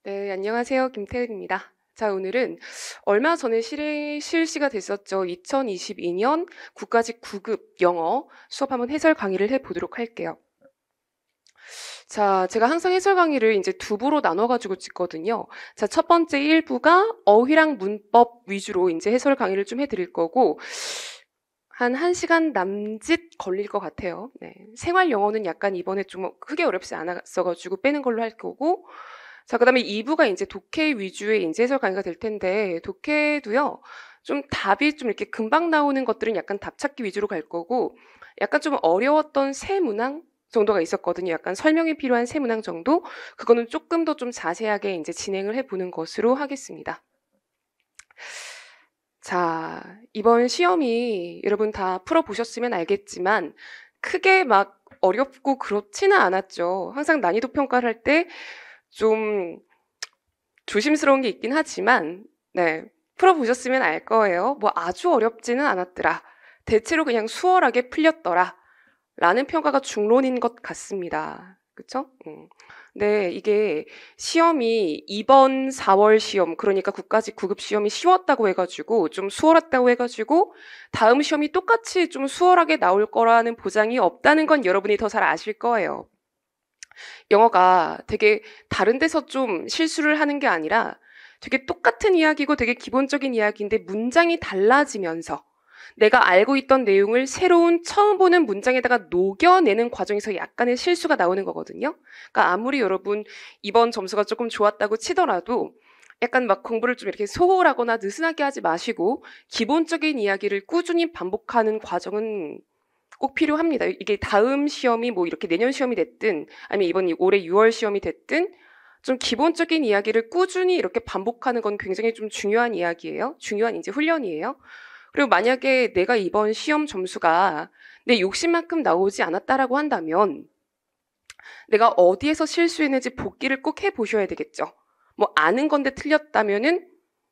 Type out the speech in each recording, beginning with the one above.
네, 안녕하세요. 김태은입니다. 자, 오늘은 얼마 전에 실시가 됐었죠. 2022년 국가직 9급 영어 수업 한번 해설 강의를 해보도록 할게요. 자, 제가 항상 해설 강의를 이제 두 부로 나눠가지고 찍거든요. 자, 첫 번째 1부가 어휘랑 문법 위주로 이제 해설 강의를 좀 해드릴 거고, 한 1시간 남짓 걸릴 것 같아요. 네. 생활 영어는 약간 이번에 좀 크게 어렵지 않았어가지고 빼는 걸로 할 거고, 자, 그 다음에 2부가 이제 독해 위주의 이제 해설 강의가 될 텐데, 독해도요, 좀 답이 좀 이렇게 금방 나오는 것들은 약간 답 찾기 위주로 갈 거고, 약간 좀 어려웠던 새 문항 정도가 있었거든요. 약간 설명이 필요한 새 문항 정도? 그거는 조금 더 좀 자세하게 이제 진행을 해보는 것으로 하겠습니다. 자, 이번 시험이 여러분 다 풀어보셨으면 알겠지만, 크게 막 어렵고 그렇지는 않았죠. 항상 난이도 평가를 할 때 좀 조심스러운 게 있긴 하지만, 네, 풀어보셨으면 알 거예요. 뭐 아주 어렵지는 않았더라. 대체로 그냥 수월하게 풀렸더라. 라는 평가가 중론인 것 같습니다. 그쵸? 네, 이게 시험이 이번 4월 시험, 그러니까 국가직 9급 시험이 쉬웠다고 해가지고, 좀 수월했다고 해가지고, 다음 시험이 똑같이 좀 수월하게 나올 거라는 보장이 없다는 건 여러분이 더 잘 아실 거예요. 영어가 되게 다른 데서 좀 실수를 하는 게 아니라 되게 똑같은 이야기고 되게 기본적인 이야기인데 문장이 달라지면서 내가 알고 있던 내용을 새로운 처음 보는 문장에다가 녹여내는 과정에서 약간의 실수가 나오는 거거든요. 그러니까 아무리 여러분 이번 점수가 조금 좋았다고 치더라도 약간 막 공부를 좀 이렇게 소홀하거나 느슨하게 하지 마시고 기본적인 이야기를 꾸준히 반복하는 과정은 꼭 필요합니다. 이게 다음 시험이 뭐 이렇게 내년 시험이 됐든 아니면 이번 올해 6월 시험이 됐든 좀 기본적인 이야기를 꾸준히 이렇게 반복하는 건 굉장히 좀 중요한 이야기예요. 중요한 이제 훈련이에요. 그리고 만약에 내가 이번 시험 점수가 내 욕심만큼 나오지 않았다라고 한다면 내가 어디에서 실수했는지 복기를 꼭 해보셔야 되겠죠. 뭐 아는 건데 틀렸다면은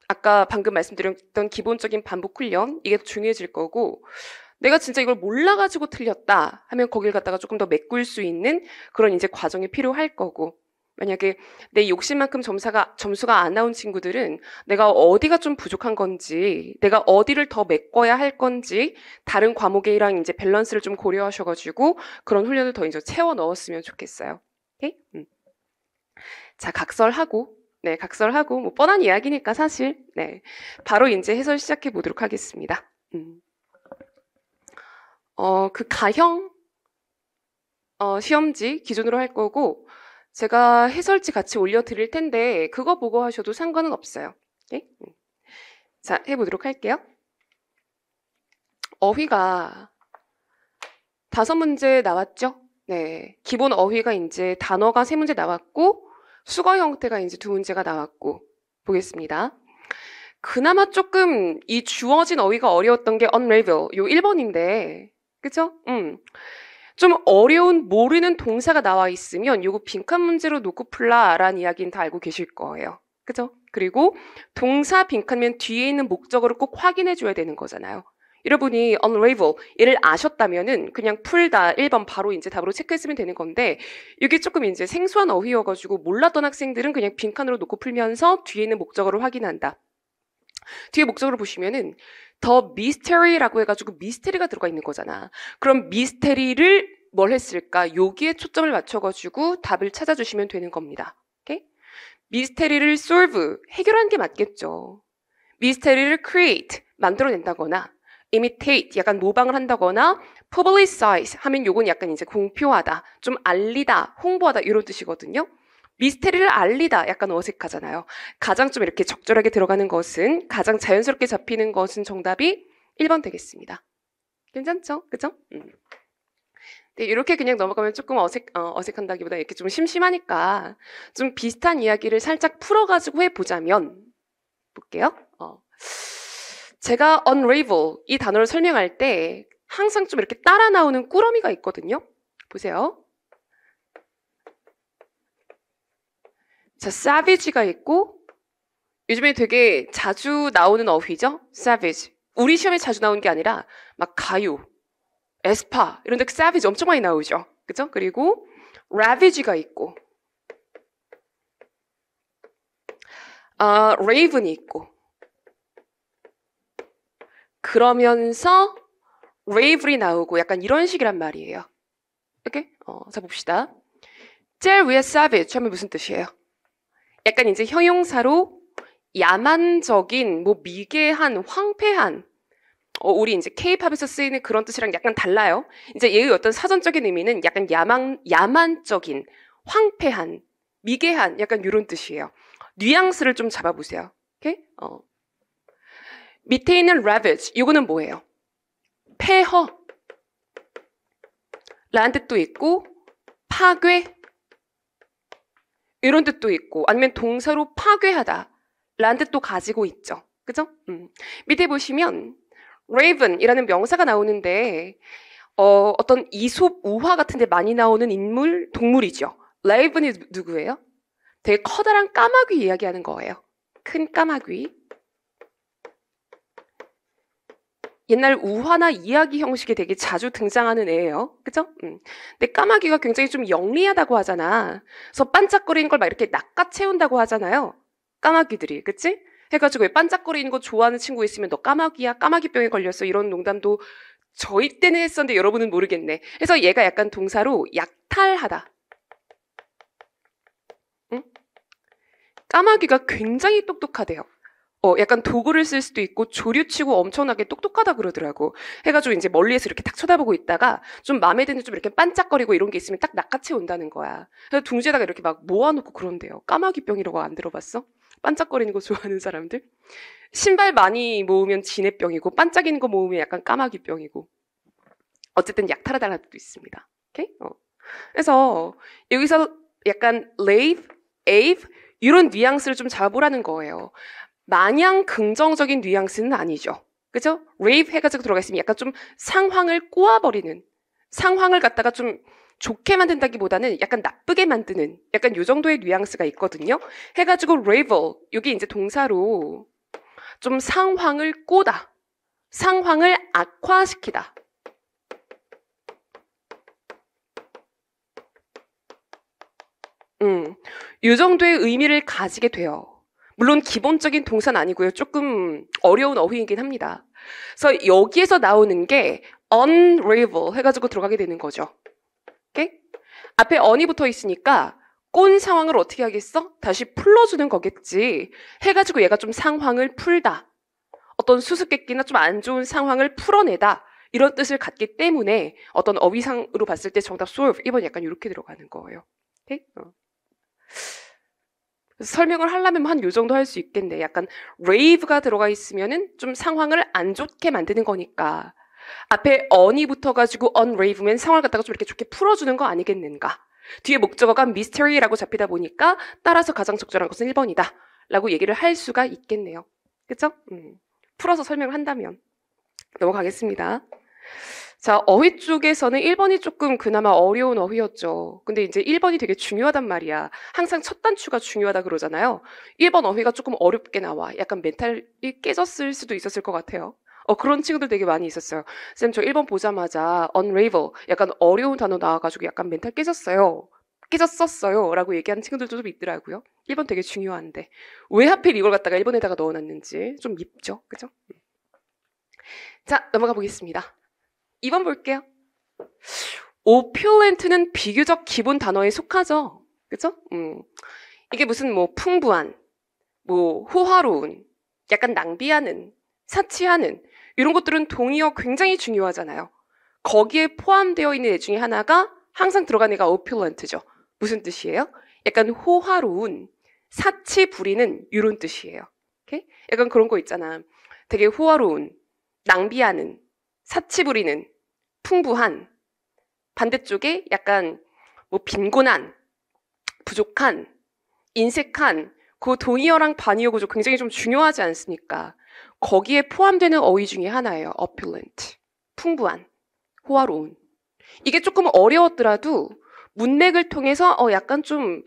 아까 방금 말씀드렸던 기본적인 반복 훈련 이게 중요해질 거고 내가 진짜 이걸 몰라가지고 틀렸다 하면 거길 갖다가 조금 더 메꿀 수 있는 그런 이제 과정이 필요할 거고 만약에 내 욕심만큼 점수가 안 나온 친구들은 내가 어디가 좀 부족한 건지 내가 어디를 더 메꿔야 할 건지 다른 과목이랑 이제 밸런스를 좀 고려하셔가지고 그런 훈련을 더 이제 채워 넣었으면 좋겠어요. 오케이? 자, 각설하고 뭐 뻔한 이야기니까 사실 바로 이제 해설 시작해 보도록 하겠습니다. 그 가형 시험지 기준으로 할 거고 제가 해설지 같이 올려드릴 텐데 그거 보고 하셔도 상관은 없어요. 오케이? 자, 해보도록 할게요. 어휘가 5문제 나왔죠? 네, 기본 어휘가 이제 단어가 3문제 나왔고 수거 형태가 이제 2문제가 나왔고 보겠습니다. 그나마 조금 이 주어진 어휘가 어려웠던 게 unravel 요 1번인데 그쵸? 좀 어려운 모르는 동사가 나와 있으면 요거 빈칸 문제로 놓고 풀라라는 이야기는 다 알고 계실 거예요. 그죠? 그리고 동사 빈칸면 뒤에 있는 목적어를 꼭 확인해 줘야 되는 거잖아요. 여러분이 unravel 얘를 아셨다면은 그냥 풀다 1번 바로 이제 답으로 체크했으면 되는 건데 이게 조금 이제 생소한 어휘여가지고 몰랐던 학생들은 그냥 빈칸으로 놓고 풀면서 뒤에 있는 목적어를 확인한다. 뒤에 목적어를 보시면은 더 미스테리라고 해가지고 미스테리가 들어가 있는 거잖아. 그럼 미스테리를 뭘 했을까? 여기에 초점을 맞춰가지고 답을 찾아주시면 되는 겁니다. 오케이? 미스테리를 solve, 해결하는 게 맞겠죠. 미스테리를 create, 만들어낸다거나 imitate, 약간 모방을 한다거나 publicize 하면 요건 약간 이제 공표하다, 좀 알리다, 홍보하다 이런 뜻이거든요. 미스테리를 알리다 약간 어색하잖아요. 가장 좀 이렇게 적절하게 들어가는 것은 가장 자연스럽게 잡히는 것은 정답이 1번 되겠습니다. 괜찮죠? 그죠? 네, 이렇게 그냥 넘어가면 조금 어색한다기보다 이렇게 좀 심심하니까 좀 비슷한 이야기를 살짝 풀어가지고 해보자면 볼게요. 제가 unravel 이 단어를 설명할 때 항상 좀 이렇게 따라 나오는 꾸러미가 있거든요. 보세요. 자, savage가 있고 요즘에 되게 자주 나오는 어휘죠. savage. 우리 시험에 자주 나오는 게 아니라 막 가요, 에스파 이런 데 savage 엄청 많이 나오죠. 그죠? 그리고 ravage가 있고 raven이 있고 그러면서 ravel이 나오고 약간 이런 식이란 말이에요. 오케이? 자 봅시다. 제일 위에 savage 하면 무슨 뜻이에요? 약간 이제 형용사로 야만적인, 뭐 미개한, 황폐한. 우리 이제 K-팝에서 쓰이는 그런 뜻이랑 약간 달라요. 이제 얘의 어떤 사전적인 의미는 약간 야만적인, 황폐한, 미개한, 약간 이런 뜻이에요. 뉘앙스를 좀 잡아보세요. 오케이? 밑에 있는 ravage, 이거는 뭐예요? 폐허. 라는 뜻도 있고, 파괴. 이런 뜻도 있고, 아니면 동사로 파괴하다. 라는 뜻도 가지고 있죠. 그죠? 밑에 보시면, raven이라는 명사가 나오는데, 어떤 이솝 우화 같은 데 많이 나오는 인물, 동물이죠. raven이 누구예요? 되게 커다란 까마귀 이야기하는 거예요. 큰 까마귀. 옛날 우화나 이야기 형식에 되게 자주 등장하는 애예요. 그죠? 근데 까마귀가 굉장히 좀 영리하다고 하잖아. 그래서 반짝거리는 걸 막 이렇게 낚아채운다고 하잖아요. 까마귀들이. 그치? 해가지고 반짝거리는 거 좋아하는 친구 있으면 너 까마귀야? 까마귀병에 걸렸어? 이런 농담도 저희 때는 했었는데 여러분은 모르겠네. 그래서 얘가 약간 동사로 약탈하다. 응? 까마귀가 굉장히 똑똑하대요. 약간 도구를 쓸 수도 있고 조류치고 엄청나게 똑똑하다 그러더라고. 해가지고 이제 멀리에서 이렇게 딱 쳐다보고 있다가 좀 마음에 드는 좀 이렇게 반짝거리고 이런 게 있으면 딱 낚아채 온다는 거야. 그래서 둥지에다가 이렇게 막 모아놓고 그런대요. 까마귀병이라고 안 들어봤어? 반짝거리는 거 좋아하는 사람들? 신발 많이 모으면 진해병이고 반짝이는 거 모으면 약간 까마귀병이고. 어쨌든 약탈하다는 뜻도 있습니다. 오케이? 그래서 여기서 약간 lave, ave 이런 뉘앙스를 좀 잡아보라는 거예요. 마냥 긍정적인 뉘앙스는 아니죠. 그죠? rave 해가지고 들어가 있으면 약간 좀 상황을 꼬아버리는, 상황을 갖다가 좀 좋게 만든다기보다는 약간 나쁘게 만드는 약간 요 정도의 뉘앙스가 있거든요. 해가지고 ravel, 여기 이제 동사로 좀 상황을 꼬다, 상황을 악화시키다. 요 정도의 의미를 가지게 돼요. 물론 기본적인 동사는 아니고요. 조금 어려운 어휘이긴 합니다. 그래서 여기에서 나오는 게 unravel 해가지고 들어가게 되는 거죠. 오케이? 앞에 on이 붙어 있으니까 꼰 상황을 어떻게 하겠어? 다시 풀어주는 거겠지. 해가지고 얘가 좀 상황을 풀다. 어떤 수수께끼나 좀 안 좋은 상황을 풀어내다. 이런 뜻을 갖기 때문에 어떤 어휘상으로 봤을 때 정답 solve 1번 약간 이렇게 들어가는 거예요. 오케이? 설명을 하려면 한 요 정도 할 수 있겠네. 약간 rave가 들어가 있으면은 좀 상황을 안 좋게 만드는 거니까. 앞에 on이 붙어가지고 unrave면 상황을 갖다가 좀 이렇게 좋게 풀어주는 거 아니겠는가. 뒤에 목적어가 mystery라고 잡히다 보니까 따라서 가장 적절한 것은 1번이다. 라고 얘기를 할 수가 있겠네요. 그쵸? 풀어서 설명을 한다면. 넘어가겠습니다. 자, 어휘 쪽에서는 1번이 조금 그나마 어려운 어휘였죠. 근데 이제 1번이 되게 중요하단 말이야. 항상 첫 단추가 중요하다 그러잖아요. 1번 어휘가 조금 어렵게 나와. 약간 멘탈이 깨졌을 수도 있었을 것 같아요. 그런 친구들 되게 많이 있었어요. 쌤, 저 1번 보자마자 unravel, 약간 어려운 단어 나와가지고 약간 멘탈 깨졌어요. 깨졌었어요. 라고 얘기하는 친구들도 좀 있더라고요. 1번 되게 중요한데. 왜 하필 이걸 갖다가 1번에다가 넣어놨는지 좀 밉죠. 그죠? 자, 넘어가 보겠습니다. 2번 볼게요. opulent는 비교적 기본 단어에 속하죠. 그죠? 이게 무슨 뭐 풍부한, 뭐 호화로운, 약간 낭비하는, 사치하는 이런 것들은 동의어 굉장히 중요하잖아요. 거기에 포함되어 있는 애 중에 하나가 항상 들어간 애가 opulent죠. 무슨 뜻이에요? 약간 호화로운, 사치 부리는 이런 뜻이에요. 오케이? 약간 그런 거 있잖아. 되게 호화로운, 낭비하는, 사치 부리는, 풍부한, 반대쪽에 약간 뭐 빈곤한, 부족한, 인색한, 그 동의어랑 반의어 구조 굉장히 좀 중요하지 않습니까? 거기에 포함되는 어휘 중에 하나예요. opulent, 풍부한, 호화로운. 이게 조금 어려웠더라도 문맥을 통해서 약간 좀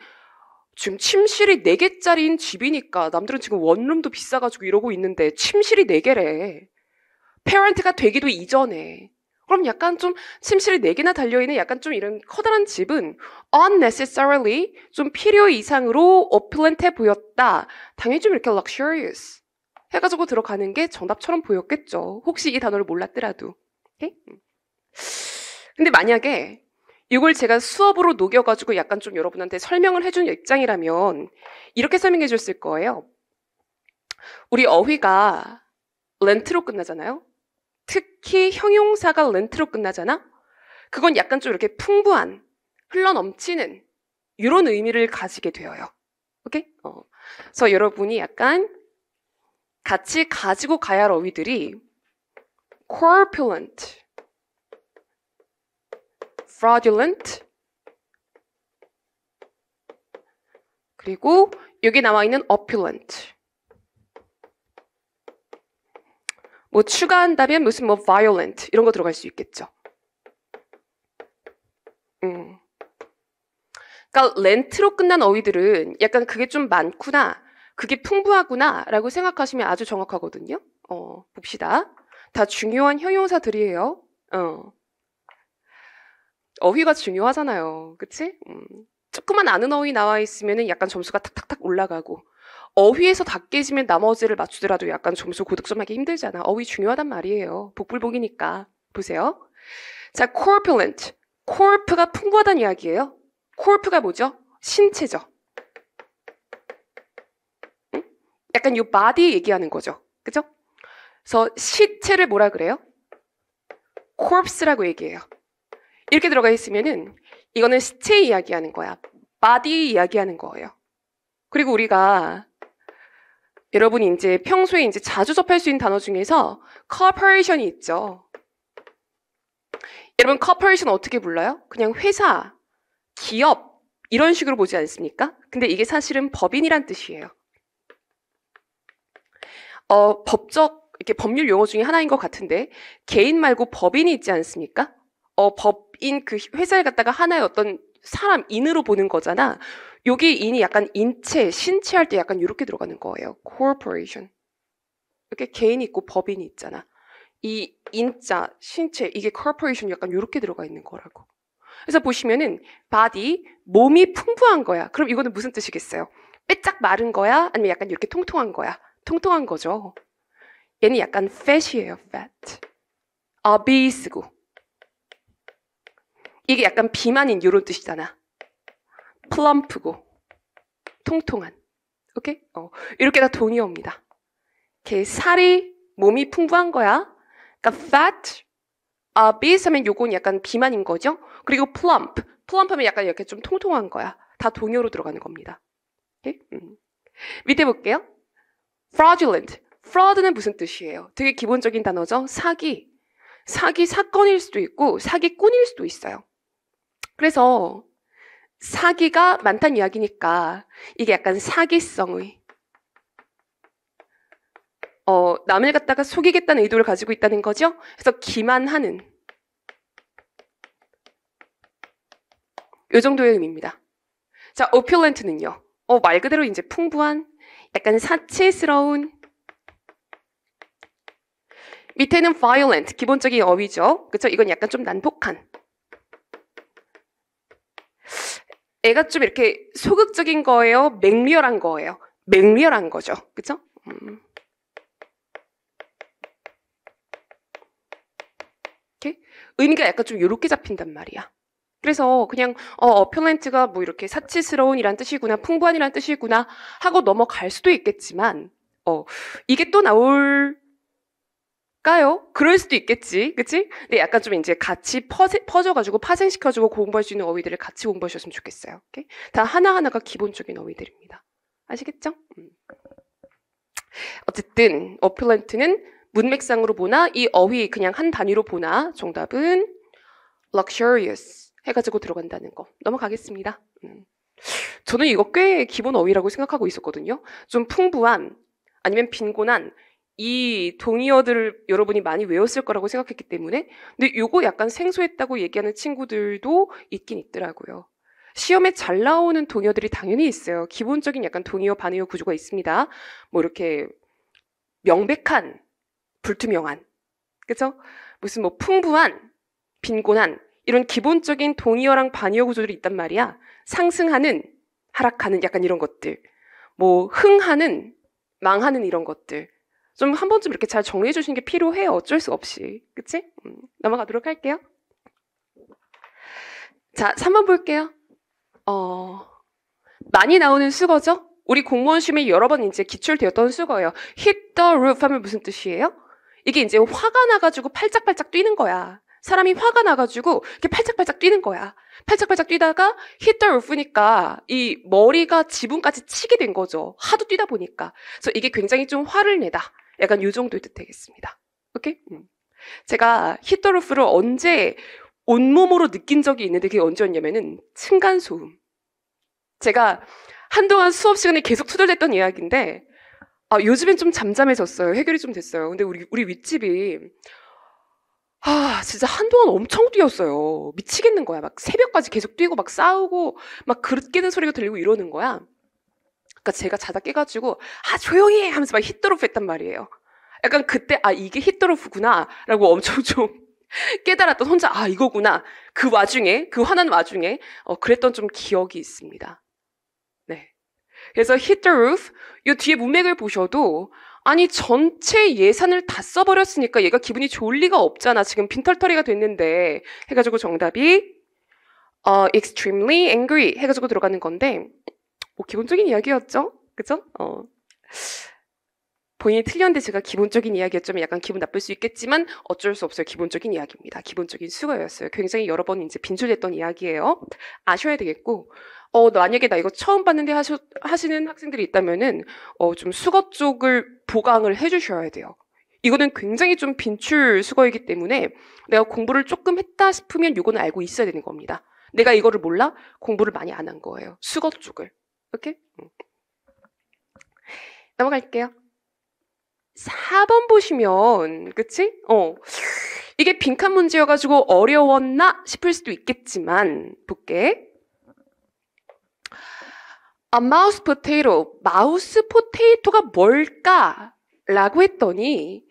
지금 침실이 4개짜리인 집이니까 남들은 지금 원룸도 비싸가지고 이러고 있는데 침실이 4개래. 페런트가 되기도 이전에 그럼 약간 좀 침실이 4개나 달려있는 약간 좀 이런 커다란 집은 unnecessarily 좀 필요 이상으로 opulent해 보였다. 당연히 좀 이렇게 luxurious 해가지고 들어가는 게 정답처럼 보였겠죠. 혹시 이 단어를 몰랐더라도. 오케이? 근데 만약에 이걸 제가 수업으로 녹여가지고 약간 좀 여러분한테 설명을 해준 입장이라면 이렇게 설명해 줬을 거예요. 우리 어휘가 렌트로 끝나잖아요. 특히 형용사가 렌트로 끝나잖아? 그건 약간 좀 이렇게 풍부한, 흘러넘치는 이런 의미를 가지게 되어요. 오케이? 그래서 여러분이 약간 같이 가지고 가야 할 어휘들이 corpulent, fraudulent, 그리고 여기 나와 있는 opulent. 뭐 추가한다면 무슨 뭐 violent 이런 거 들어갈 수 있겠죠. 그러니까 렌트로 끝난 어휘들은 약간 그게 좀 많구나, 그게 풍부하구나 라고 생각하시면 아주 정확하거든요. 봅시다. 다 중요한 형용사들이에요. 어휘가 중요하잖아요. 그치? 조금만 아는 어휘 나와 있으면 약간 점수가 탁탁탁 올라가고 어휘에서 다 깨지면 나머지를 맞추더라도 약간 점수 고득점 하기 힘들잖아. 어휘 중요하단 말이에요. 복불복이니까. 보세요. 자, corpulent. corp가 풍부하다는 이야기예요. corp가 뭐죠? 신체죠. 응? 약간 이 body 얘기하는 거죠. 그죠? 그래서 시체를 뭐라 그래요? corpse라고 얘기해요. 이렇게 들어가 있으면은 이거는 시체 이야기하는 거야. body 이야기하는 거예요. 그리고 우리가 여러분이 이제 평소에 이제 자주 접할 수 있는 단어 중에서 corporation이 있죠. 여러분 corporation 어떻게 불러요? 그냥 회사, 기업 이런 식으로 보지 않습니까? 근데 이게 사실은 법인이란 뜻이에요. 법적 이렇게 법률 용어 중에 하나인 것 같은데 개인 말고 법인이 있지 않습니까? 법인 그 회사를 갖다가 하나의 어떤 사람 인으로 보는 거잖아. 여기 인이 약간 인체, 신체 할 때 약간 이렇게 들어가는 거예요. corporation. 이렇게 개인이 있고 법인이 있잖아. 이 인자, 신체, 이게 corporation 약간 이렇게 들어가 있는 거라고. 그래서 보시면은 body, 몸이 풍부한 거야. 그럼 이거는 무슨 뜻이겠어요? 빼짝 마른 거야? 아니면 약간 이렇게 통통한 거야? 통통한 거죠. 얘는 약간 fat이에요, fat. obese고. 이게 약간 비만인 이런 뜻이잖아. plump고. 통통한. 오케이? 이렇게 다 동의어입니다. 이렇게 살이, 몸이 풍부한 거야. 그러니까 fat, obese 하면 요건 약간 비만인 거죠. 그리고 plump, plump 하면 약간 이렇게 좀 통통한 거야. 다 동의어로 들어가는 겁니다. 오케이? 밑에 볼게요. fraudulent. fraud는 무슨 뜻이에요? 되게 기본적인 단어죠. 사기. 사기 사건일 수도 있고 사기꾼일 수도 있어요. 그래서 사기가 많다는 이야기니까 이게 약간 사기성의 남을 갖다가 속이겠다는 의도를 가지고 있다는 거죠. 그래서 기만하는 이 정도의 의미입니다. 자, opulent는요. 말 그대로 이제 풍부한, 약간 사치스러운. 밑에는 violent, 기본적인 어휘죠. 그렇죠? 이건 약간 좀 난폭한. 애가 좀 이렇게 소극적인 거예요? 맹렬한 거예요? 맹렬한 거죠. 그렇죠? 이렇게 의미가 약간 좀 이렇게 잡힌단 말이야. 그래서 그냥 opulent가 뭐 이렇게 사치스러운이란 뜻이구나, 풍부한이란 뜻이구나 하고 넘어갈 수도 있겠지만 이게 또 나올까요? 그럴 수도 있겠지, 그치? 근데 약간 좀 이제 같이 퍼져가지고 파생시켜주고 공부할 수 있는 어휘들을 같이 공부하셨으면 좋겠어요. 오케이? 다 하나하나가 기본적인 어휘들입니다. 아시겠죠? 어쨌든 opulent는 문맥상으로 보나 이 어휘 그냥 한 단위로 보나 정답은 luxurious 해가지고 들어간다는 거 넘어가겠습니다. 저는 이거 꽤 기본 어휘라고 생각하고 있었거든요. 좀 풍부한 아니면 빈곤한 이 동의어들을 여러분이 많이 외웠을 거라고 생각했기 때문에 근데 이거 약간 생소했다고 얘기하는 친구들도 있긴 있더라고요. 시험에 잘 나오는 동의어들이 당연히 있어요. 기본적인 약간 동의어 반의어 구조가 있습니다. 뭐 이렇게 명백한, 불투명한, 그죠? 무슨 뭐 풍부한 빈곤한 이런 기본적인 동의어랑 반의어 구조들이 있단 말이야. 상승하는, 하락하는 약간 이런 것들. 뭐 흥하는, 망하는 이런 것들. 좀 한 번쯤 이렇게 잘 정리해 주시는 게 필요해요. 어쩔 수 없이. 그치? 넘어가도록 할게요. 자, 3번 볼게요. 많이 나오는 수거죠? 우리 공무원 시험에 여러 번 이제 기출되었던 수거예요. hit the roof 하면 무슨 뜻이에요? 이게 이제 화가 나가지고 팔짝팔짝 뛰는 거야. 사람이 화가 나가지고 이렇게 팔짝팔짝 뛰는 거야. 팔짝팔짝 뛰다가 hit the roof니까 이 머리가 지붕까지 치게 된 거죠. 하도 뛰다 보니까. 그래서 이게 굉장히 좀 화를 내다. 약간 이 정도의 뜻 되겠습니다. 오케이? 제가 hit the roof를 언제 온몸으로 느낀 적이 있는데 그게 언제였냐면은 층간소음. 제가 한동안 수업 시간에 계속 투덜댔던 이야기인데 요즘엔 좀 잠잠해졌어요. 해결이 좀 됐어요. 근데 우리 윗집이 진짜 한동안 엄청 뛰었어요. 미치겠는 거야. 막 새벽까지 계속 뛰고 막 싸우고 막 그릇 깨는 소리가 들리고 이러는 거야. 그러니까 제가 자다 깨가지고 조용히 해 하면서 막 히트로프 했단 말이에요. 약간 그때 이게 히트로프구나 라고 엄청 좀 깨달았던 혼자 이거구나. 그 와중에 그 화난 와중에 그랬던 좀 기억이 있습니다. 네. 그래서 hit the roof 이 뒤에 문맥을 보셔도 아니 전체 예산을 다 써버렸으니까 얘가 기분이 좋을 리가 없잖아. 지금 빈털터리가 됐는데 해가지고 정답이 extremely angry 해가지고 들어가는 건데 뭐 기본적인 이야기였죠? 그죠? 본인이 틀렸는데 제가 기본적인 이야기였지만 약간 기분 나쁠 수 있겠지만 어쩔 수 없어요. 기본적인 이야기입니다. 기본적인 수거였어요. 굉장히 여러 번 이제 빈출됐던 이야기예요. 아셔야 되겠고 만약에 나 이거 처음 봤는데 하시는 학생들이 있다면은 좀 수거 쪽을 보강을 해주셔야 돼요. 이거는 굉장히 좀 빈출 수거이기 때문에 내가 공부를 조금 했다 싶으면 이거는 알고 있어야 되는 겁니다. 내가 이거를 몰라? 공부를 많이 안 한 거예요. 수거 쪽을. 오케이? 넘어갈게요. 4번 보시면 그치? 이게 빈칸 문제여가지고 어려웠나 싶을 수도 있겠지만 볼게. 마우스 포테이토, 마우스 포테이토가 뭘까? 라고 했더니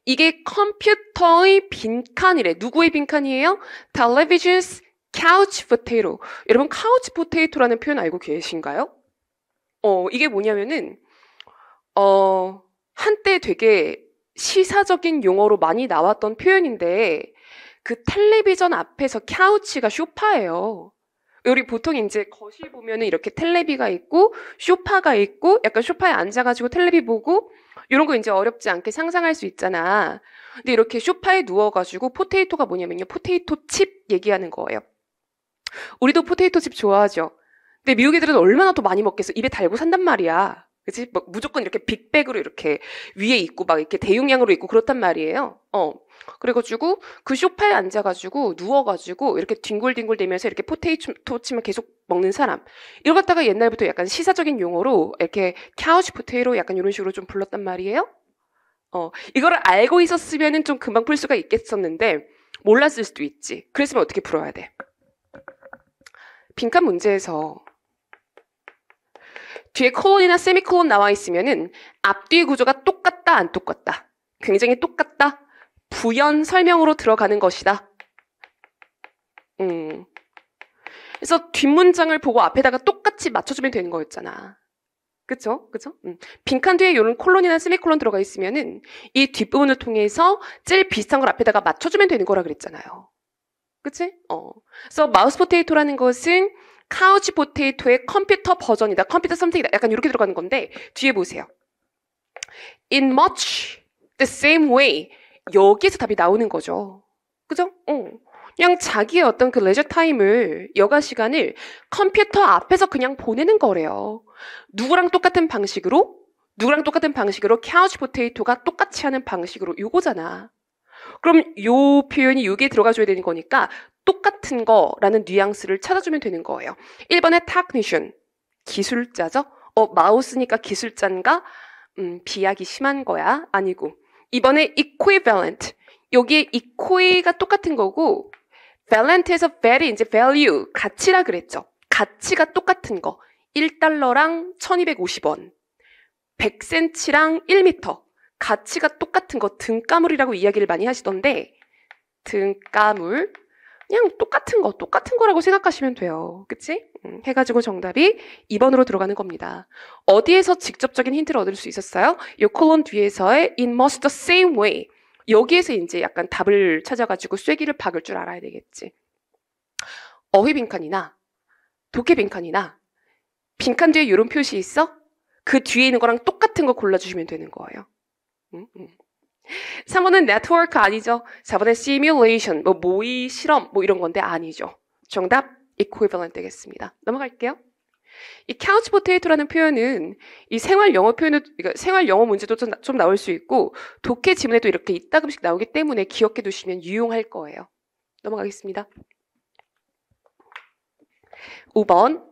이게 컴퓨터의 빈칸이래. 누구의 빈칸이에요? Television's couch potato. 여러분 couch potato라는 표현 알고 계신가요? 이게 뭐냐면은 한때 되게 시사적인 용어로 많이 나왔던 표현인데 그 텔레비전 앞에서 카우치가 소파예요. 우리 보통 이제 거실 보면은 이렇게 텔레비가 있고 소파가 있고 약간 소파에 앉아가지고 텔레비 보고 이런 거 이제 어렵지 않게 상상할 수 있잖아. 근데 이렇게 소파에 누워가지고 포테이토가 뭐냐면요. 포테이토 칩 얘기하는 거예요. 우리도 포테이토 칩 좋아하죠. 근데 미국 애들은 얼마나 더 많이 먹겠어. 입에 달고 산단 말이야. 그치? 막 무조건 이렇게 빅백으로 이렇게 위에 있고 막 이렇게 대용량으로 있고 그렇단 말이에요. 그래가지고 그 소파에 앉아가지고 누워가지고 이렇게 뒹굴뒹굴 대면서 이렇게 포테이토 칩만 계속 먹는 사람. 이걸 갖다가 옛날부터 약간 시사적인 용어로 이렇게 카우치 포테이토 약간 이런 식으로 좀 불렀단 말이에요. 이거를 알고 있었으면은 좀 금방 풀 수가 있겠었는데 몰랐을 수도 있지. 그랬으면 어떻게 풀어야 돼? 빈칸 문제에서 뒤에 콜론이나 세미콜론 나와 있으면은 앞뒤 구조가 똑같다, 안 똑같다? 굉장히 똑같다. 부연 설명으로 들어가는 것이다. 그래서 뒷문장을 보고 앞에다가 똑같이 맞춰주면 되는 거였잖아. 그쵸? 빈칸 뒤에 이런 콜론이나 세미콜론 들어가 있으면은 이 뒷부분을 통해서 제일 비슷한 걸 앞에다가 맞춰주면 되는 거라 그랬잖아요. 그치? 그래서 마우스 포테이토라는 것은 카우치 포테이토의 컴퓨터 버전이다. 컴퓨터 썸띵이다. 약간 이렇게 들어가는 건데 뒤에 보세요. In much the same way. 여기에서 답이 나오는 거죠. 그죠? 그냥 자기의 어떤 그 레저 타임을, 여가 시간을 컴퓨터 앞에서 그냥 보내는 거래요. 누구랑 똑같은 방식으로 카우치 포테이토가 똑같이 하는 방식으로 요거잖아. 그럼 요 표현이 여기에 들어가줘야 되는 거니까 똑같은 거라는 뉘앙스를 찾아주면 되는 거예요. 1번에 technician, 기술자죠? 마우스니까 기술자인가? 비약이 심한 거야? 아니고. 2번에 equivalent, 여기에 equi가 똑같은 거고 valent에서 val이 이제 value, 가치라 그랬죠. 가치가 똑같은 거. 1달러랑 1250원, 100cm랑 1m. 가치가 똑같은 거 등가물이라고 이야기를 많이 하시던데 등가물, 그냥 똑같은 거라고 생각하시면 돼요. 그치? 해가지고 정답이 2번으로 들어가는 겁니다. 어디에서 직접적인 힌트를 얻을 수 있었어요? 요 콜론 뒤에서의 it must the same way. 여기에서 이제 약간 답을 찾아가지고 쐐기를 박을 줄 알아야 되겠지. 어휘 빈칸이나 독해 빈칸이나 빈칸 뒤에 이런 표시 있어? 그 뒤에 있는 거랑 똑같은 거 골라주시면 되는 거예요. 3번은 네트워크 아니죠. 4번은 시뮬레이션, 모의 실험, 이런 건데 아니죠. 정답 equivalent 되겠습니다. 넘어갈게요. 이 couch potato라는 표현은 이 생활 영어 그러니까 생활 영어 문제도 좀 나올 수 있고 독해 지문에도 이렇게 이따금씩 나오기 때문에 기억해 두시면 유용할 거예요. 넘어가겠습니다. 5번.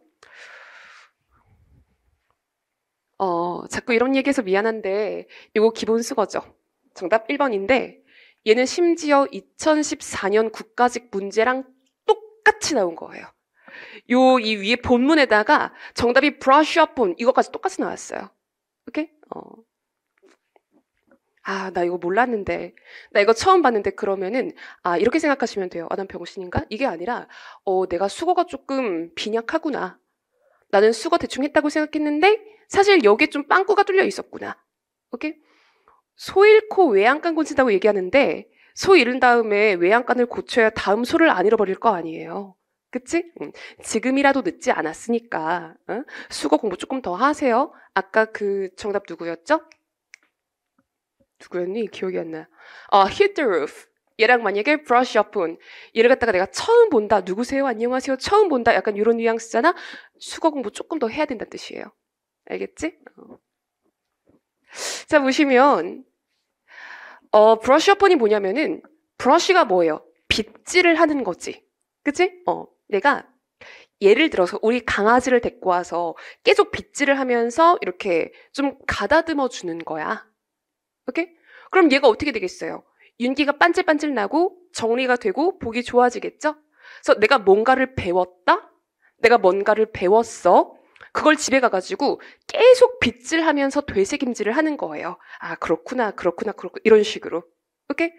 자꾸 이런 얘기해서 미안한데 이거 기본 수거죠. 정답 1번인데 얘는 심지어 2014년 국가직 문제랑 똑같이 나온 거예요. 이 위에 본문에다가 정답이 brush up on 이거까지 똑같이 나왔어요. 오케이? 나 이거 몰랐는데. 나 이거 처음 봤는데 그러면은 이렇게 생각하시면 돼요. 난 병신인가? 이게 아니라 내가 수거가 조금 빈약하구나. 나는 수거 대충 했다고 생각했는데 사실 여기에 좀 빵꾸가 뚫려 있었구나. 오케이? 소 잃고 외양간 고친다고 얘기하는데 소 잃은 다음에 외양간을 고쳐야 다음 소를 안 잃어버릴 거 아니에요. 그치? 지금이라도 늦지 않았으니까 수거 공부 조금 더 하세요. 아까 그 정답 누구였죠? 누구였니? 기억이 안 나. hit the roof. 얘랑 만약에 brush up on. 얘를 갖다가 내가 처음 본다. 누구세요? 안녕하세요. 처음 본다. 약간 이런 뉘앙스잖아. 수거 공부 조금 더 해야 된다는 뜻이에요. 알겠지? 자, 보시면 brush up on이 뭐냐면은 brush가 뭐예요? 빗질을 하는 거지. 그치? 내가 예를 들어서 우리 강아지를 데리고 와서 계속 빗질을 하면서 이렇게 좀 가다듬어 주는 거야. 오케이? 그럼 얘가 어떻게 되겠어요? 윤기가 반질반질 나고 정리가 되고 보기 좋아지겠죠? 그래서 내가 뭔가를 배웠다? 내가 뭔가를 배웠어? 그걸 집에 가가지고 계속 빗질하면서 되새김질을 하는 거예요. 그렇구나. 이런 식으로. 오케이?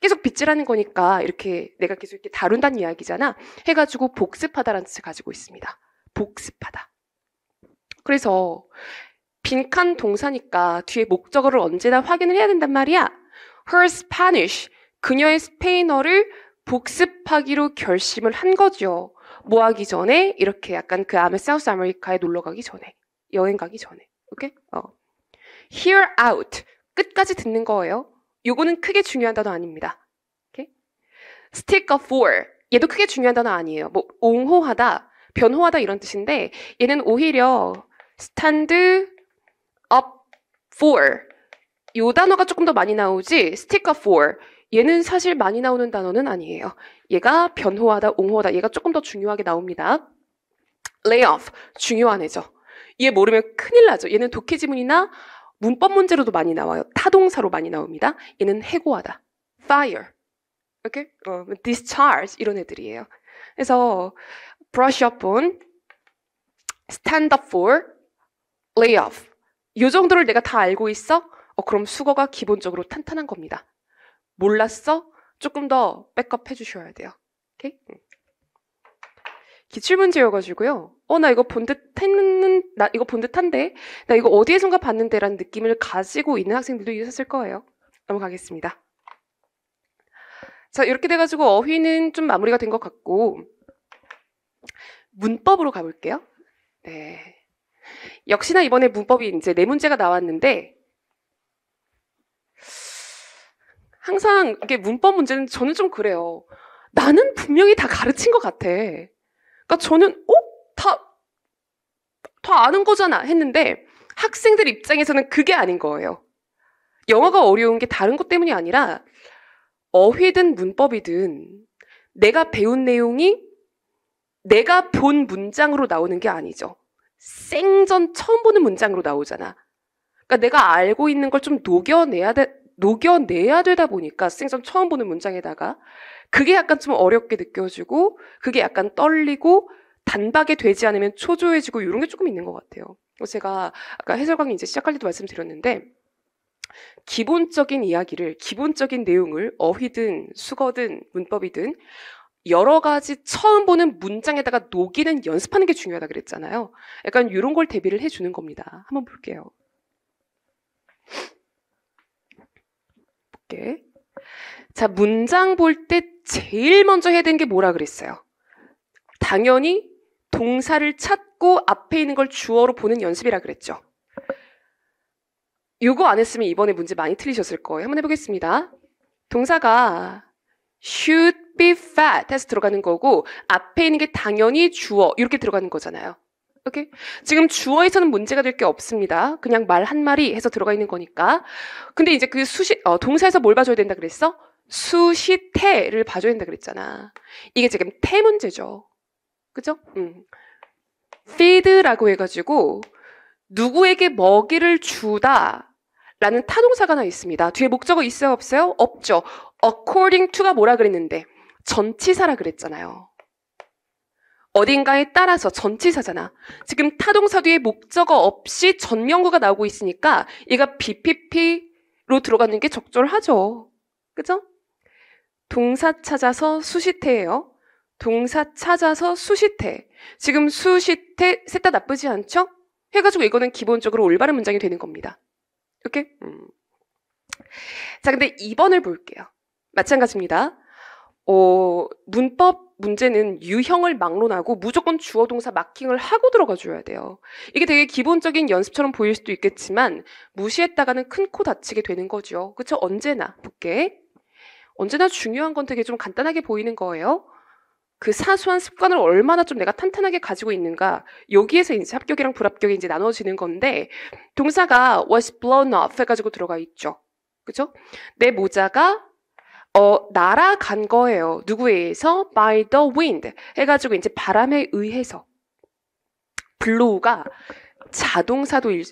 계속 빗질하는 거니까 이렇게 내가 계속 이렇게 다룬다는 이야기잖아. 해가지고 복습하다라는 뜻을 가지고 있습니다. 복습하다. 그래서 빈칸 동사니까 뒤에 목적어를 언제나 확인을 해야 된단 말이야. Her Spanish, 그녀의 스페인어를 복습하기로 결심을 한 거죠. 뭐 하기 전에? 이렇게 약간 그 사우스 아메리카에 놀러 가기 전에. 여행 가기 전에. 오케이? Hear out, 끝까지 듣는 거예요. 요거는 크게 중요한 단어 아닙니다. 오케이? Stick up for, 얘도 크게 중요한 단어 아니에요. 옹호하다, 변호하다 이런 뜻인데 얘는 오히려 stand up for 요 단어가 조금 더 많이 나오지 stick up for 얘는 사실 많이 나오는 단어는 아니에요. 얘가 변호하다, 옹호하다 얘가 조금 더 중요하게 나옵니다. lay off 중요한 애죠. 얘 모르면 큰일 나죠. 얘는 독해 지문이나 문법 문제로도 많이 나와요. 타동사로 많이 나옵니다. 얘는 해고하다. fire. 오케이? discharge 이런 애들이에요. 그래서 brush up on, stand up for, lay off. 요 정도를 내가 다 알고 있어? 그럼 수거가 기본적으로 탄탄한 겁니다. 몰랐어? 조금 더 백업 해주셔야 돼요. 오케이? 기출문제여가지고요. 나 이거 본 듯한데? 나 이거 어디에선가 봤는데? 라는 느낌을 가지고 있는 학생들도 있었을 거예요. 넘어가겠습니다. 자, 이렇게 돼가지고 어휘는 좀 마무리가 된 것 같고 문법으로 가볼게요. 네. 역시나 이번에 문법이 이제 4문제가 나왔는데 항상 이게 문법 문제는 저는 좀 그래요. 나는 분명히 다 가르친 것 같아. 그러니까 저는 다 아는 거잖아 했는데 학생들 입장에서는 그게 아닌 거예요. 영어가 어려운 게 다른 것 때문이 아니라 어휘든 문법이든 내가 배운 내용이 내가 본 문장으로 나오는 게 아니죠. 생전 처음 보는 문장으로 나오잖아. 그러니까 내가 알고 있는 걸 좀 녹여내야 되다 보니까 생전 처음 보는 문장에다가 그게 약간 좀 어렵게 느껴지고 그게 약간 떨리고 단박에 되지 않으면 초조해지고 이런 게 조금 있는 것 같아요. 제가 아까 해설 강의 이제 시작할 때도 말씀드렸는데 기본적인 이야기를 기본적인 내용을 어휘든 수거든 문법이든 여러 가지 처음 보는 문장에다가 녹이는 연습하는 게 중요하다 그랬잖아요. 약간 이런 걸 대비를 해주는 겁니다. 한번 볼게요. 볼게. 자, 문장 볼 때 제일 먼저 해야 되는 게 뭐라 그랬어요? 당연히 동사를 찾고 앞에 있는 걸 주어로 보는 연습이라 그랬죠. 요거 안 했으면 이번에 문제 많이 틀리셨을 거예요. 한번 해보겠습니다. 동사가 should be fat 해서 들어가는 거고 앞에 있는 게 당연히 주어 이렇게 들어가는 거잖아요. 오케이? 지금 주어에서는 문제가 될 게 없습니다. 그냥 말 한 마리 해서 들어가 있는 거니까. 근데 이제 그 동사에서 뭘 봐줘야 된다 그랬어? 수시태를 봐줘야 된다 그랬잖아. 이게 지금 태 문제죠. 그죠? feed라고 해가지고 누구에게 먹이를 주다 라는 타동사가 하나 있습니다. 뒤에 목적어 있어요? 없어요? 없죠. according to가 뭐라 그랬는데? 전치사라 그랬잖아요. 어딘가에 따라서 전치사잖아. 지금 타동사 뒤에 목적어 없이 전명구가 나오고 있으니까 얘가 BPP로 들어가는 게 적절하죠. 그죠? 동사 찾아서 수시태예요. 동사 찾아서 수시태. 지금 수시태 셋 다 나쁘지 않죠? 해가지고 이거는 기본적으로 올바른 문장이 되는 겁니다. 오케이? 자, 근데 2번을 볼게요. 마찬가지입니다. 문법 문제는 유형을 막론하고 무조건 주어 동사 마킹을 하고 들어가 줘야 돼요. 이게 되게 기본적인 연습처럼 보일 수도 있겠지만 무시했다가는 큰 코 다치게 되는 거죠. 그쵸? 언제나 볼게. 언제나 중요한 건 되게 좀 간단하게 보이는 거예요. 그 사소한 습관을 얼마나 좀 내가 탄탄하게 가지고 있는가. 여기에서 이제 합격이랑 불합격이 이제 나눠지는 건데 동사가 was blown off 해가지고 들어가 있죠. 그죠? 내 모자가 날아간 거예요. 누구에 의해서? by the wind 해가지고 이제 바람에 의해서. blow가 자동사일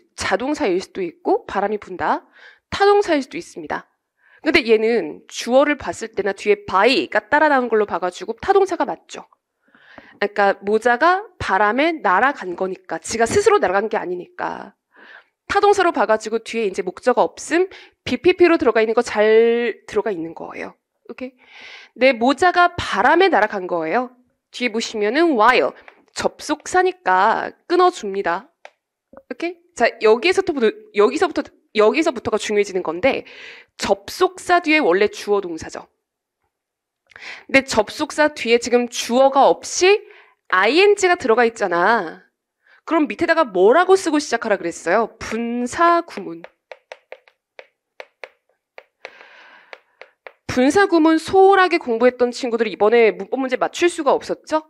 수도 있고 바람이 분다. 타동사일 수도 있습니다. 근데 얘는 주어를 봤을 때나 뒤에 by가 따라 나온 걸로 봐가지고 타동사가 맞죠. 그러니까 모자가 바람에 날아간 거니까 지가 스스로 날아간 게 아니니까 타동사로 봐가지고 뒤에 이제 목적어 없음 BPP로 들어가 있는 거 잘 들어가 있는 거예요. 오케이? 내 모자가 바람에 날아간 거예요. 뒤에 보시면은 while 접속사니까 끊어줍니다. 오케이? 자, 여기서부터가 중요해지는 건데 접속사 뒤에 원래 주어 동사죠. 근데 접속사 뒤에 지금 주어가 없이 ing가 들어가 있잖아. 그럼 밑에다가 뭐라고 쓰고 시작하라 그랬어요? 분사구문. 분사구문 소홀하게 공부했던 친구들이 이번에 문법 문제 맞출 수가 없었죠?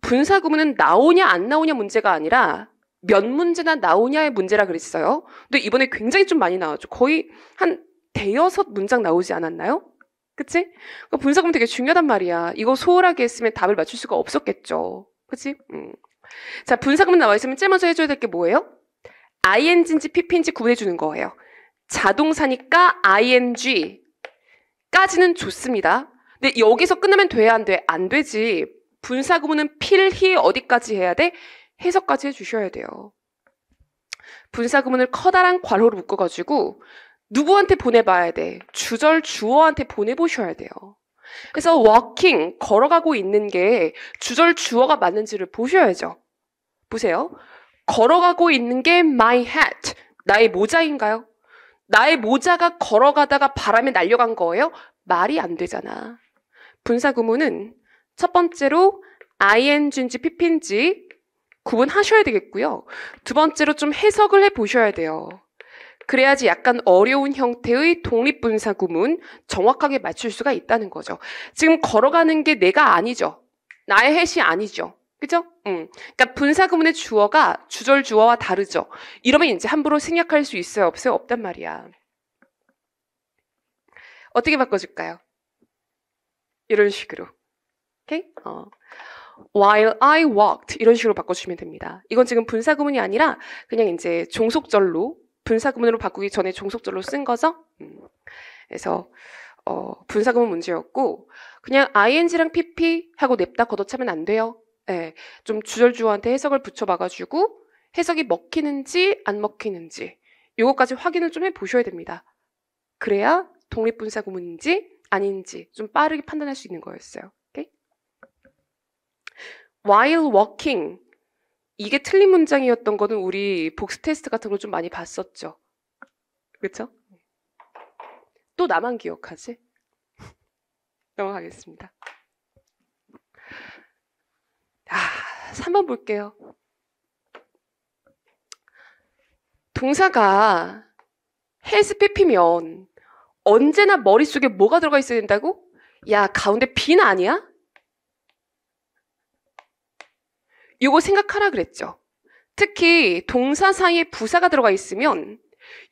분사구문은 나오냐 안 나오냐 문제가 아니라 몇 문제나 나오냐의 문제라 그랬어요. 근데 이번에 굉장히 좀 많이 나왔죠. 거의 한 대여섯 문장 나오지 않았나요? 그치? 그러니까 분사구문 되게 중요하단 말이야. 이거 소홀하게 했으면 답을 맞출 수가 없었겠죠. 그치? 자, 분사구문 나와 있으면 제일 먼저 해줘야 될 게 뭐예요? ing인지 pp인지 구분해주는 거예요. 자동사니까 ing 까지는 좋습니다. 근데 여기서 끝나면 돼야 안 돼? 안 되지. 분사구문은 필히 어디까지 해야 돼? 해석까지 해주셔야 돼요. 분사구문을 커다란 괄호로 묶어가지고 누구한테 보내봐야 돼? 주절 주어한테 보내보셔야 돼요. 그래서 walking, 걸어가고 있는 게 주절 주어가 맞는지를 보셔야죠. 보세요. 걸어가고 있는 게 my hat, 나의 모자인가요? 나의 모자가 걸어가다가 바람에 날려간 거예요? 말이 안 되잖아. 분사구문은 첫 번째로 ing인지 pp인지 구분하셔야 되겠고요. 두 번째로 좀 해석을 해보셔야 돼요. 그래야지 약간 어려운 형태의 독립분사구문 정확하게 맞출 수가 있다는 거죠. 지금 걸어가는 게 내가 아니죠. 나의 햇이 아니죠. 그죠? 그러니까 분사구문의 주어가 주절 주어와 다르죠. 이러면 이제 함부로 생략할 수 있어요? 없어요? 없단 말이야. 어떻게 바꿔줄까요? 이런 식으로. 오케이? While I walked 이런 식으로 바꿔주시면 됩니다. 이건 지금 분사구문이 아니라 그냥 이제 종속절로 분사구문으로 바꾸기 전에 종속절로 쓴 거죠. 그래서 분사구문 문제였고 그냥 ing랑 pp 하고 냅다 걷어차면 안 돼요. 네, 좀 주절주어한테 해석을 붙여봐가지고 해석이 먹히는지 안 먹히는지 요거까지 확인을 좀 해보셔야 됩니다. 그래야 독립분사구문인지 아닌지 좀 빠르게 판단할 수 있는 거였어요. 오케이? while walking. 이게 틀린 문장이었던 거는 우리 복습 테스트 같은 걸 좀 많이 봤었죠. 그렇죠? 또 나만 기억하지? 넘어가겠습니다. 3번 볼게요. 동사가 has pp면 언제나 머릿속에 뭐가 들어가 있어야 된다고? 야, 가운데 빈 아니야? 요거 생각하라 그랬죠. 특히 동사 사이에 부사가 들어가 있으면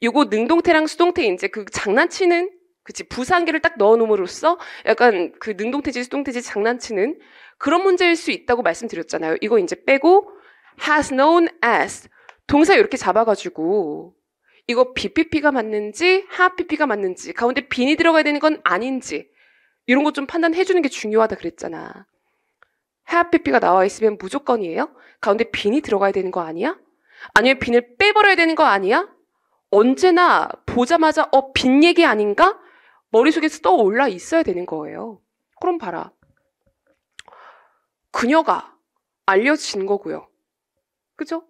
요거 능동태랑 수동태 이제 그 장난치는 그치 부사 한 개를 딱 넣어놓음으로써 약간 그 능동태지 수동태지 장난치는 그런 문제일 수 있다고 말씀드렸잖아요. 이거 이제 빼고 has known as 동사 이렇게 잡아가지고 이거 BPP가 맞는지 have PP가 맞는지 가운데 빈이 들어가야 되는 건 아닌지 이런 거 좀 판단해주는 게 중요하다 그랬잖아. have PP가 나와 있으면 무조건이에요? 가운데 빈이 들어가야 되는 거 아니야? 아니면 빈을 빼버려야 되는 거 아니야? 언제나 보자마자 빈 얘기 아닌가? 머릿속에서 떠올라 있어야 되는 거예요. 그럼 봐라. 그녀가 알려진 거고요. 그죠?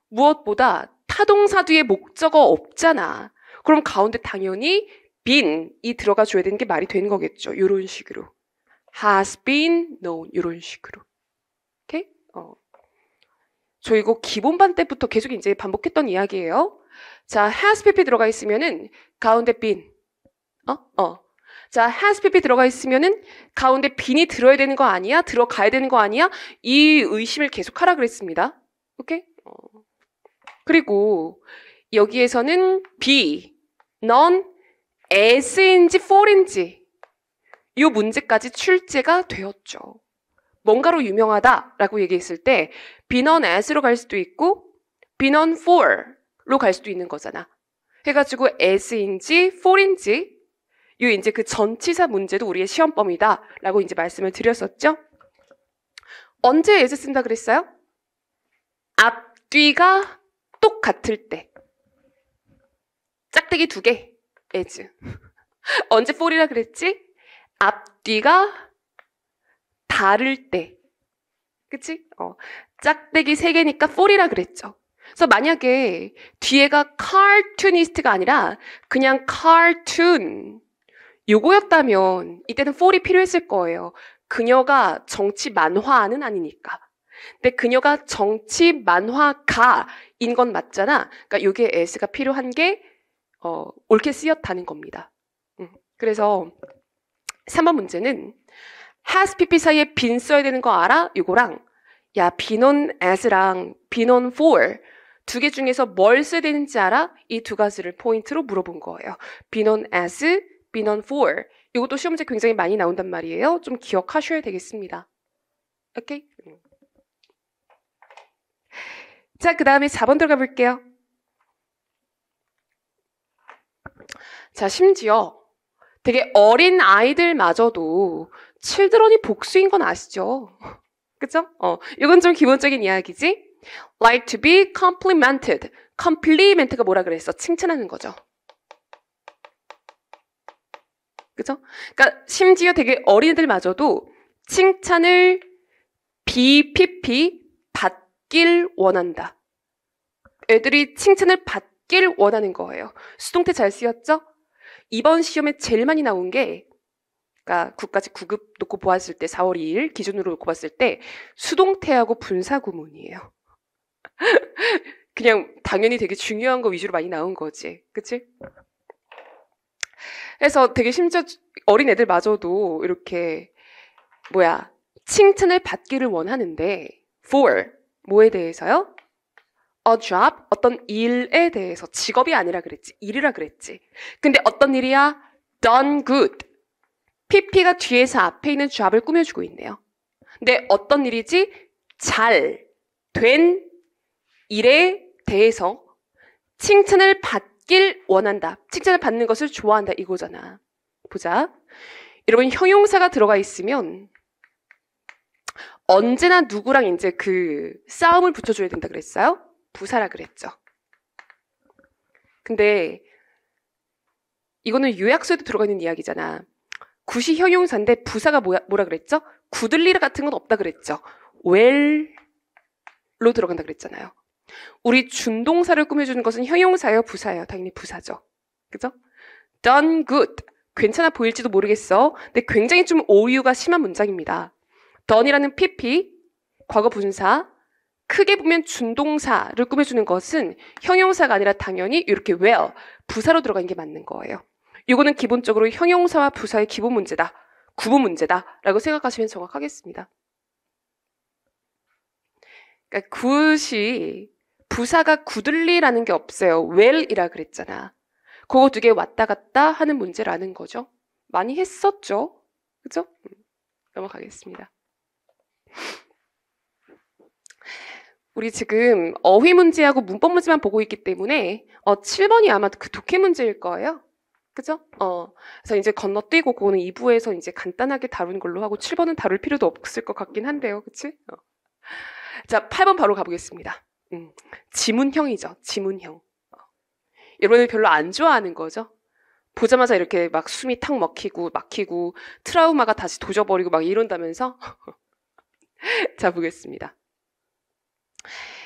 무엇보다 타동사 뒤에 목적어 없잖아. 그럼 가운데 당연히 been이 들어가 줘야 되는 게 말이 되는 거겠죠. 이런 식으로. has been known 이런 식으로. 오케이? 저 이거 기본반 때부터 계속 이제 반복했던 이야기예요. 자, has pp 들어가 있으면은 가운데 been. 자, has pp 들어가 있으면은 가운데 been이 들어야 되는 거 아니야? 들어가야 되는 거 아니야? 이 의심을 계속 하라 그랬습니다. 오케이? 그리고 여기에서는 be, none, as인지 for인지 이 문제까지 출제가 되었죠. 뭔가로 유명하다라고 얘기했을 때 be known as로 갈 수도 있고 be known for로 갈 수도 있는 거잖아. 해가지고 as인지 for인지 요 이제 그 전치사 문제도 우리의 시험범위다라고 이제 말씀을 드렸었죠. 언제 as 쓴다 그랬어요? 앞뒤가 똑같을 때. 짝대기 2개 as. 언제 for이라 그랬지? 앞뒤가 다를 때. 그치? 짝대기 3개니까 for이라 그랬죠. 그래서 만약에 뒤에가 cartoonist가 아니라 그냥 cartoon 요거였다면 이때는 for이 필요했을 거예요. 그녀가 정치 만화는 아니니까. 근데 그녀가 정치 만화가인 건 맞잖아. 그러니까 요게 s가 필요한 게 옳게 쓰였다는 겁니다. 그래서 3번 문제는 has pp 사이에 been 써야 되는 거 알아? 이거랑 야 be known as랑 be known for 두 개 중에서 뭘 써야 되는지 알아? 이 두 가지를 포인트로 물어본 거예요. be known as, be known for 이것도 시험 문제 굉장히 많이 나온단 말이에요. 좀 기억하셔야 되겠습니다. 오케이? 자, 그 다음에 4번 들어가 볼게요. 자, 심지어 되게 어린 아이들마저도 children이 복수인 건 아시죠? 그쵸? 이건 좀 기본적인 이야기지? Like to be complimented. compliment가 뭐라 그랬어? 칭찬하는 거죠. 그죠? 그러니까 심지어 되게 어린애들마저도 칭찬을 BPP 받길 원한다. 애들이 칭찬을 받길 원하는 거예요. 수동태 잘 쓰였죠? 이번 시험에 제일 많이 나온 게 그러니까 국가직 9급 놓고 보았을 때 4월 2일 기준으로 놓고 봤을 때 수동태하고 분사구문이에요. 그냥 당연히 되게 중요한 거 위주로 많이 나온 거지. 그치? 그래서 되게 심지어 어린 애들마저도 이렇게 칭찬을 받기를 원하는데 for 뭐에 대해서요? a job 어떤 일에 대해서 직업이 아니라 그랬지. 일이라 그랬지. 근데 어떤 일이야? done good. pp가 뒤에서 앞에 있는 job을 꾸며주고 있네요. 근데 어떤 일이지? 잘 된 일에 대해서 칭찬을 받길 원한다. 칭찬을 받는 것을 좋아한다 이거잖아. 보자. 여러분 형용사가 들어가 있으면 언제나 누구랑 이제 그 싸움을 붙여줘야 된다 그랬어요? 부사라 그랬죠. 근데 이거는 요약서에도 들어가 있는 이야기잖아. 구시 형용사인데 부사가 뭐라 그랬죠? 구들리라 같은 건 없다 그랬죠. well로 들어간다 그랬잖아요. 우리 준동사를 꾸며주는 것은 형용사예요, 부사예요? 당연히 부사죠. 그죠? done good. 괜찮아 보일지도 모르겠어. 근데 굉장히 좀 오류가 심한 문장입니다. done이라는 PP, 과거 분사, 크게 보면 준동사를 꾸며주는 것은 형용사가 아니라 당연히 이렇게 well, 부사로 들어가는 게 맞는 거예요. 이거는 기본적으로 형용사와 부사의 기본 문제다. 구분 문제다. 라고 생각하시면 정확하겠습니다. 그러니까 good이 부사가 goodly라는 게 없어요. well이라 그랬잖아. 그거 두 개 왔다 갔다 하는 문제라는 거죠. 많이 했었죠. 그죠? 넘어가겠습니다. 우리 지금 어휘 문제하고 문법 문제만 보고 있기 때문에 7번이 아마 그 독해 문제일 거예요. 그죠? 그래서 이제 건너뛰고 그거는 2부에서 이제 간단하게 다루는 걸로 하고 7번은 다룰 필요도 없을 것 같긴 한데요. 그치? 자, 8번 바로 가보겠습니다. 지문형이죠. 지문형. 여러분이 별로 안 좋아하는 거죠. 보자마자 이렇게 막 숨이 탁 막히고 트라우마가 다시 도져버리고 막 이런다면서. 자, 보겠습니다.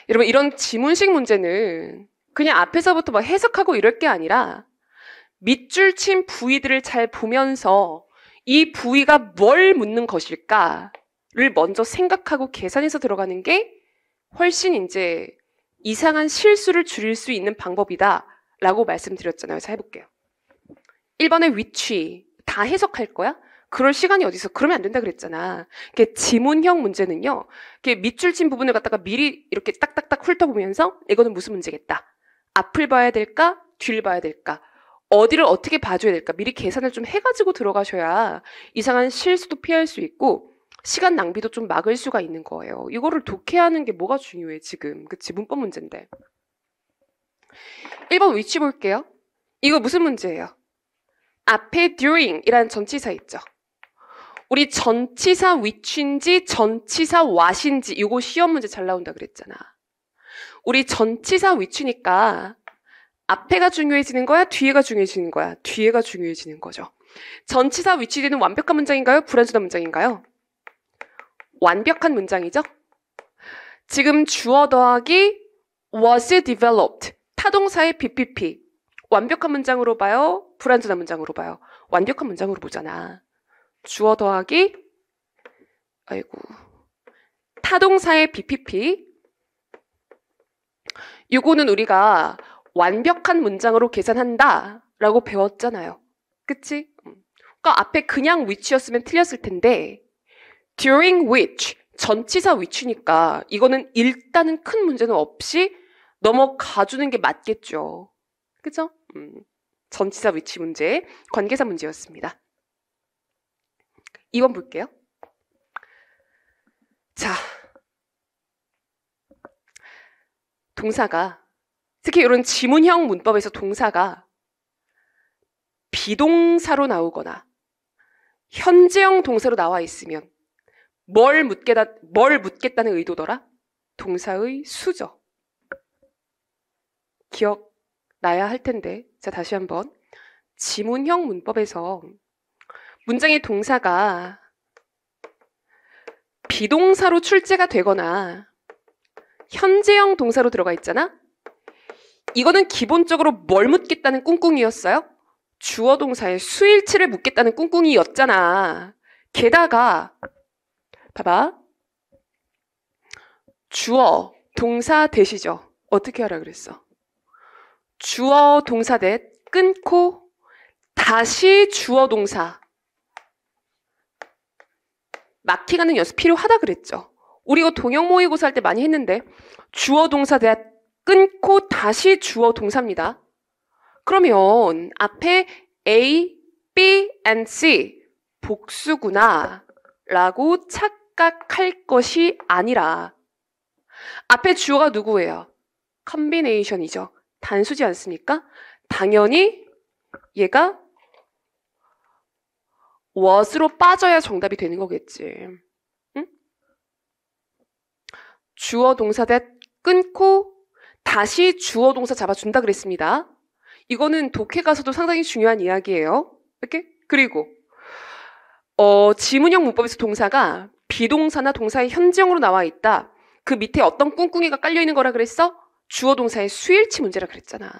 여러분, 이런 지문식 문제는 그냥 앞에서부터 막 해석하고 이럴 게 아니라 밑줄 친 부위들을 잘 보면서 이 부위가 뭘 묻는 것일까를 먼저 생각하고 계산해서 들어가는 게 훨씬 이제 이상한 실수를 줄일 수 있는 방법이다 라고 말씀드렸잖아요. 자, 해볼게요. 1번의 위치 다 해석할 거야? 그럴 시간이 어디서? 그러면 안 된다 그랬잖아. 지문형 문제는요. 밑줄 친 부분을 갖다가 미리 이렇게 딱딱딱 훑어보면서 이거는 무슨 문제겠다. 앞을 봐야 될까? 뒤를 봐야 될까? 어디를 어떻게 봐줘야 될까? 미리 계산을 좀 해가지고 들어가셔야 이상한 실수도 피할 수 있고 시간 낭비도 좀 막을 수가 있는 거예요. 이거를 독해하는 게 뭐가 중요해 지금. 그치? 문법 문제인데. 1번 위치 볼게요. 이거 무슨 문제예요? 앞에 during이라는 전치사 있죠. 우리 전치사 which인지 전치사 what인지 이거 시험 문제 잘 나온다 그랬잖아. 우리 전치사 which니까 앞에가 중요해지는 거야? 뒤에가 중요해지는 거야? 뒤에가 중요해지는 거죠. 전치사 which되는 완벽한 문장인가요? 불완전한 문장인가요? 완벽한 문장이죠. 지금 주어 더하기 was developed 타동사의 BPP 완벽한 문장으로 봐요? 불완전한 문장으로 봐요? 완벽한 문장으로 보잖아. 주어 더하기 타동사의 BPP 이거는 우리가 완벽한 문장으로 계산한다 라고 배웠잖아요. 그치? 그러니까 앞에 그냥 which였으면 틀렸을 텐데 during which 전치사 which니까 이거는 일단은 큰 문제는 없이 넘어가주는 게 맞겠죠. 그죠? 전치사 which 문제, 관계사 문제였습니다. 2번 볼게요. 자, 동사가 특히 이런 지문형 문법에서 동사가 비동사로 나오거나 현재형 동사로 나와 있으면 뭘 묻겠다는 의도더라? 동사의 수죠. 기억나야 할 텐데. 자, 다시 한번. 지문형 문법에서 문장의 동사가 비동사로 출제가 되거나 현재형 동사로 들어가 있잖아? 이거는 기본적으로 뭘 묻겠다는 꿍꿍이였어요? 주어 동사의 수일치를 묻겠다는 꿍꿍이였잖아. 게다가 봐봐. 주어 동사 대시죠. 어떻게 하라 그랬어? 주어 동사 대 끊고 다시 주어 동사 마킹하는 연습 필요하다 그랬죠. 우리 이거 동형 모의고사 할 때 많이 했는데 주어 동사 대 끊고 다시 주어 동사입니다. 그러면 앞에 A, B, and C 복수구나 라고 착각할 것이 아니라 앞에 주어가 누구예요? 컨비네이션이죠. 단수지 않습니까? 당연히 얘가 was로 빠져야 정답이 되는 거겠지. 응? 주어 동사 대 끊고 다시 주어 동사 잡아준다 그랬습니다. 이거는 독해 가서도 상당히 중요한 이야기예요. 이렇게? 그리고 지문형 문법에서 동사가 비동사나 동사의 현지형으로 나와 있다. 그 밑에 어떤 꿍꿍이가 깔려 있는 거라 그랬어? 주어 동사의 수일치 문제라 그랬잖아.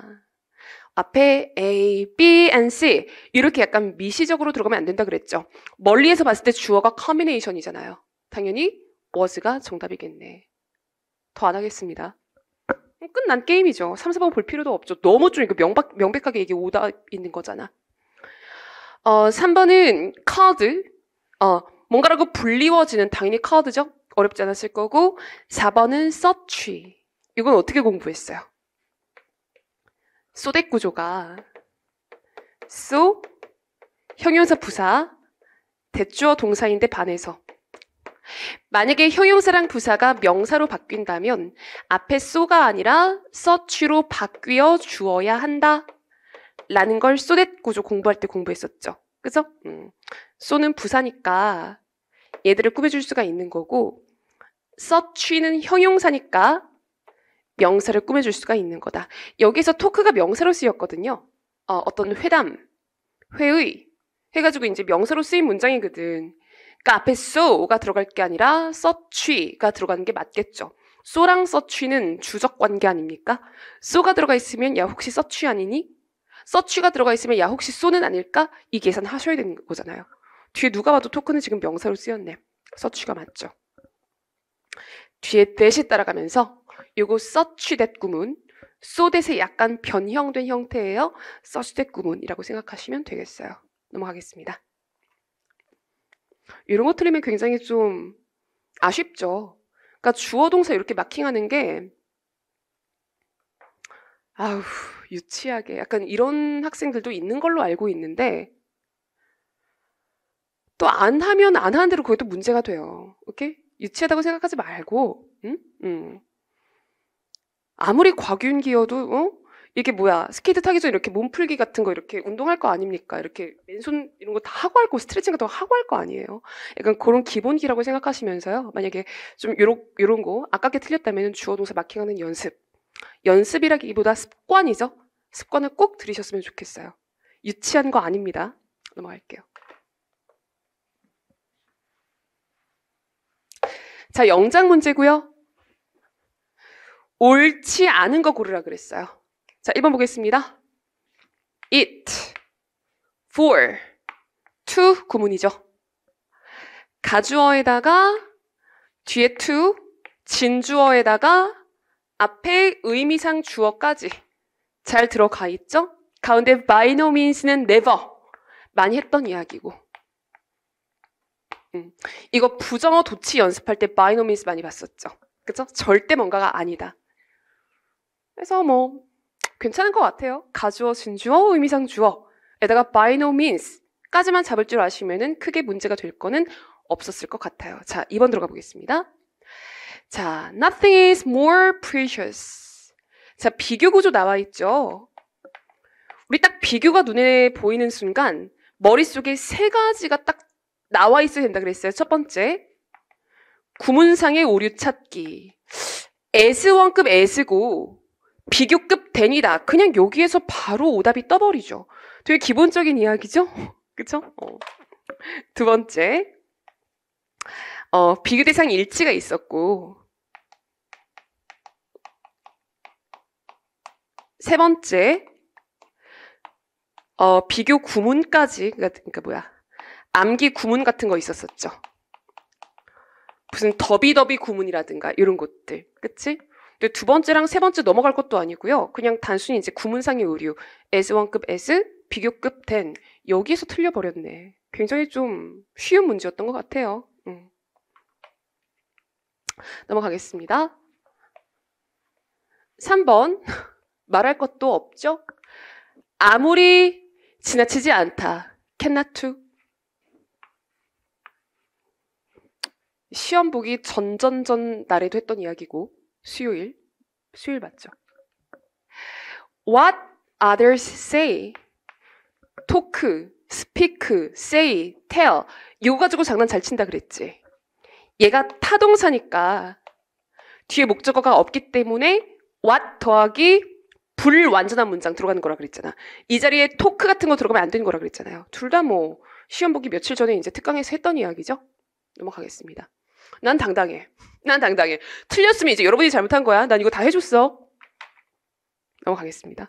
앞에 A, B, and C 이렇게 약간 미시적으로 들어가면 안 된다 그랬죠. 멀리에서 봤을 때 주어가 커뮤니케이션이잖아요. 당연히 was가 정답이겠네. 더 안 하겠습니다. 끝난 게임이죠. 3, 4번 볼 필요도 없죠. 너무 좀 이거 명백하게 이게 오답 있는 거잖아. 3번은 called. 뭔가라고 불리워지는 당연히 called죠. 어렵지 않았을 거고 4번은 search. 이건 어떻게 공부했어요? 소댓 구조가 so 형용사 부사 대주어 동사인데 반해서 만약에 형용사랑 부사가 명사로 바뀐다면 앞에 so가 아니라 search로 바뀌어 주어야 한다 라는 걸 소댓 구조 공부할 때 공부했었죠. 그죠? so는 부사니까 얘들을 꾸며줄 수가 있는 거고 search는 형용사니까 명사를 꾸며줄 수가 있는 거다. 여기서 토크가 명사로 쓰였거든요. 어떤 회담, 회의 해가지고 이제 명사로 쓰인 문장이거든. 그러니까 앞에 so가 들어갈 게 아니라 search가 들어가는 게 맞겠죠. so랑 search는 주적 관계 아닙니까? so가 들어가 있으면 야 혹시 search 아니니? search가 들어가 있으면 야 혹시 so는 아닐까? 이 계산 하셔야 되는 거잖아요. 뒤에 누가 봐도 토크는 지금 명사로 쓰였네. search가 맞죠. 뒤에 that이 따라가면서 요거 search that 구문, so that의 약간 변형된 형태예요. search that 구문이라고 생각하시면 되겠어요. 넘어가겠습니다. 이런 거 틀리면 굉장히 좀 아쉽죠. 그러니까 주어 동사 이렇게 마킹하는 게 아우 유치하게 약간 이런 학생들도 있는 걸로 알고 있는데 또 안 하면 안 하는 대로 그것도 문제가 돼요. 오케이? 유치하다고 생각하지 말고 아무리 곽윤기여도 이게 뭐야 스케이트 타기 전에 이렇게 몸풀기 같은 거 이렇게 운동할 거 아닙니까? 이렇게 맨손 이런 거 다 하고 할 거 스트레칭 같은 거 하고 할 거 아니에요. 약간 그런 기본기라고 생각하시면서요. 만약에 좀 요런 거 아깝게 틀렸다면 주어 동사 마킹하는 연습이라기보다 습관이죠. 습관을 꼭 들이셨으면 좋겠어요. 유치한 거 아닙니다. 넘어갈게요. 자, 영작 문제고요. 옳지 않은 거 고르라 그랬어요. 자, 1번 보겠습니다. it, for, to 구문이죠. 가주어에다가 뒤에 to, 진주어에다가 앞에 의미상 주어까지 잘 들어가 있죠? 가운데 by no means는 never 많이 했던 이야기고 이거 부정어 도치 연습할 때 by no means 많이 봤었죠. 그죠? 절대 뭔가가 아니다. 그래서 뭐 괜찮은 것 같아요. 가주어, 진주어, 의미상 주어에다가 by no means 까지만 잡을 줄 아시면은 크게 문제가 될 거는 없었을 것 같아요. 자, 2번 들어가 보겠습니다. 자, nothing is more precious. 자, 비교 구조 나와 있죠. 우리 딱 비교가 눈에 보이는 순간 머릿속에 세 가지가 딱 나와 있어야 된다 그랬어요. 첫 번째, 구문상의 오류 찾기. S1급 S고 비교급 then이다. 그냥 여기에서 바로 오답이 떠버리죠. 되게 기본적인 이야기죠? 그쵸? 두 번째, 비교 대상 일치가 있었고 세 번째, 비교 구문까지 그러니까 뭐야 암기 구문 같은 거 있었었죠. 무슨 더비더비 구문이라든가 이런 것들, 그치? 근데 두 번째랑 세 번째 넘어갈 것도 아니고요. 그냥 단순히 이제 구문상의 오류, S1급 S, 비교급 then 여기에서 틀려버렸네. 굉장히 좀 쉬운 문제였던 것 같아요. 넘어가겠습니다. 3번 말할 것도 없죠? 아무리 지나치지 않다. cannot to. 시험 보기 전전전 날에도 했던 이야기고 수요일 맞죠? What others say, talk, speak, say, tell 이거 가지고 장난 잘 친다 그랬지. 얘가 타동사니까 뒤에 목적어가 없기 때문에 what 더하기 불완전한 문장 들어가는 거라 그랬잖아. 이 자리에 토크 같은 거 들어가면 안 되는 거라 그랬잖아요. 둘 다 뭐 시험 보기 며칠 전에 이제 특강에서 했던 이야기죠. 넘어가겠습니다. 난 당당해. 난 당당해. 틀렸으면 이제 여러분이 잘못한 거야. 난 이거 다 해줬어. 넘어가겠습니다.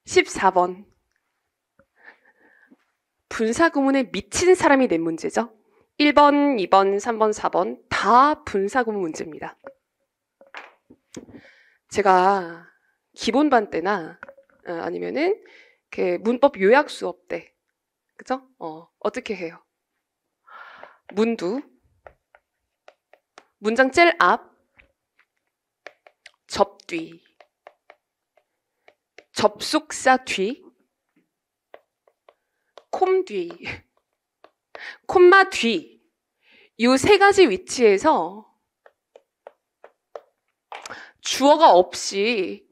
14번. 분사구문에 미친 사람이 낸 문제죠. 1번, 2번, 3번, 4번 다 분사구문 문제입니다. 제가 기본반 때나 아니면은 문법 요약 수업 때 그죠? 어떻게 해요? 문두, 문장 제일 앞, 접뒤, 접속사 뒤, 콤 뒤, 콤마 뒤, 이 세 가지 위치에서 주어가 없이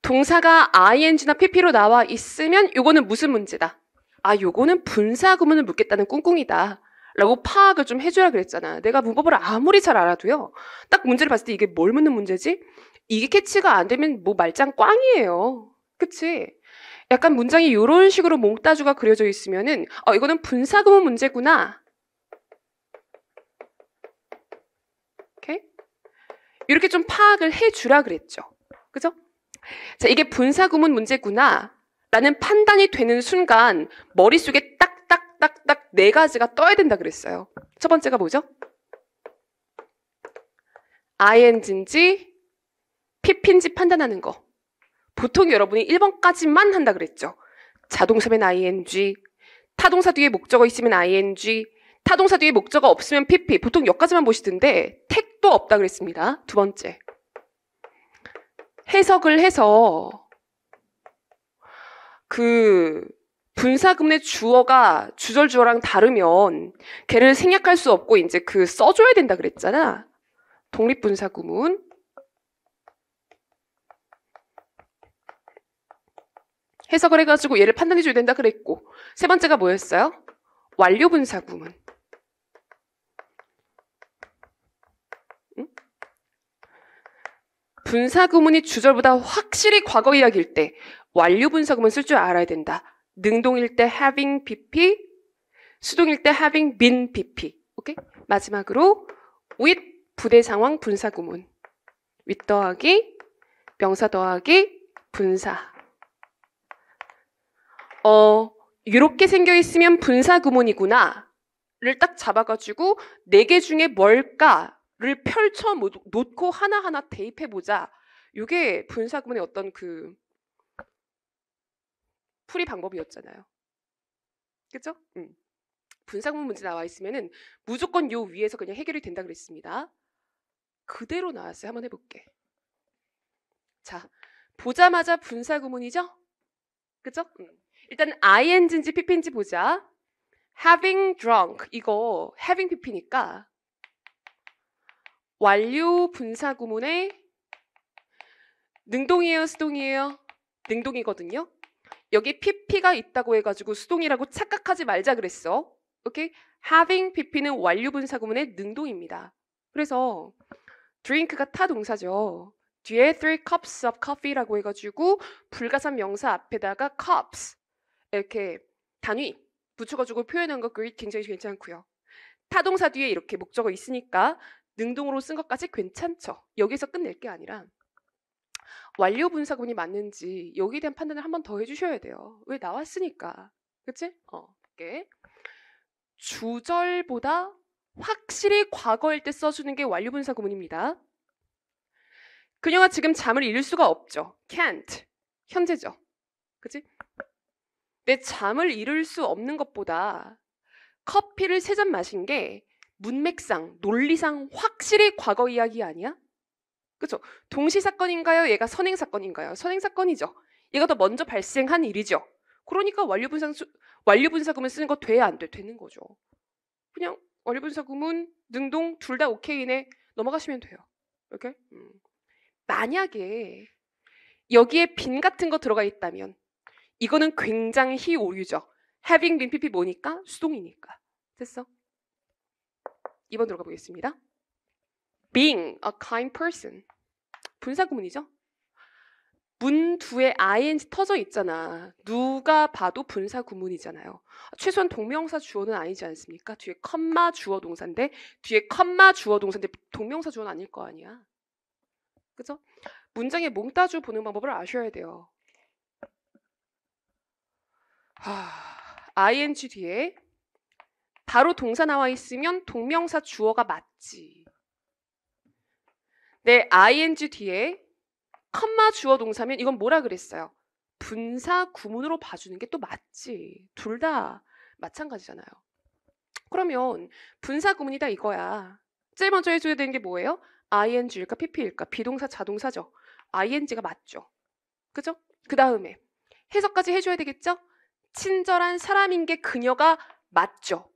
동사가 ing나 pp로 나와 있으면 요거는 무슨 문제다? 아, 요거는 분사구문을 묻겠다는 꿍꿍이다 라고 파악을 좀 해줘야 그랬잖아. 내가 문법을 아무리 잘 알아도요, 딱 문제를 봤을 때 이게 뭘 묻는 문제지? 이게 캐치가 안 되면 뭐 말짱 꽝이에요. 그치? 약간 문장이 이런 식으로 몽따주가 그려져 있으면은 이거는 분사구문 문제구나. 오케이? 이렇게 좀 파악을 해주라 그랬죠. 그죠? 자, 이게 분사구문 문제구나 라는 판단이 되는 순간 머릿속에 딱딱딱딱 네 가지가 떠야 된다 그랬어요. 첫 번째가 뭐죠? ing인지 pp인지 판단하는 거. 보통 여러분이 1번까지만 한다 그랬죠. 자동사면 ing, 타동사 뒤에 목적어 있으면 ing, 타동사 뒤에 목적어 없으면 pp. 보통 여기까지만 보시던데 택도 없다 그랬습니다. 두 번째. 해석을 해서 그 분사구문의 주어가 주절주어랑 다르면 걔를 생략할 수 없고 이제 써줘야 된다 그랬잖아. 독립분사구문. 해석을 해가지고 얘를 판단해줘야 된다 그랬고, 세 번째가 뭐였어요? 완료분사구문. 응? 분사구문이 주절보다 확실히 과거 이야기일 때 완료분사구문 쓸 줄 알아야 된다. 능동일 때 having pp, 수동일 때 having been pp. 오케이? 마지막으로 with 부대상황 분사구문. with 더하기 명사 더하기 분사. 이렇게 생겨 있으면 분사구문이구나를 딱 잡아가지고 4개 중에 뭘까를 펼쳐 놓고 하나하나 대입해보자. 이게 분사구문의 어떤 풀이 방법이었잖아요. 그죠? 분사구문 문제 나와 있으면은 무조건 요 위에서 그냥 해결이 된다 그랬습니다. 그대로 나왔어요. 한번 해볼게. 자, 보자마자 분사구문이죠? 그죠? 일단 ing인지 pp인지 보자. having drunk, 이거 having pp니까 완료 분사구문의 능동이에요, 수동이에요? 능동이거든요. 여기 pp가 있다고 해가지고 수동이라고 착각하지 말자 그랬어. 오케이? having pp는 완료 분사구문의 능동입니다. 그래서 drink가 타동사죠. 뒤에 3 cups of coffee라고 해가지고 불가산 명사 앞에다가 cups 이렇게 단위 붙여가지고 표현한 거 굉장히 괜찮고요. 타동사 뒤에 이렇게 목적어 있으니까 능동으로 쓴 것까지 괜찮죠. 여기서 끝낼 게 아니라 완료 분사구문이 맞는지 여기에 대한 판단을 한 번 더 해주셔야 돼요. 왜 나왔으니까. 그치? 볼게. 주절보다 확실히 과거일 때 써주는 게 완료 분사구문입니다. 그녀가 지금 잠을 이룰 수가 없죠. can't. 현재죠. 그치? 내 잠을 이룰 수 없는 것보다 커피를 3잔 마신 게 문맥상, 논리상 확실히 과거 이야기 아니야? 그쵸? 동시사건인가요? 얘가 선행사건인가요? 선행사건이죠. 얘가 더 먼저 발생한 일이죠. 그러니까 완료분사구문 쓰는 거 돼? 안 돼? 되는 거죠. 그냥 완료분사구문, 능동 둘 다 오케이네 넘어가시면 돼요. 이렇게? 만약에 여기에 빈 같은 거 들어가 있다면 이거는 굉장히 오류죠. having been pp 뭐니까? 수동이니까. 됐어? 2번 들어가 보겠습니다. being a kind person. 분사구문이죠. 문 뒤에 ing 터져 있잖아. 누가 봐도 분사 구문이잖아요. 최소한 동명사 주어는 아니지 않습니까? 뒤에 컴마 주어 동사인데 동명사 주어는 아닐 거 아니야. 그죠? 문장의 몽따주 보는 방법을 아셔야 돼요. ing 뒤에 바로 동사 나와 있으면 동명사 주어가 맞지. 네, ing 뒤에 컴마 주어 동사면 이건 뭐라 그랬어요? 분사 구문으로 봐주는 게 또 맞지. 둘 다 마찬가지잖아요. 그러면 분사 구문이다 이거야. 제일 먼저 해줘야 되는 게 뭐예요? ing일까 pp일까? 비동사 자동사죠. ing가 맞죠. 그죠? 그 다음에 해석까지 해줘야 되겠죠? 친절한 사람인 게 그녀가 맞죠.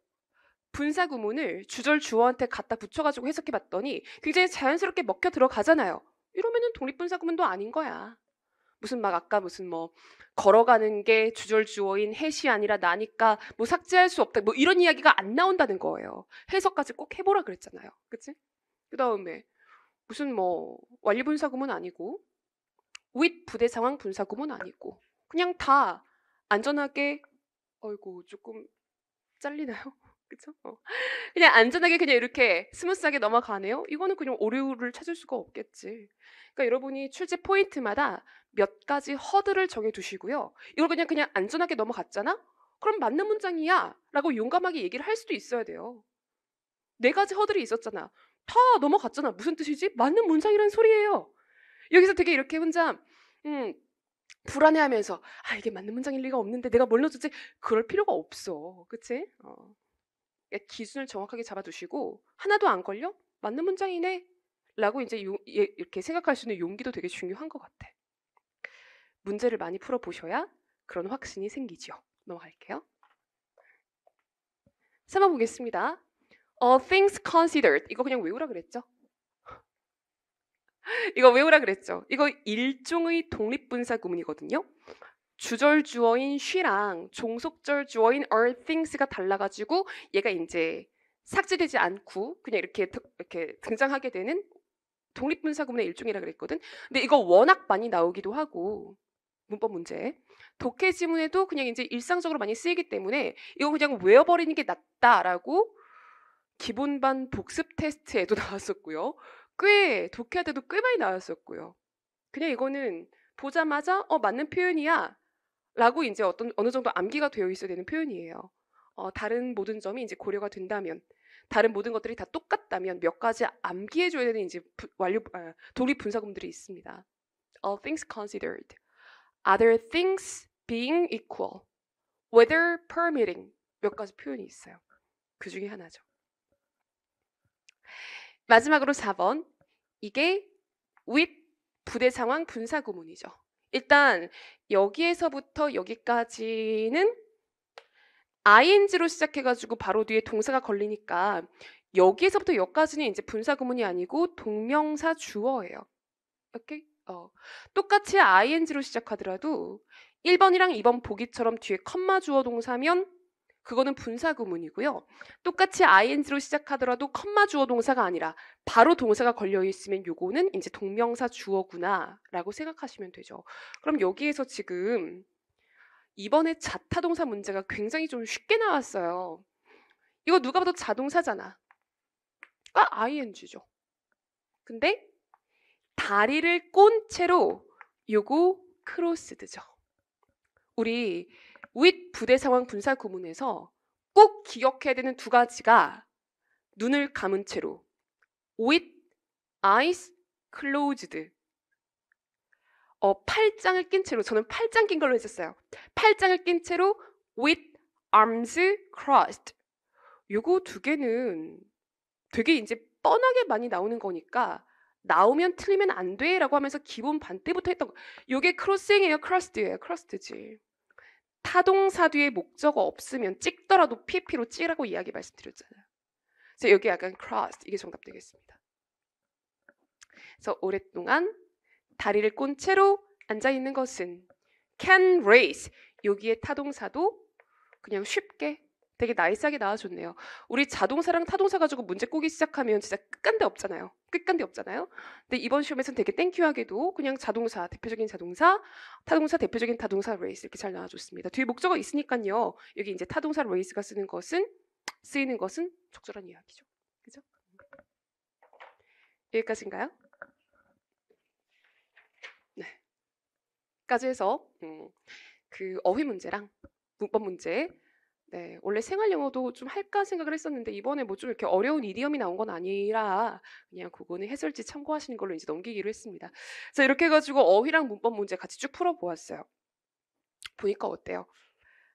분사 구문을 주절 주어한테 갖다 붙여가지고 해석해봤더니 굉장히 자연스럽게 먹혀 들어가잖아요. 이러면은 독립분사 구문도 아닌 거야. 무슨 막 아까 무슨 뭐 걸어가는 게 주절 주어인 햇이 아니라 나니까 뭐 삭제할 수 없다 뭐 이런 이야기가 안 나온다는 거예요. 해석까지 꼭 해보라 그랬잖아요. 그치? 그 다음에 무슨 뭐 완료분사 구문 아니고 with 부대 상황 분사 구문 아니고 그냥 다 안전하게 어이구 조금 잘리나요? 그쵸? 그냥 안전하게 그냥 이렇게 스무스하게 넘어가네요. 이거는 그냥 오류를 찾을 수가 없겠지. 그러니까 여러분이 출제 포인트마다 몇 가지 허들을 정해두시고요. 이걸 그냥 안전하게 넘어갔잖아? 그럼 맞는 문장이야 라고 용감하게 얘기를 할 수도 있어야 돼요. 4가지 허들이 있었잖아. 다 넘어갔잖아. 무슨 뜻이지? 맞는 문장이란 소리예요. 여기서 되게 이렇게 혼자 불안해하면서 이게 맞는 문장일 리가 없는데 내가 뭘 넣어줬지? 그럴 필요가 없어. 그치? 기준을 정확하게 잡아두시고 하나도 안 걸려? 맞는 문장이네? 라고 이제 이렇게 생각할 수 있는 용기도 되게 중요한 것 같아. 문제를 많이 풀어보셔야 그런 확신이 생기죠. 넘어갈게요. 3번 보겠습니다. All things considered. 이거 그냥 외우라 그랬죠? 이거 외우라 그랬죠? 이거 일종의 독립분사 구문이거든요. 주절 주어인 she랑 종속절 주어인 all things가 달라가지고 얘가 이제 삭제되지 않고 그냥 이렇게 등장하게 되는 독립분사 구문의 일종이라 그랬거든. 근데 이거 워낙 많이 나오기도 하고 문법 문제 독해 지문에도 그냥 이제 일상적으로 많이 쓰이기 때문에 이거 그냥 외워버리는 게 낫다라고 기본반 복습 테스트에도 나왔었고요. 독해할 때도 꽤 많이 나왔었고요. 그냥 이거는 보자마자 맞는 표현이야 라고 이제 어느 정도 암기가 되어 있어야 되는 표현이에요. 다른 모든 점이 이제 고려가 된다면, 다른 모든 것들이 다 똑같다면 몇 가지 암기해줘야 되는 이제 독립 분사구문들이 있습니다. All things considered, other things being equal, whether permitting 몇 가지 표현이 있어요. 그 중에 하나죠. 마지막으로 4번 이게 with 부대 상황 분사 구문이죠. 일단 여기에서부터 여기까지는 ing로 시작해가지고 바로 뒤에 동사가 걸리니까 여기에서부터 여기까지는 이제 분사 구문이 아니고 동명사 주어예요. 오케이? 똑같이 ing로 시작하더라도 1번이랑 2번 보기처럼 뒤에 컴마 주어 동사면 그거는 분사 구문이고요. 똑같이 ing로 시작하더라도 컴마 주어 동사가 아니라 바로 동사가 걸려 있으면 요거는 이제 동명사 주어구나라고 생각하시면 되죠. 그럼 여기에서 지금 이번에 자타동사 문제가 굉장히 좀 쉽게 나왔어요. 이거 누가 봐도 자동사잖아. ing죠. 근데 다리를 꼰 채로 요거 크로스드죠. 우리 with 부대 상황 분사 구문에서 꼭 기억해야 되는 2가지가 눈을 감은 채로 with eyes closed 팔짱을 낀 채로 저는 팔짱 낀 걸로 했었어요. 팔짱을 낀 채로 with arms crossed 요거 2개는 되게 이제 뻔하게 많이 나오는 거니까 나오면 틀리면 안 돼 라고 하면서 기본 반때부터 했던 거 요게 크로싱이에요? 크러스트예요? 크러스트지. 타동사 뒤에 목적어 없으면 찍더라도 PP로 찍으라고 이야기 말씀드렸잖아요. 그래서 여기 약간 crossed 이게 정답 되겠습니다. 그래서 오랫동안 다리를 꼰 채로 앉아있는 것은 can raise 여기에 타동사도 그냥 쉽게 되게 나이스하게 나와줬네요. 우리 자동사랑 타동사 가지고 문제 꼬기 시작하면 진짜 끝간데 없잖아요. 끝간데 없잖아요. 근데 이번 시험에서는 되게 땡큐하게도 그냥 자동사, 대표적인 자동사, 타동사, 대표적인 타동사 레이스 이렇게 잘 나와줬습니다. 뒤에 목적어 있으니까요. 여기 이제 타동사 레이스가 쓰이는 것은 적절한 이야기죠. 그죠? 여기까지인가요? 네. 까지 해서 그 어휘 문제랑 문법 문제 네, 원래 생활 영어도 좀 할까 생각을 했었는데 이번에 뭐 좀 이렇게 어려운 이디엄이 나온 건 아니라 그냥 그거는 해설지 참고하시는 걸로 이제 넘기기로 했습니다. 자, 이렇게 해가지고 어휘랑 문법 문제 같이 쭉 풀어보았어요. 보니까 어때요?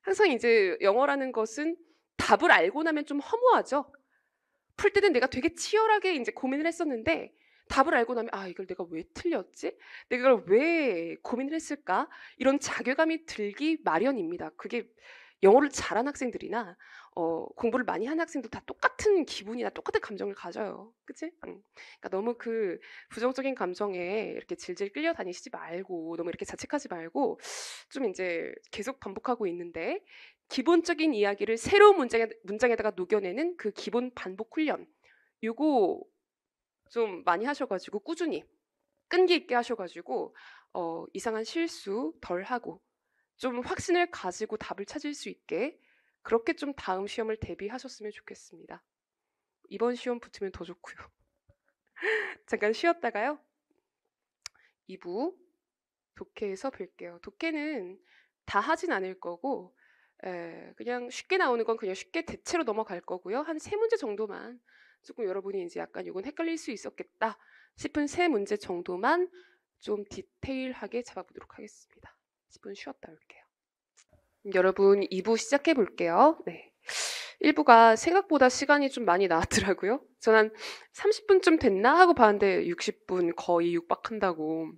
항상 이제 영어라는 것은 답을 알고 나면 좀 허무하죠? 풀 때는 내가 되게 치열하게 이제 고민을 했었는데 답을 알고 나면 아, 이걸 내가 왜 틀렸지? 내가 이걸 왜 고민을 했을까? 이런 자괴감이 들기 마련입니다. 그게 영어를 잘한 학생들이나 공부를 많이 한 학생도 다 똑같은 기분이나 똑같은 감정을 가져요. 그치? 그러니까 너무 그 부정적인 감정에 이렇게 질질 끌려다니시지 말고 너무 이렇게 자책하지 말고 좀 이제 계속 반복하고 있는데 기본적인 이야기를 새로운 문장에다가 녹여내는 그 기본 반복 훈련 요거 좀 많이 하셔가지고 꾸준히 끈기 있게 하셔가지고 이상한 실수 덜 하고 좀 확신을 가지고 답을 찾을 수 있게 그렇게 좀 다음 시험을 대비하셨으면 좋겠습니다. 이번 시험 붙으면 더 좋고요. 잠깐 쉬었다가요. 2부 독해에서 뵐게요. 독해는 다 하진 않을 거고 그냥 쉽게 나오는 건 그냥 쉽게 대체로 넘어갈 거고요. 한 3문제 정도만 조금 여러분이 이제 약간 이건 헷갈릴 수 있었겠다 싶은 3문제 정도만 좀 디테일하게 잡아보도록 하겠습니다. 10분 쉬었다 올게요. 여러분 2부 시작해 볼게요. 네. 1부가 생각보다 시간이 좀 많이 나왔더라고요. 전 한 30분쯤 됐나 하고 봤는데 60분 거의 육박한다고.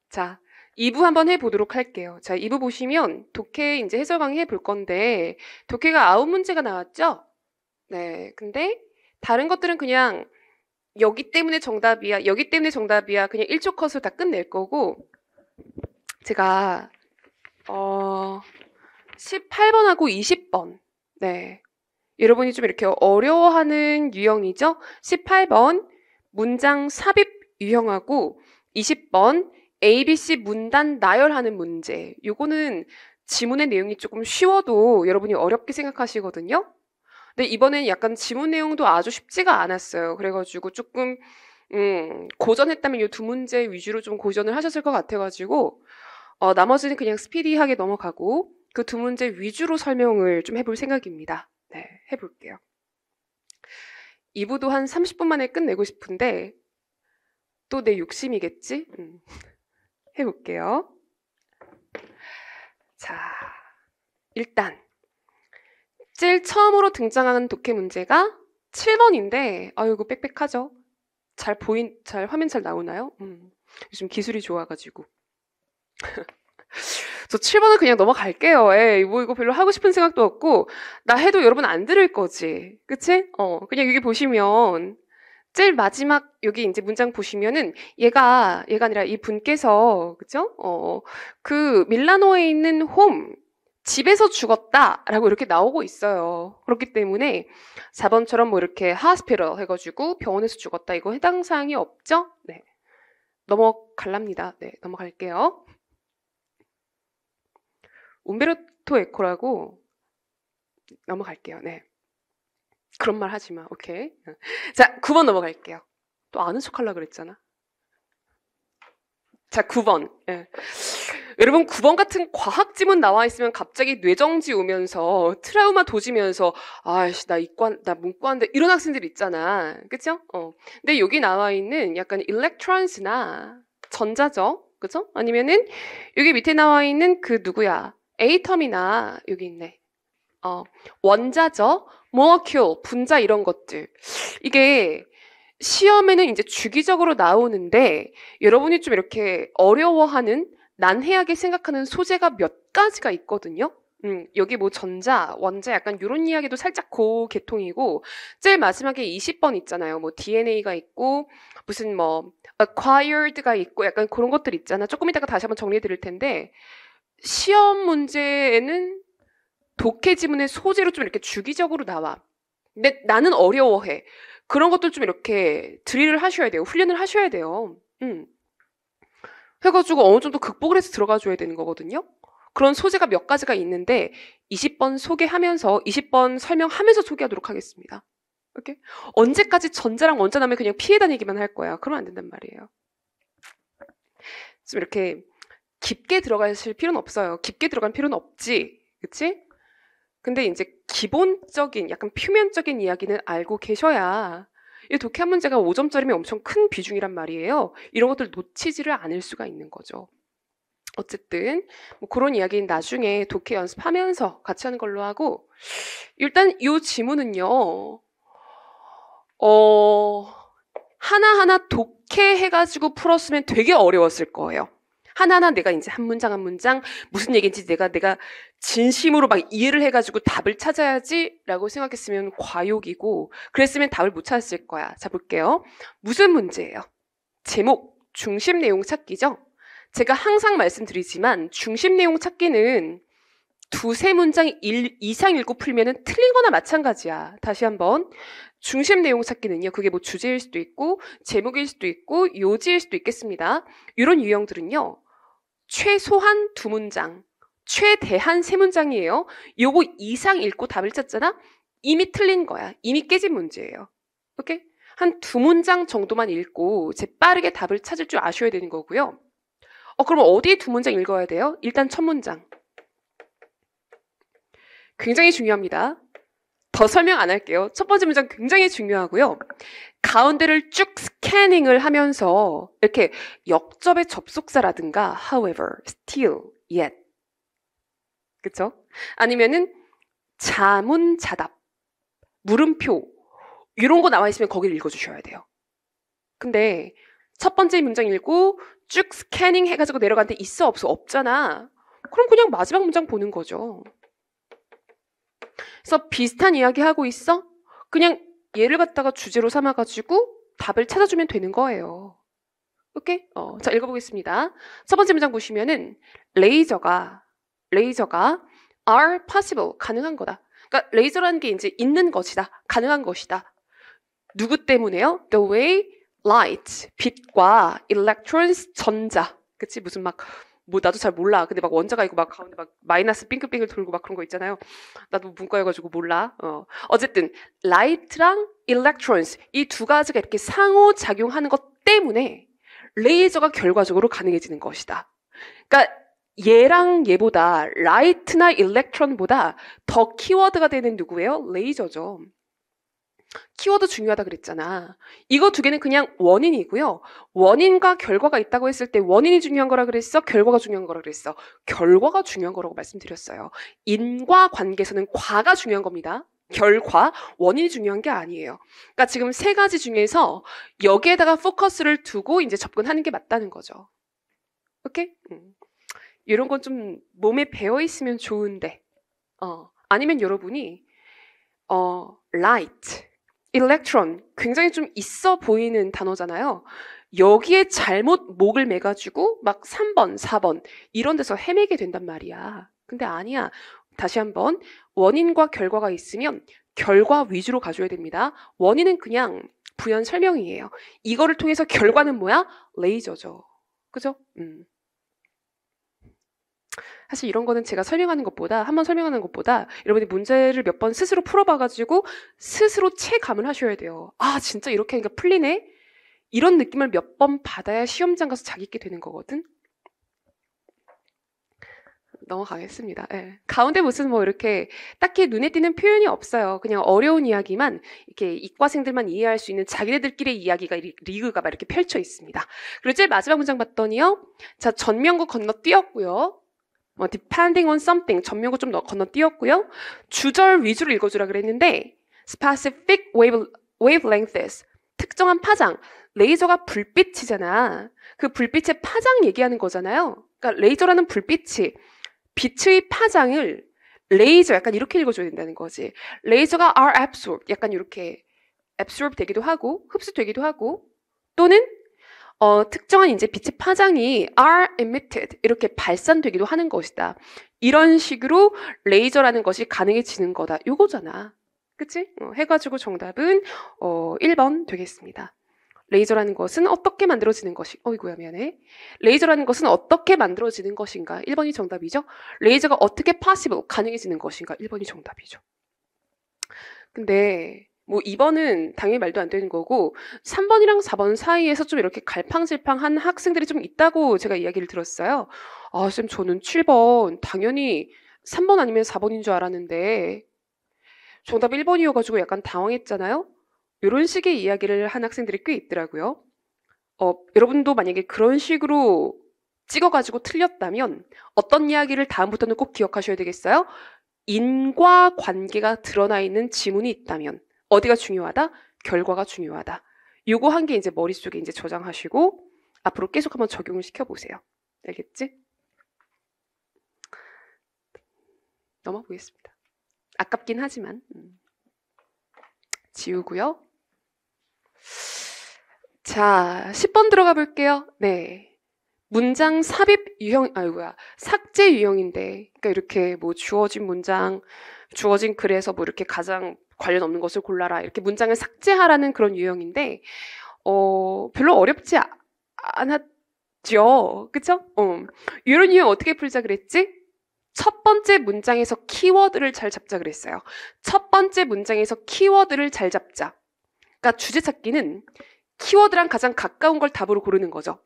자, 2부 한번 해보도록 할게요. 자, 2부 보시면 독해 이제 해설 강의 해볼 건데 독해가 9문제가 나왔죠? 네, 근데 다른 것들은 그냥 여기 때문에 정답이야, 여기 때문에 정답이야 그냥 1초 컷으로 다 끝낼 거고 제가 18번하고 20번 네, 여러분이 좀 이렇게 어려워하는 유형이죠? 18번 문장 삽입 유형하고 20번 ABC 문단 나열하는 문제. 요거는 지문의 내용이 조금 쉬워도 여러분이 어렵게 생각하시거든요. 근데 이번엔 약간 지문 내용도 아주 쉽지가 않았어요. 그래가지고 조금 고전했다면 이 2문제 위주로 좀 고전을 하셨을 것 같아가지고 나머지는 그냥 스피디하게 넘어가고 그 2문제 위주로 설명을 좀 해볼 생각입니다. 네, 해볼게요. 2부도 한 30분 만에 끝내고 싶은데 또 내 욕심이겠지? 해볼게요. 자, 일단 제일 처음으로 등장하는 독해 문제가 7번인데 아이고 빽빽하죠? 잘 화면 잘 나오나요? 요즘 기술이 좋아가지고 저 7번은 그냥 넘어갈게요. 에이, 뭐 이거 별로 하고 싶은 생각도 없고 나 해도 여러분 안 들을 거지. 그치? 그냥 여기 보시면 제일 마지막 여기 이제 문장 보시면은 얘가 아니라 이 분께서 그죠? 그 밀라노에 있는 홈 집에서 죽었다라고 이렇게 나오고 있어요. 그렇기 때문에 4번처럼 뭐 이렇게 hospital 해가지고 병원에서 죽었다 이거 해당 사항이 없죠? 네, 넘어갈랍니다. 네, 넘어갈게요. 움베르토 에코라고 넘어갈게요. 네. 그런 말 하지 마. 오케이. 자, 9번 넘어갈게요. 또 아는 척 하려고 그랬잖아. 자, 9번. 예. 여러분 9번 같은 과학 지문 나와 있으면 갑자기 뇌정지 오면서 트라우마 도지면서 아이씨 나 문과인데 이런 학생들 있잖아. 그쵸? 근데 여기 나와 있는 약간 electrons나 전자죠. 그죠? 아니면은 여기 밑에 나와 있는 그 누구야? 에이텀이나 여기 있네. 원자죠. molecule, 분자 이런 것들. 이게 시험에는 이제 주기적으로 나오는데 여러분이 좀 이렇게 어려워하는 난해하게 생각하는 소재가 몇 가지가 있거든요. 여기 뭐 전자, 원자 약간 이런 이야기도 살짝 고 계통이고 제일 마지막에 20번 있잖아요. 뭐 DNA가 있고 무슨 뭐 acquired가 있고 약간 그런 것들 있잖아. 조금 이따가 다시 한번 정리해 드릴 텐데 시험 문제에는 독해 지문의 소재로 좀 이렇게 주기적으로 나와. 근데 나는 어려워해. 그런 것들 좀 이렇게 드릴을 하셔야 돼요. 훈련을 하셔야 돼요. 해가지고 어느 정도 극복을 해서 들어가 줘야 되는 거거든요. 그런 소재가 몇 가지가 있는데 20번 소개하면서 20번 설명하면서 소개하도록 하겠습니다. 오케이? 언제까지 전자랑 원자남에 그냥 피해 다니기만 할 거야. 그러면 안 된단 말이에요. 좀 이렇게 깊게 들어가실 필요는 없어요. 깊게 들어갈 필요는 없지. 그치? 근데 이제 기본적인 약간 표면적인 이야기는 알고 계셔야 이 독해 한 문제가 5점짜리면 엄청 큰 비중이란 말이에요. 이런 것들 놓치지를 않을 수가 있는 거죠. 어쨌든 뭐 그런 이야기는 나중에 독해 연습하면서 같이 하는 걸로 하고 일단 이 지문은요. 하나하나 독해해가지고 풀었으면 되게 어려웠을 거예요. 하나하나 내가 이제 한 문장 한 문장 무슨 얘기인지 내가 진심으로 막 이해를 해가지고 답을 찾아야지라고 생각했으면 과욕이고 그랬으면 답을 못 찾았을 거야. 자, 볼게요. 무슨 문제예요? 제목, 중심 내용 찾기죠? 제가 항상 말씀드리지만 중심 내용 찾기는 두세 문장 이상 읽고 풀면은 틀린 거나 마찬가지야. 다시 한번. 중심 내용 찾기는요. 그게 뭐 주제일 수도 있고 제목일 수도 있고 요지일 수도 있겠습니다. 이런 유형들은요. 최소한 2문장, 최대한 3문장이에요. 요거 이상 읽고 답을 찾잖아? 이미 틀린 거야. 이미 깨진 문제예요. 오케이? 한 2문장 정도만 읽고 빠르게 답을 찾을 줄 아셔야 되는 거고요. 그럼 어디에 2문장 읽어야 돼요? 일단 첫 문장. 굉장히 중요합니다. 더 설명 안 할게요. 첫 번째 문장 굉장히 중요하고요. 가운데를 쭉 스캐닝을 하면서 이렇게 역접의 접속사라든가 however, still, yet 그쵸? 아니면은 자문자답, 물음표 이런 거 나와 있으면 거기를 읽어주셔야 돼요. 근데 첫 번째 문장 읽고 쭉 스캐닝 해가지고 내려가는데 있어 없어? 없잖아. 그럼 그냥 마지막 문장 보는 거죠. 그래서 비슷한 이야기 하고 있어? 그냥 얘를 갖다가 주제로 삼아가지고 답을 찾아주면 되는 거예요. 오케이? 자, 읽어보겠습니다. 첫 번째 문장 보시면은 레이저가 are possible, 가능한 거다. 그러니까 레이저라는 게 이제 있는 것이다. 가능한 것이다. 누구 때문에요? The way light, 빛과 electrons, 전자. 그치? 무슨 뭐 나도 잘 몰라. 근데 막 원자가 있고 막 가운데 막 마이너스 빙글빙글 돌고 막 그런 거 있잖아요. 나도 문과여가지고 몰라. 어쨌든 light랑 electrons 이 두 가지가 이렇게 상호작용하는 것 때문에 레이저가 결과적으로 가능해지는 것이다. 그러니까 얘랑 얘보다 light나 electron보다 더 키워드가 되는 누구예요? 레이저죠. 키워드 중요하다 그랬잖아. 이거 두 개는 그냥 원인이고요. 원인과 결과가 있다고 했을 때 원인이 중요한 거라 그랬어? 결과가 중요한 거라 그랬어? 결과가 중요한 거라고 말씀드렸어요. 인과 관계에서는 과가 중요한 겁니다. 결과, 원인이 중요한 게 아니에요. 그러니까 지금 세 가지 중에서 여기에다가 포커스를 두고 이제 접근하는 게 맞다는 거죠. 오케이? 이런 건 좀 몸에 배어 있으면 좋은데, 아니면 여러분이, light, electron, 굉장히 좀 있어 보이는 단어잖아요. 여기에 잘못 목을 매가지고 막 3번, 4번 이런 데서 헤매게 된단 말이야. 근데 아니야. 다시 한번 원인과 결과가 있으면 결과 위주로 가줘야 됩니다. 원인은 그냥 부연 설명이에요. 이거를 통해서 결과는 뭐야? 레이저죠. 그죠? 사실 이런 거는 제가 설명하는 것보다 한번 설명하는 것보다 여러분이 문제를 몇 번 스스로 풀어봐가지고 스스로 체감을 하셔야 돼요. 아 진짜 이렇게 하니까 풀리네? 이런 느낌을 몇 번 받아야 시험장 가서 자기 있게 되는 거거든. 넘어가겠습니다. 네. 가운데 무슨 뭐 이렇게 딱히 눈에 띄는 표현이 없어요. 그냥 어려운 이야기만 이렇게 이과생들만 이해할 수 있는 자기네들끼리의 이야기가 리그가 막 이렇게 펼쳐 있습니다. 그리고 제일 마지막 문장 봤더니요. 자 전면구 건너뛰었고요. depending on something 전면구 좀 건너뛰었고요. 주절 위주로 읽어주라 그랬는데 specific wavelengths 특정한 파장 레이저가 불빛이잖아. 그 불빛의 파장 얘기하는 거잖아요. 그러니까 레이저라는 불빛이 빛의 파장을 레이저 약간 이렇게 읽어줘야 된다는 거지. 레이저가 are absorbed 약간 이렇게 absorb 되기도 하고 흡수되기도 하고 또는 특정한 이제 빛의 파장이 are emitted 이렇게 발산되기도 하는 것이다. 이런 식으로 레이저라는 것이 가능해지는 거다. 요거잖아. 그치? 해가지고 정답은 1번 되겠습니다. 레이저라는 것은 어떻게 만들어지는 것이, 어이구야, 미안해. 레이저라는 것은 어떻게 만들어지는 것인가? 1번이 정답이죠. 레이저가 어떻게 possible, 가능해지는 것인가? 1번이 정답이죠. 근데, 뭐 2번은 당연히 말도 안 되는 거고, 3번이랑 4번 사이에서 좀 이렇게 갈팡질팡한 학생들이 좀 있다고 제가 이야기를 들었어요. 아, 쌤, 저는 7번, 당연히 3번 아니면 4번인 줄 알았는데, 정답 1번이어가지고 약간 당황했잖아요? 이런 식의 이야기를 한 학생들이 꽤 있더라고요. 여러분도 만약에 그런 식으로 찍어가지고 틀렸다면 어떤 이야기를 다음부터는 꼭 기억하셔야 되겠어요? 인과 관계가 드러나 있는 지문이 있다면 어디가 중요하다? 결과가 중요하다. 요거 한 개 이제 머릿속에 이제 저장하시고 앞으로 계속 한번 적용을 시켜보세요. 알겠지? 넘어보겠습니다. 아깝긴 하지만 지우고요. 자, 10번 들어가 볼게요. 네. 문장 삽입 유형, 삭제 유형인데, 그러니까 이렇게 뭐 주어진 문장, 주어진 글에서 뭐 이렇게 가장 관련 없는 것을 골라라. 이렇게 문장을 삭제하라는 그런 유형인데, 별로 어렵지 않았죠. 그쵸? 이런 유형 어떻게 풀자 그랬지? 첫 번째 문장에서 키워드를 잘 잡자 그랬어요. 첫 번째 문장에서 키워드를 잘 잡자. 그러니까 주제 찾기는 키워드랑 가장 가까운 걸 답으로 고르는 거죠.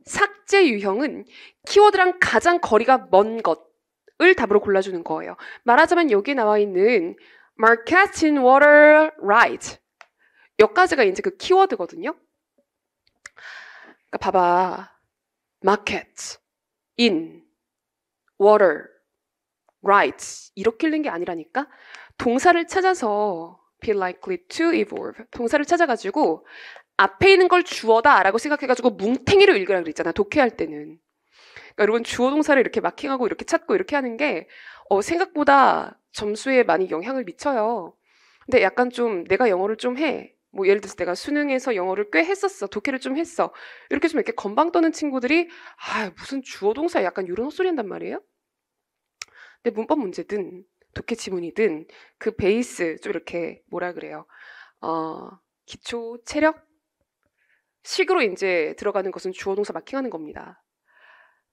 삭제 유형은 키워드랑 가장 거리가 먼 것을 답으로 골라주는 거예요. 말하자면 여기 나와 있는 market in water right 여기까지가 이제 그 키워드거든요. 그러니까 봐봐. market in water right 이렇게 읽는 게 아니라니까. 동사를 찾아서 be likely to evolve 동사를 찾아가지고 앞에 있는 걸 주어다 라고 생각해가지고 뭉탱이로 읽으라 그랬잖아. 독해할 때는. 그러니까 여러분 주어 동사를 이렇게 마킹하고 이렇게 찾고 이렇게 하는 게 생각보다 점수에 많이 영향을 미쳐요. 근데 약간 좀 내가 영어를 좀 해. 뭐 예를 들어서 내가 수능에서 영어를 꽤 했었어. 독해를 좀 했어. 이렇게 좀 이렇게 건방 떠는 친구들이 무슨 주어 동사 약간 이런 헛소리 한단 말이에요. 근데 문법 문제든 독해 지문이든 그 베이스 좀 이렇게 뭐라 그래요. 기초 체력 식으로 이제 들어가는 것은 주어 동사 마킹하는 겁니다.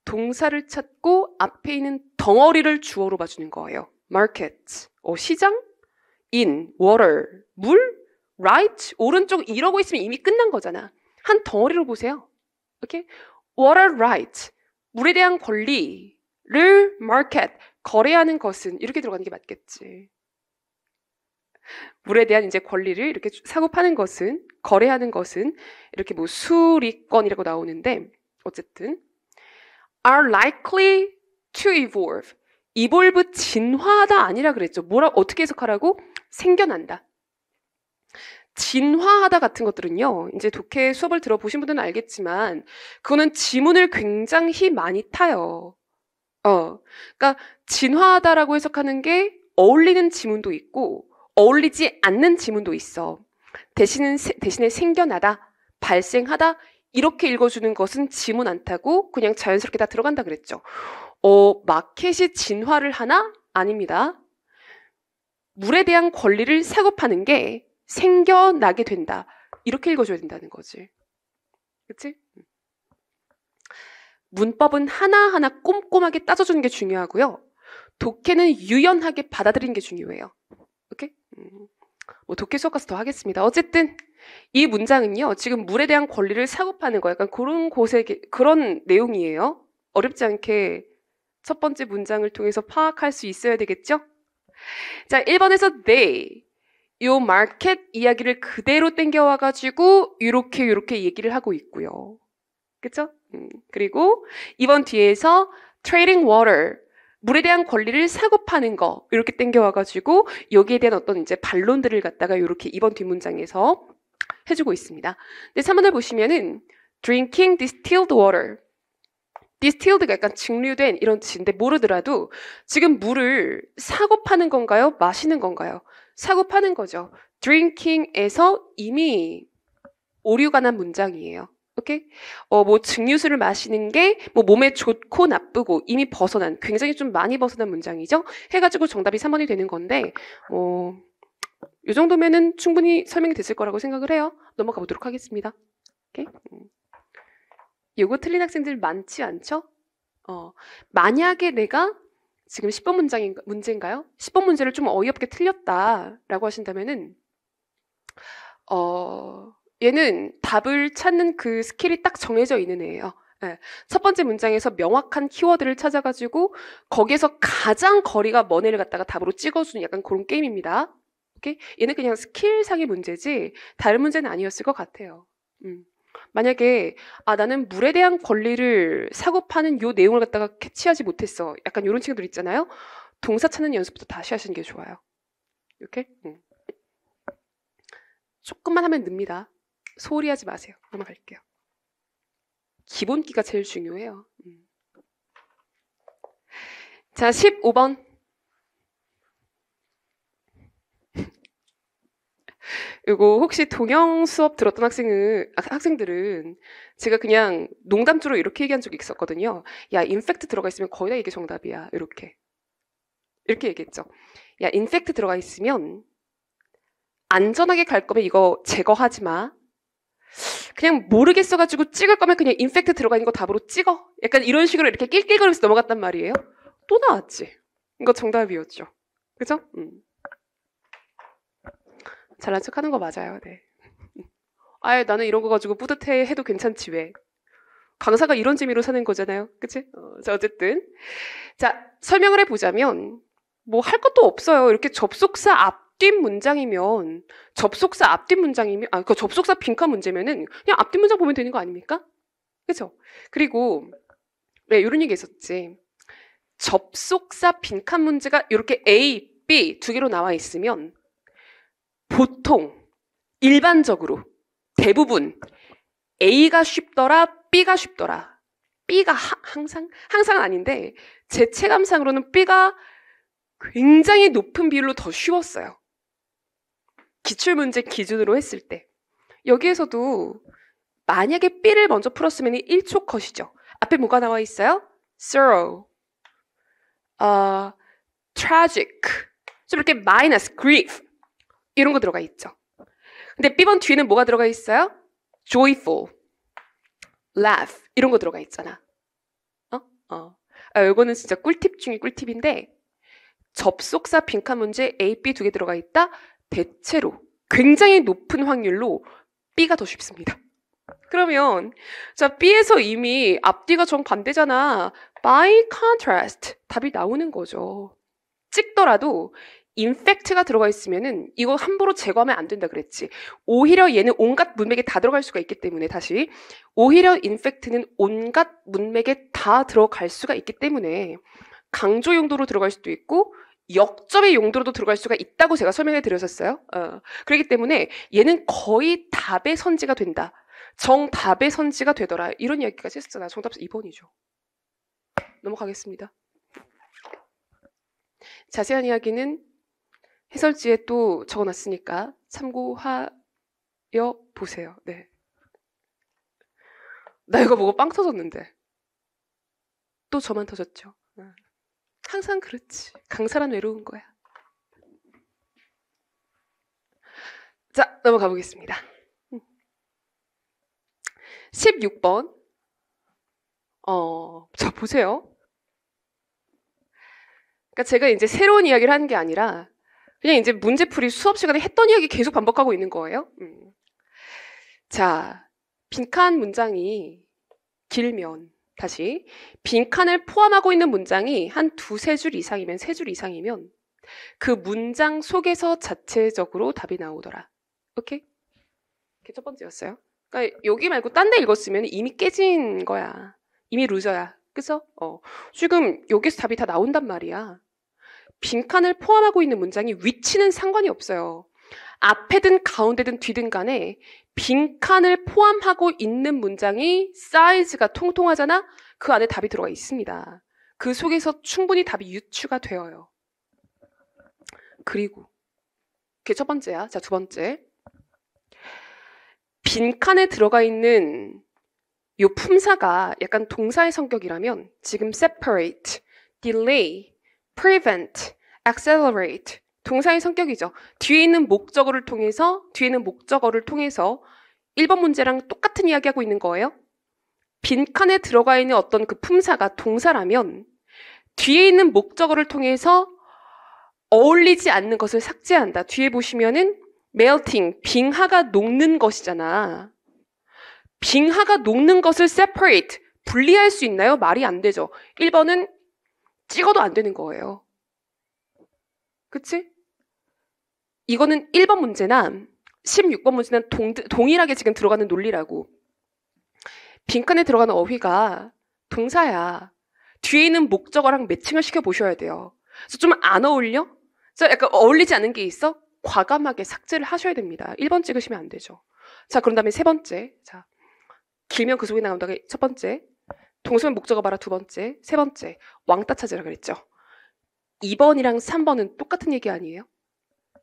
동사를 찾고 앞에 있는 덩어리를 주어로 봐주는 거예요. market, 시장, in, water, 물, right, 오른쪽 이러고 있으면 이미 끝난 거잖아. 한 덩어리로 보세요. 오케이? water right, 물에 대한 권리를 market, 거래하는 것은 이렇게 들어가는 게 맞겠지. 물에 대한 이제 권리를 이렇게 사고 파는 것은, 거래하는 것은 이렇게 뭐 수리권이라고 나오는데 어쨌든 are likely to evolve. evolve 진화하다 아니라 그랬죠. 어떻게 해석하라고? 생겨난다. 진화하다 같은 것들은요. 이제 독해 수업을 들어보신 분들은 알겠지만 그거는 지문을 굉장히 많이 타요. 그러니까 진화하다라고 해석하는 게 어울리는 지문도 있고 어울리지 않는 지문도 있어. 대신에 생겨나다, 발생하다 이렇게 읽어주는 것은 지문 안 타고 그냥 자연스럽게 다 들어간다 그랬죠. 마켓이 진화를 하나? 아닙니다. 물에 대한 권리를 사고 파는 게 생겨나게 된다. 이렇게 읽어줘야 된다는 거지. 그치? 문법은 하나하나 꼼꼼하게 따져주는 게 중요하고요. 독해는 유연하게 받아들이는 게 중요해요. 오케이? 뭐 독해 수업 가서 더 하겠습니다. 어쨌든 이 문장은요. 지금 물에 대한 권리를 사고 파는 거 약간 그런 내용이에요. 어렵지 않게 첫 번째 문장을 통해서 파악할 수 있어야 되겠죠? 자, 1번에서 they 요 마켓 이야기를 그대로 땡겨와가지고 요렇게 얘기를 하고 있고요. 그쵸? 그리고 2번 뒤에서 trading water 물에 대한 권리를 사고 파는 거 이렇게 땡겨와가지고 여기에 대한 어떤 이제 반론들을 갖다가 이렇게 2번 뒷문장에서 해주고 있습니다. 근데 3번을 보시면은 drinking distilled water distilled가 약간 증류된 이런 뜻인데 모르더라도 지금 물을 사고 파는 건가요? 마시는 건가요? 사고 파는 거죠. drinking에서 이미 오류가 난 문장이에요. 오케이? 뭐 증류수를 마시는 게 뭐 몸에 좋고 나쁘고 이미 벗어난 굉장히 좀 많이 벗어난 문장이죠. 해가지고 정답이 3번이 되는 건데 이 정도면은 충분히 설명이 됐을 거라고 생각을 해요. 넘어가 보도록 하겠습니다. 오케이? 요거 틀린 학생들 많지 않죠? 만약에 내가 지금 10번 문제인가요? 10번 문제를 좀 어이없게 틀렸다라고 하신다면은 얘는 답을 찾는 그 스킬이 딱 정해져 있는 애예요. 네. 첫 번째 문장에서 명확한 키워드를 찾아가지고 거기에서 가장 거리가 먼 애를 갖다가 답으로 찍어주는 약간 그런 게임입니다. 오케이? 얘는 그냥 스킬상의 문제지 다른 문제는 아니었을 것 같아요. 만약에 나는 물에 대한 권리를 사고 파는 요 내용을 갖다가 캐치하지 못했어. 약간 이런 친구들 있잖아요. 동사 찾는 연습부터 다시 하시는 게 좋아요. 이렇게? 조금만 하면 늡니다. 소홀히 하지 마세요. 넘어갈게요. 기본기가 제일 중요해요. 자, 15번. 이거 혹시 동영 수업 들었던 학생들은 제가 그냥 농담조로 이렇게 얘기한 적이 있었거든요. 야, 인팩트 들어가 있으면 거의 다 이게 정답이야. 이렇게 얘기했죠. 야, 인팩트 들어가 있으면 안전하게 갈 거면 이거 제거하지 마. 그냥 모르겠어가지고 찍을 거면 그냥 인팩트 들어가 있는 거 답으로 찍어. 약간 이런 식으로 이렇게 낄낄거리면서 넘어갔단 말이에요. 또 나왔지. 이거 정답이었죠. 그죠? 잘난 척 하는 거 맞아요. 네. 아예 나는 이런 거 가지고 뿌듯해 해도 괜찮지 왜. 강사가 이런 재미로 사는 거잖아요. 그치? 자, 어쨌든. 자, 설명을 해보자면 뭐 할 것도 없어요. 이렇게 접속사 앞뒷 문장이면 그 접속사 빈칸 문제면은 그냥 앞뒷 문장 보면 되는 거 아닙니까? 그죠? 그리고 네, 이런 얘기 있었지. 접속사 빈칸 문제가 이렇게 A, B 두 개로 나와 있으면 보통 일반적으로 대부분 A가 쉽더라, B가 쉽더라. B가 항상 아닌데 제 체감상으로는 B가 굉장히 높은 비율로 더 쉬웠어요. 기출문제 기준으로 했을 때. 여기에서도 만약에 B를 먼저 풀었으면 1초 컷이죠. 앞에 뭐가 나와 있어요? sorrow, tragic, 좀 이렇게 minus, grief 이런 거 들어가 있죠. 근데 B번 뒤에는 뭐가 들어가 있어요? joyful, laugh 이런 거 들어가 있잖아. 이거는 진짜 꿀팁 중에 꿀팁인데 접속사 빈칸 문제 A, B 두 개 들어가 있다. 대체로 굉장히 높은 확률로 B가 더 쉽습니다. 그러면 자 B에서 이미 앞뒤가 정반대잖아. By contrast 답이 나오는 거죠. 찍더라도 인팩트가 들어가 있으면은 이거 함부로 제거하면 안 된다 그랬지. 오히려 얘는 온갖 문맥에 다 들어갈 수가 있기 때문에 다시 오히려 인팩트는 온갖 문맥에 다 들어갈 수가 있기 때문에 강조 용도로 들어갈 수도 있고 역점의 용도로도 들어갈 수가 있다고 제가 설명해 드렸었어요. 그렇기 때문에 얘는 거의 답의 선지가 된다. 정답의 선지가 되더라. 이런 이야기까지 했었잖아. 정답 2번이죠. 넘어가겠습니다. 자세한 이야기는 해설지에 또 적어놨으니까 참고하여 보세요. 네. 나 이거 보고 빵 터졌는데 또 저만 터졌죠. 항상 그렇지. 강사란 외로운 거야. 자, 넘어가 보겠습니다. 16번. 자, 보세요. 그러니까 제가 이제 새로운 이야기를 하는 게 아니라 그냥 이제 문제풀이 수업 시간에 했던 이야기 계속 반복하고 있는 거예요. 자, 빈칸 문장이 길면 다시 빈칸을 포함하고 있는 문장이 한 두세 줄 이상이면 세 줄 이상이면 그 문장 속에서 자체적으로 답이 나오더라. 오케이? 그게 첫 번째였어요. 그러니까 여기 말고 딴 데 읽었으면 이미 깨진 거야. 이미 루저야. 그래서 지금 여기서 답이 다 나온단 말이야. 빈칸을 포함하고 있는 문장이 위치는 상관이 없어요. 앞에든 가운데든 뒤든 간에 빈칸을 포함하고 있는 문장이 사이즈가 통통하잖아? 그 안에 답이 들어가 있습니다. 그 속에서 충분히 답이 유추가 되어요. 그리고 그게 첫 번째야. 자, 두 번째. 빈칸에 들어가 있는 요 품사가 약간 동사의 성격이라면 지금 separate, delay, prevent, accelerate 동사의 성격이죠. 뒤에 있는 목적어를 통해서 1번 문제랑 똑같은 이야기하고 있는 거예요. 빈칸에 들어가 있는 어떤 그 품사가 동사라면 뒤에 있는 목적어를 통해서 어울리지 않는 것을 삭제한다. 뒤에 보시면은 melting, 빙하가 녹는 것이잖아. 빙하가 녹는 것을 separate, 분리할 수 있나요? 말이 안 되죠. 1번은 찍어도 안 되는 거예요. 그치? 이거는 1번 문제나 16번 문제는 동일하게 지금 들어가는 논리라고. 빈칸에 들어가는 어휘가 동사야. 뒤에 있는 목적어랑 매칭을 시켜보셔야 돼요. 그래서 좀 안 어울려? 약간 어울리지 않는 게 있어? 과감하게 삭제를 하셔야 됩니다. 1번 찍으시면 안 되죠. 자, 그런 다음에 세 번째. 자, 길면 그 속에 나온다가 첫 번째. 동사면 목적어 봐라 두 번째. 세 번째. 왕따 찾으라 그랬죠. 2번이랑 3번은 똑같은 얘기 아니에요?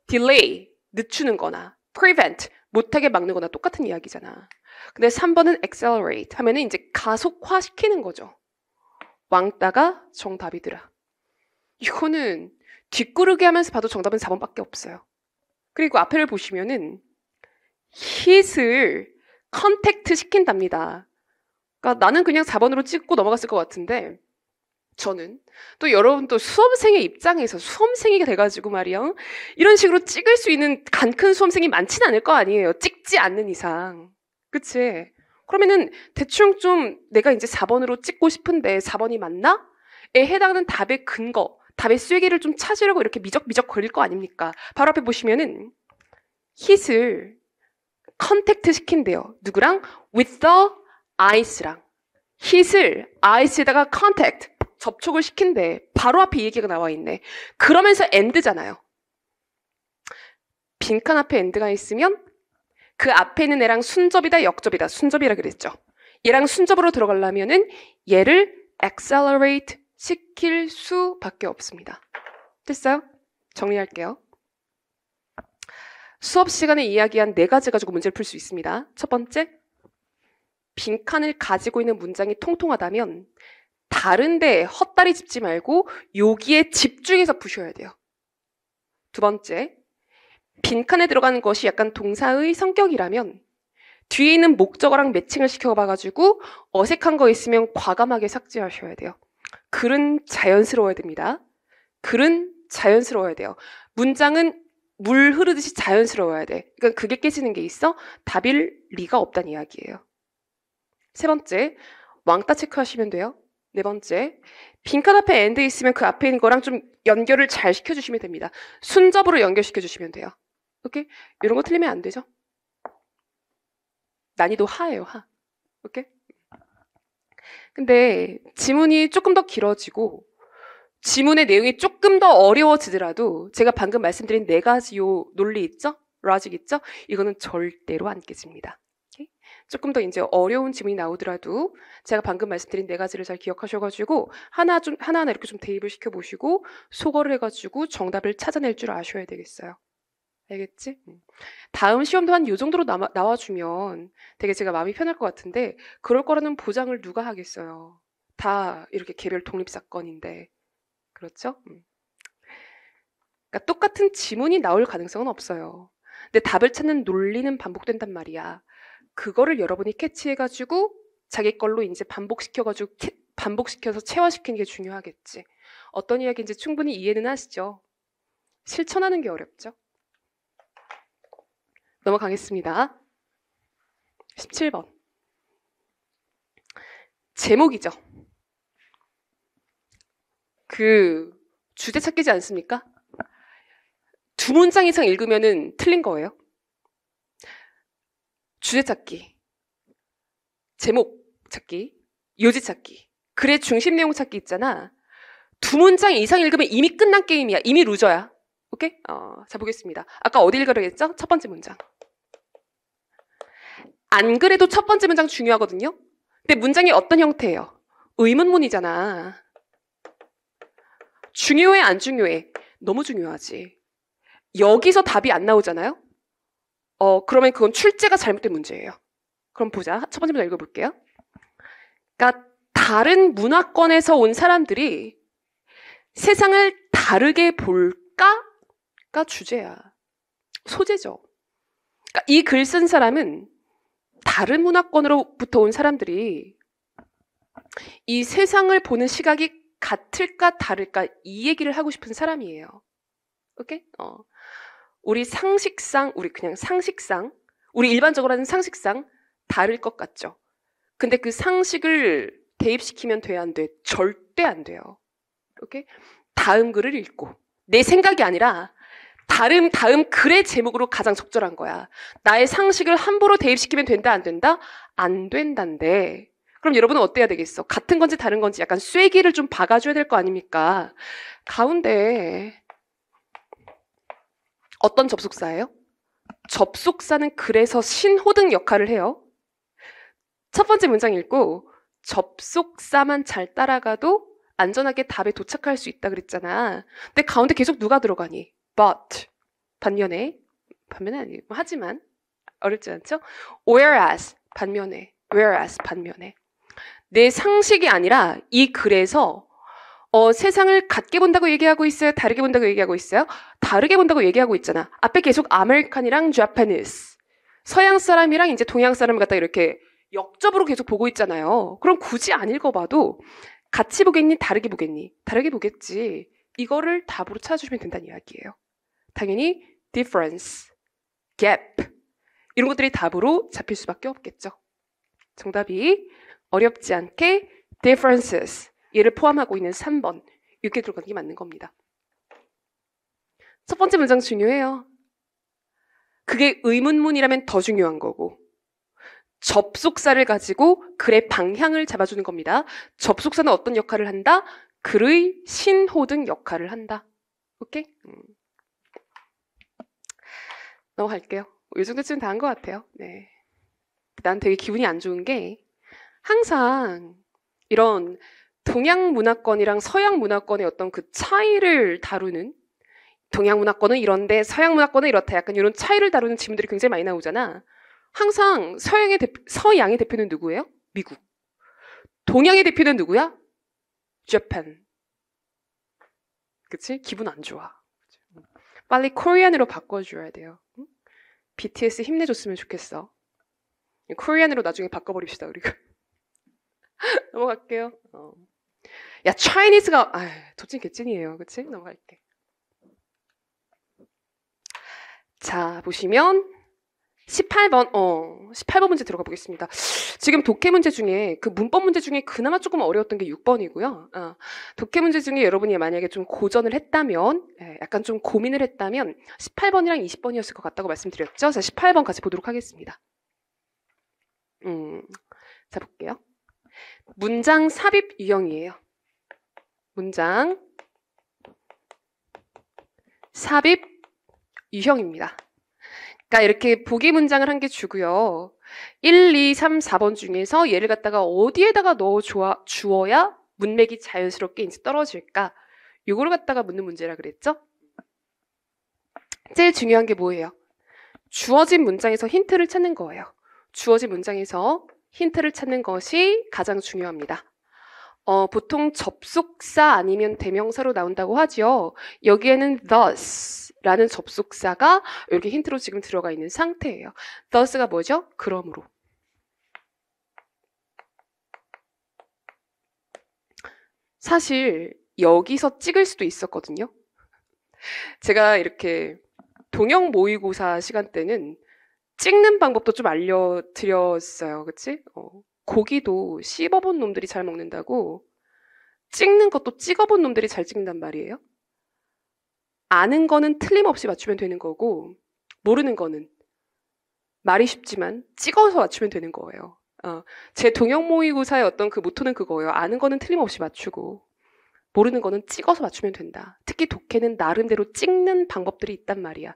delay, 늦추는 거나 prevent, 못하게 막는 거나 똑같은 이야기잖아. 근데 3번은 accelerate 하면은 이제 가속화 시키는 거죠. 왕따가 정답이더라. 이거는 뒷구르기 하면서 봐도 정답은 4번밖에 없어요. 그리고 앞에를 보시면은 hit을 컨택트 시킨답니다. 그러니까 나는 그냥 4번으로 찍고 넘어갔을 것 같은데 저는 또 여러분 또 수험생의 입장에서 수험생이 돼가지고 말이야 이런 식으로 찍을 수 있는 간 큰 수험생이 많지는 않을 거 아니에요. 찍지 않는 이상. 그치? 그러면은 대충 좀 내가 이제 4번으로 찍고 싶은데 4번이 맞나? 에 해당하는 답의 근거, 답의 쐐기를 좀 찾으려고 이렇게 미적미적 거릴 거 아닙니까? 바로 앞에 보시면은 hit을 컨택트 시킨대요. 누구랑? with the eyes랑. hit을 ice에다가 contact, 접촉을 시킨대. 바로 앞에 이 얘기가 나와 있네. 그러면서 and잖아요. 빈칸 앞에 and가 있으면 그 앞에 있는 애랑 순접이다, 역접이다. 순접이라 그랬죠. 얘랑 순접으로 들어가려면은 얘를 accelerate 시킬 수밖에 없습니다. 됐어요? 정리할게요. 수업 시간에 이야기한 4가지 가지고 문제를 풀 수 있습니다. 첫 번째, 빈칸을 가지고 있는 문장이 통통하다면 다른 데에 헛다리 짚지 말고 여기에 집중해서 푸셔야 돼요. 두 번째, 빈칸에 들어가는 것이 약간 동사의 성격이라면 뒤에 있는 목적어랑 매칭을 시켜봐가지고 어색한 거 있으면 과감하게 삭제하셔야 돼요. 글은 자연스러워야 됩니다. 글은 자연스러워야 돼요. 문장은 물 흐르듯이 자연스러워야 돼. 그러니까 그게 깨지는 게 있어? 답일 리가 없다는 이야기예요. 세 번째, 왕따 체크하시면 돼요. 네 번째, 빈칸 앞에 and 있으면 그 앞에 있는 거랑 좀 연결을 잘 시켜주시면 됩니다. 순접으로 연결시켜주시면 돼요. 오케이? 이런 거 틀리면 안 되죠? 난이도 하예요, 하. 오케이? 근데 지문이 조금 더 길어지고 지문의 내용이 조금 더 어려워지더라도 제가 방금 말씀드린 4가지 요 논리 있죠? 로직 있죠? 이거는 절대로 안 깨집니다. 오케이? 조금 더 이제 어려운 지문이 나오더라도 제가 방금 말씀드린 4가지를 잘 기억하셔가지고 하나하나 이렇게 좀 대입을 시켜보시고 소거를 해가지고 정답을 찾아낼 줄 아셔야 되겠어요. 알겠지? 다음 시험도 한 요 정도로 나와주면 되게 제가 마음이 편할 것 같은데 그럴 거라는 보장을 누가 하겠어요. 다 이렇게 개별 독립사건인데. 그렇죠? 그러니까 똑같은 지문이 나올 가능성은 없어요. 근데 답을 찾는 논리는 반복된단 말이야. 그거를 여러분이 캐치해가지고 자기 걸로 이제 반복시켜서 체화시키는 게 중요하겠지. 어떤 이야기인지 충분히 이해는 하시죠? 실천하는 게 어렵죠? 넘어가겠습니다. 17번. 제목이죠. 그 주제 찾기지 않습니까? 2문장 이상 읽으면은 틀린 거예요. 주제 찾기, 제목 찾기, 요지 찾기, 글의 중심 내용 찾기 있잖아. 2문장 이상 읽으면 이미 끝난 게임이야. 이미 루저야. 오케이? 자, 보겠습니다. 아까 어디 읽으라 했죠? 첫 번째 문장. 안 그래도 첫 번째 문장 중요하거든요. 근데 문장이 어떤 형태예요? 의문문이잖아. 중요해, 안 중요해? 너무 중요하지. 여기서 답이 안 나오잖아요? 그러면 그건 출제가 잘못된 문제예요. 그럼 보자. 첫 번째 문장 읽어볼게요. 그러니까 다른 문화권에서 온 사람들이 세상을 다르게 볼까가 주제야. 소재죠. 그러니까 이 글 쓴 사람은 다른 문화권으로부터 온 사람들이 이 세상을 보는 시각이 같을까 다를까 이 얘기를 하고 싶은 사람이에요. 오케이? 우리 상식상, 우리 일반적으로 하는 상식상 다를 것 같죠. 근데 그 상식을 대입시키면 돼, 안 돼? 절대 안 돼요. 오케이? 다음 글을 읽고 내 생각이 아니라 다음 글의 제목으로 가장 적절한 거야. 나의 상식을 함부로 대입시키면 된다, 안 된다? 안 된다인데. 그럼 여러분은 어때야 되겠어? 같은 건지 다른 건지 약간 쐐기를 좀 박아줘야 될 거 아닙니까? 가운데 어떤 접속사예요? 접속사는 그래서 신호등 역할을 해요. 첫 번째 문장 읽고 접속사만 잘 따라가도 안전하게 답에 도착할 수 있다 그랬잖아. 근데 가운데 계속 누가 들어가니? But 반면에 아니고 하지만 어렵지 않죠? Whereas 반면에 내 상식이 아니라 이 글에서 세상을 같게 본다고 얘기하고 있어요? 다르게 본다고 얘기하고 있어요? 다르게 본다고 얘기하고 있잖아. 앞에 계속 아메리칸이랑 Japanese 서양 사람이랑 이제 동양 사람을 갖다 이렇게 역접으로 계속 보고 있잖아요. 그럼 굳이 안 읽어봐도 같이 보겠니? 다르게 보겠니? 다르게 보겠지. 이거를 답으로 찾아주시면 된다는 이야기예요. 당연히 difference, gap 이런 것들이 답으로 잡힐 수밖에 없겠죠. 정답이 어렵지 않게 differences 얘를 포함하고 있는 3번 이렇게 들어가는 게 맞는 겁니다. 첫 번째 문장 중요해요. 그게 의문문이라면 더 중요한 거고 접속사를 가지고 글의 방향을 잡아주는 겁니다. 접속사는 어떤 역할을 한다? 글의 신호등 역할을 한다. 오케이? 넘어갈게요. 이 정도쯤 다 한 것 같아요. 네. 난 되게 기분이 안 좋은 게 항상 이런 동양 문화권이랑 서양 문화권의 어떤 그 차이를 다루는 동양 문화권은 이런데 서양 문화권은 이렇다. 약간 이런 차이를 다루는 질문들이 굉장히 많이 나오잖아. 항상 서양의 대표는 누구예요? 미국. 동양의 대표는 누구야? Japan. 그치? 기분 안 좋아. 빨리 코리안으로 바꿔줘야 돼요. 응? BTS 힘내줬으면 좋겠어. 코리안으로 나중에 바꿔버립시다, 우리가. 넘어갈게요. 야, 차이니스가, 도찐 개찐이에요. 그치? 넘어갈게. 자, 보시면 18번 문제 들어가 보겠습니다. 지금 독해 문제 중에 그 문법 문제 중에 그나마 조금 어려웠던 게 6번이고요. 독해 문제 중에 여러분이 만약에 좀 고전을 했다면, 약간 좀 고민을 했다면 18번이랑 20번이었을 것 같다고 말씀드렸죠. 자, 18번 같이 보도록 하겠습니다. 자, 볼게요. 문장 삽입 유형이에요. 문장 삽입 유형입니다. 그러니까 이렇게 보기 문장을 한 개 주고요. 1, 2, 3, 4번 중에서 얘를 갖다가 어디에다가 넣어 주어야 문맥이 자연스럽게 이제 떨어질까? 요거를 갖다가 묻는 문제라 그랬죠? 제일 중요한 게 뭐예요? 주어진 문장에서 힌트를 찾는 거예요. 주어진 문장에서 힌트를 찾는 것이 가장 중요합니다. 보통 접속사 아니면 대명사로 나온다고 하죠. 여기에는 thus 라는 접속사가 이렇게 힌트로 지금 들어가 있는 상태예요. thus가 뭐죠? 그러므로. 사실 여기서 찍을 수도 있었거든요. 제가 이렇게 동영 모의고사 시간 때는 찍는 방법도 좀 알려드렸어요. 그치? 고기도 씹어본 놈들이 잘 먹는다고 찍는 것도 찍어본 놈들이 잘 찍는단 말이에요. 아는 거는 틀림없이 맞추면 되는 거고 모르는 거는 말이 쉽지만 찍어서 맞추면 되는 거예요. 제 동영 모의고사의 어떤 그 모토는 그거예요. 아는 거는 틀림없이 맞추고 모르는 거는 찍어서 맞추면 된다. 특히 독해는 나름대로 찍는 방법들이 있단 말이야.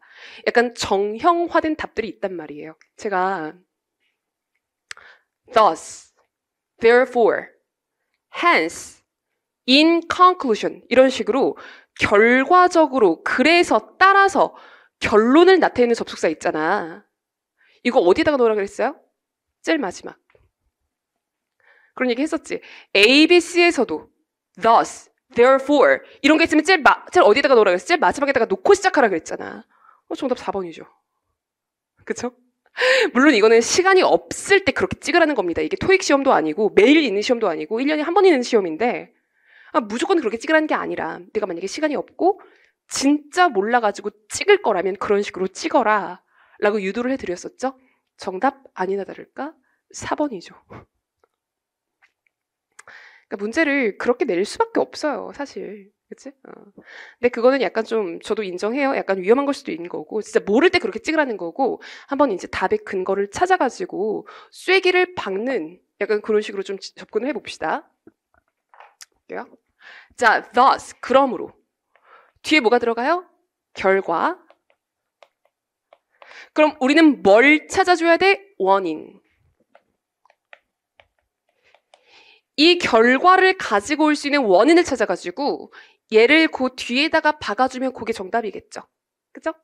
약간 정형화된 답들이 있단 말이에요. 제가 thus, therefore, hence, in conclusion 이런 식으로 결과적으로 그래서 따라서 결론을 나타내는 접속사 있잖아. 이거 어디다가 넣으라 그랬어요? 제일 마지막. 그런 얘기 했었지. ABC에서도 thus, therefore 이런 게 있으면 제일 어디다가 넣으라 그랬어? 제일 마지막에다가 놓고 시작하라 그랬잖아. 정답 4번이죠. 그쵸? 물론 이거는 시간이 없을 때 그렇게 찍으라는 겁니다. 이게 토익 시험도 아니고 매일 있는 시험도 아니고 1년에 한 번 있는 시험인데 무조건 그렇게 찍으라는 게 아니라 내가 만약에 시간이 없고 진짜 몰라가지고 찍을 거라면 그런 식으로 찍어라 라고 유도를 해드렸었죠. 정답 아니나 다를까 4번이죠. 그러니까 문제를 그렇게 낼 수밖에 없어요, 사실. 그치? 근데 그거는 약간 좀 저도 인정해요. 약간 위험한 걸 수도 있는 거고 진짜 모를 때 그렇게 찍으라는 거고 한번 이제 답의 근거를 찾아가지고 쐐기를 박는 약간 그런 식으로 좀 접근을 해봅시다. 볼게요. 자, thus, 그러므로 뒤에 뭐가 들어가요? 결과. 그럼 우리는 뭘 찾아줘야 돼? 원인. 이 결과를 가지고 올 수 있는 원인을 찾아가지고 얘를 그 뒤에다가 박아주면 그게 정답이겠죠. 그죠?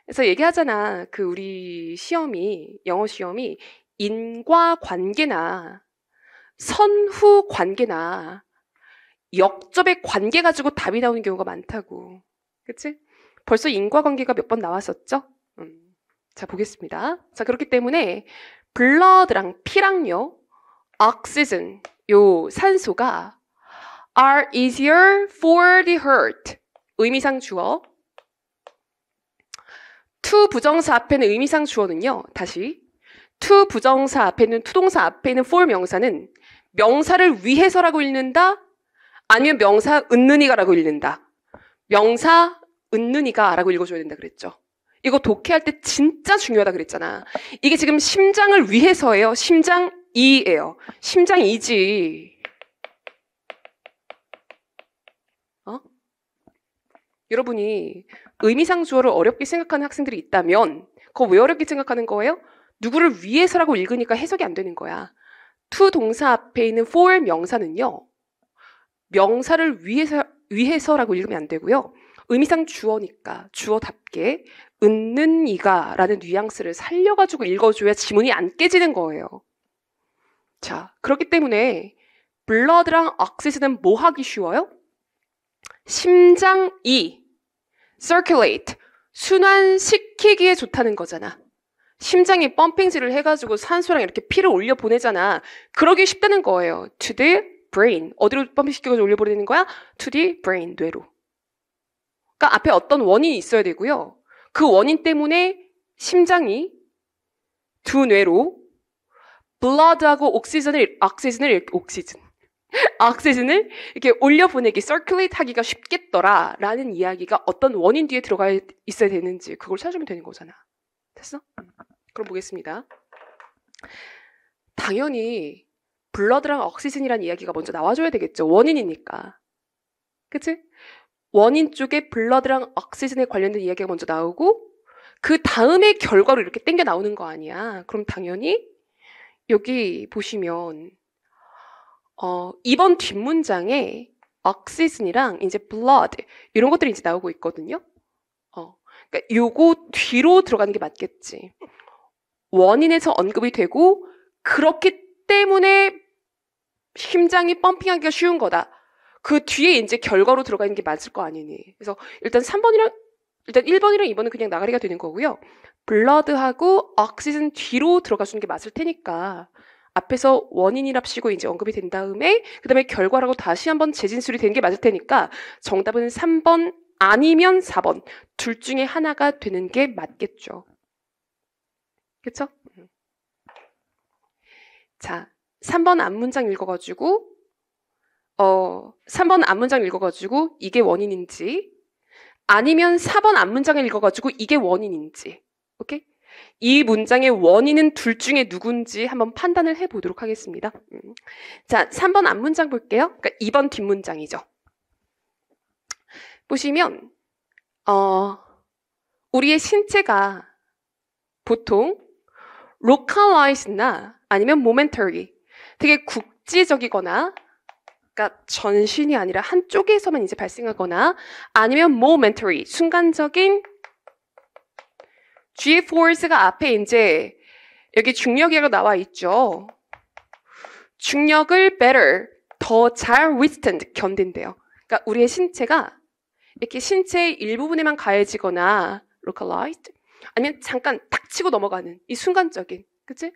그래서 얘기하잖아. 그 우리 시험이, 영어 시험이 인과관계나 선후 관계나 역접의 관계 가지고 답이 나오는 경우가 많다고. 그치? 벌써 인과관계가 몇 번 나왔었죠? 자, 보겠습니다. 자, 그렇기 때문에 blood랑 피랑요, oxygen, 요 산소가 are easier for the heart. 의미상 주어. to 부정사 앞에는 의미상 주어는요. 다시. to 부정사 앞에는 투동사 앞에 있는 for 명사는 명사를 위해서라고 읽는다? 아니면 명사 은는이가라고 읽는다? 명사 은는이가라고 읽어줘야 된다 그랬죠. 이거 독해할 때 진짜 중요하다 그랬잖아. 이게 지금 심장을 위해서예요. 심장이에요. 심장이지. 여러분이 의미상 주어를 어렵게 생각하는 학생들이 있다면 그거 왜 어렵게 생각하는 거예요? 누구를 위해서라고 읽으니까 해석이 안 되는 거야. to 동사 앞에 있는 for 명사는요. 명사를 위해서라고 읽으면 안 되고요. 의미상 주어니까 주어답게 은는 이가 라는 뉘앙스를 살려가지고 읽어줘야 지문이 안 깨지는 거예요. 자, 그렇기 때문에 blood랑 oxygen은 뭐 하기 쉬워요? 심장이 circulate, 순환시키기에 좋다는 거잖아. 심장이 펌핑질을 해가지고 산소랑 이렇게 피를 올려보내잖아. 그러기 쉽다는 거예요. to the brain. 어디로 펌핑시켜서 올려보내는 거야? to the brain, 뇌로. 그러니까 앞에 어떤 원인이 있어야 되고요. 그 원인 때문에 심장이 두 뇌로 blood하고 옥시즌을 이렇게 올려보내기, circulate 하기가 쉽겠더라 라는 이야기가 어떤 원인 뒤에 들어가 있어야 되는지 그걸 찾으면 되는 거잖아. 됐어? 그럼 보겠습니다. 당연히 블러드랑 옥시즌이라는 이야기가 먼저 나와줘야 되겠죠. 원인이니까. 그치? 원인 쪽에 블러드랑 옥시즌에 관련된 이야기가 먼저 나오고 그 다음에 결과로 이렇게 땡겨 나오는 거 아니야. 그럼 당연히 여기 보시면 이번 뒷문장에 oxygen이랑 이제 blood 이런 것들이 이제 나오고 있거든요. 그러니까 요거 뒤로 들어가는 게 맞겠지. 원인에서 언급이 되고 그렇기 때문에 심장이 펌핑하기가 쉬운 거다. 그 뒤에 이제 결과로 들어가는 게 맞을 거 아니니. 그래서 일단 1번이랑 2번은 그냥 나가리가 되는 거고요. blood하고 oxygen 뒤로 들어가 주는 게 맞을 테니까 앞에서 원인이랍시고 이제 언급이 된 다음에 그다음에 결과라고 다시 한번 재진술이 되는 게 맞을 테니까 정답은 3번 아니면 4번 둘 중에 하나가 되는 게 맞겠죠. 그쵸? 자, 3번 앞문장 읽어가지고 3번 앞문장 읽어가지고 이게 원인인지 아니면 4번 앞문장을 읽어가지고 이게 원인인지 오케이? 이 문장의 원인은 둘 중에 누군지 한번 판단을 해보도록 하겠습니다. 자, 3번 앞문장 볼게요. 그러니까 2번 뒷문장이죠. 보시면 우리의 신체가 보통 localized나 아니면 momentary 되게 국지적이거나 그러니까 전신이 아니라 한쪽에서만 이제 발생하거나 아니면 momentary 순간적인 G-force가 앞에 이제 여기 중력이라고 나와 있죠. 중력을 better, 더 잘 withstand, 견딘대요. 그러니까 우리의 신체가 이렇게 신체의 일부분에만 가해지거나 localized, 아니면 잠깐 탁 치고 넘어가는 이 순간적인, 그치?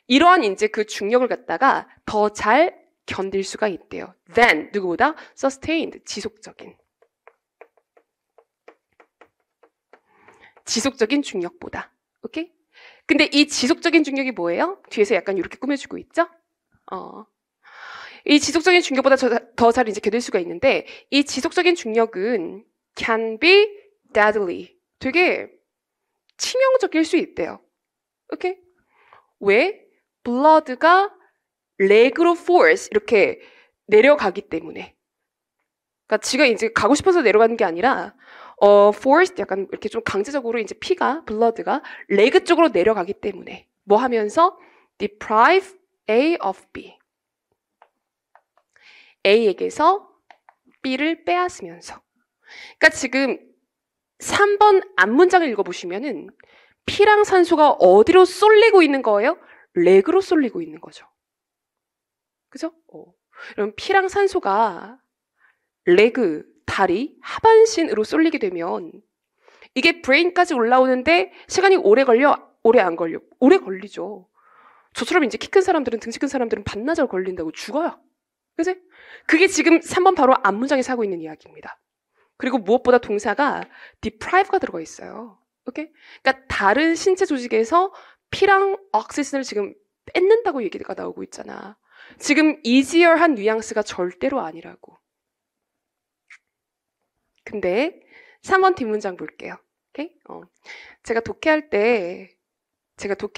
이러한 이제 그 중력을 갖다가 더 잘 견딜 수가 있대요. than, 누구보다? sustained, 지속적인 중력보다. 오케이? 근데 이 지속적인 중력이 뭐예요? 뒤에서 약간 이렇게 꾸며주고 있죠? 이 지속적인 중력보다 더 잘 이제 견딜 수가 있는데, 이 지속적인 중력은 can be deadly. 되게 치명적일 수 있대요. 오케이? 왜? blood가 leg으로 force 이렇게 내려가기 때문에. 그러니까 지가 이제 가고 싶어서 내려가는 게 아니라 force 약간 이렇게 좀 강제적으로 이제 피가 blood가 leg 쪽으로 내려가기 때문에 뭐 하면서 deprive A of B. A에게서 B를 빼앗으면서. 그러니까 지금 3번 앞문장을 읽어보시면은 피랑 산소가 어디로 쏠리고 있는 거예요? 렉으로 쏠리고 있는 거죠. 그죠? 그럼 피랑 산소가 레그, 다리, 하반신으로 쏠리게 되면 이게 브레인까지 올라오는데 시간이 오래 걸려? 오래 안 걸려? 오래 걸리죠. 저처럼 이제 키 큰 사람들은, 등치 큰 사람들은 반나절 걸린다고 죽어요. 그지? 그게 지금 3번 바로 앞문장에서 하고 있는 이야기입니다. 그리고 무엇보다 동사가 deprive가 들어가 있어요. 오케이? 그러니까 다른 신체 조직에서 피랑 옥시전을 지금 뺏는다고 얘기가 나오고 있잖아. 지금 easier한 뉘앙스가 절대로 아니라고. 근데 3번 뒷문장 볼게요. 오케이? 제가 독해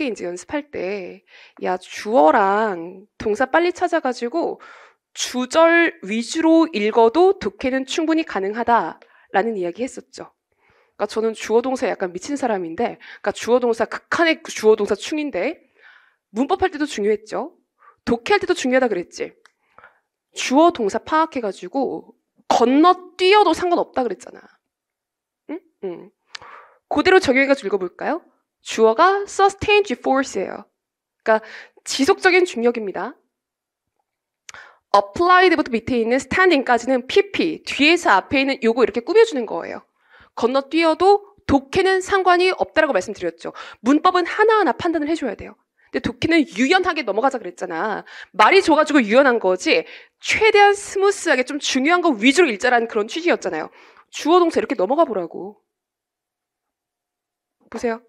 이제 연습할 때, 야, 주어랑 동사 빨리 찾아가지고 주절 위주로 읽어도 독해는 충분히 가능하다라는 이야기 했었죠. 그러니까 저는 주어 동사에 약간 미친 사람인데, 그러니까 주어 동사 극한의 주어 동사 충인데 문법 할 때도 중요했죠. 독해할 때도 중요하다 그랬지. 주어 동사 파악해가지고 건너뛰어도 상관없다 그랬잖아. 응? 그대로 적용해가지고 읽어볼까요? 주어가 sustained force예요. 그러니까 지속적인 중력입니다. applied부터 밑에 있는 standing까지는 pp, 뒤에서 앞에 있는 요거 이렇게 꾸며주는 거예요. 건너뛰어도 독해는 상관이 없다라고 말씀드렸죠. 문법은 하나하나 판단을 해줘야 돼요. 근데 독해는 유연하게 넘어가자 그랬잖아. 말이 좋아가지고 유연한 거지 최대한 스무스하게 좀 중요한 거 위주로 읽자라는 그런 취지였잖아요. 주어 동사 이렇게 넘어가 보라고. 보세요.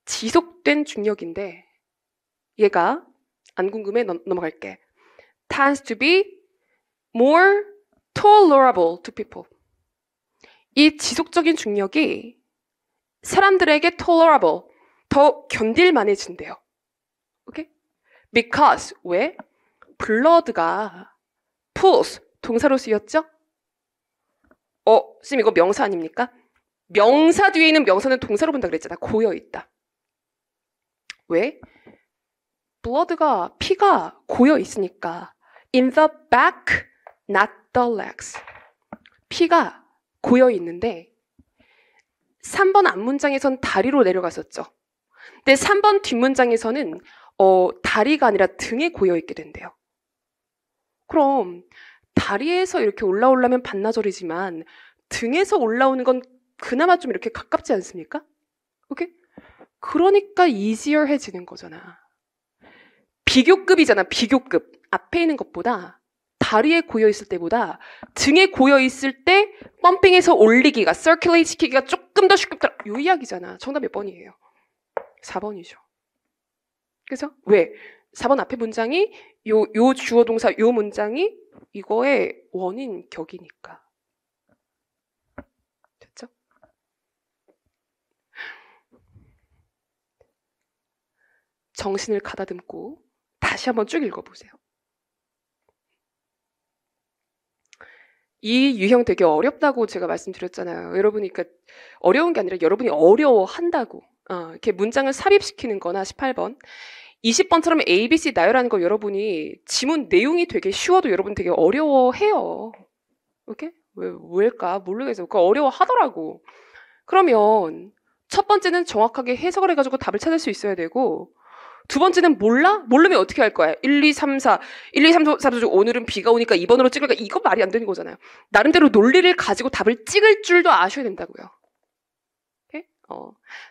지속된 중력인데 얘가 안 궁금해? 넘어갈게. tends to be more tolerable to people. 이 지속적인 중력이 사람들에게 tolerable, 더 견딜만해진대요. 오케이? Because, 왜? blood가 pulls, 동사로 쓰였죠? 쌤 이거 명사 아닙니까? 명사 뒤에 있는 명사는 동사로 본다 그랬잖아. 고여있다. 왜? blood가, 피가 고여있으니까 in the back, not the legs. 피가 고여있는데 3번 앞문장에선 다리로 내려갔었죠. 근데 3번 뒷문장에서는 다리가 아니라 등에 고여있게 된대요. 그럼 다리에서 이렇게 올라오려면 반나절이지만 등에서 올라오는 건 그나마 좀 이렇게 가깝지 않습니까? 오케이? 그러니까 easier해지는 거잖아. 비교급이잖아. 비교급. 앞에 있는 것보다 다리에 고여있을 때보다 등에 고여있을 때 펌핑해서 올리기가, circulate 시키기가 조금 더 쉽다. 요 이야기잖아. 정답 몇 번이에요? 4번이죠. 그래서 왜? 4번 앞에 문장이 요 주어 동사 요 문장이 이거의 원인 격이니까. 됐죠? 정신을 가다듬고 다시 한번 쭉 읽어보세요. 이 유형 되게 어렵다고 제가 말씀드렸잖아요. 여러분이 그러니까 어려운 게 아니라 여러분이 어려워한다고. 이렇게 문장을 삽입시키는 거나 18번. 20번처럼 A, B, C 나열하는 거 여러분이 지문 내용이 되게 쉬워도 여러분 되게 어려워해요. 오케이? 왜일까? 모르겠어요. 그러니까 어려워하더라고. 그러면 첫 번째는 정확하게 해석을 해가지고 답을 찾을 수 있어야 되고 두 번째는 몰라? 모르면 어떻게 할 거야? 1, 2, 3, 4. 1, 2, 3, 4 중 오늘은 비가 오니까 2번으로 찍을까? 이거 말이 안 되는 거잖아요. 나름대로 논리를 가지고 답을 찍을 줄도 아셔야 된다고요. 오케이?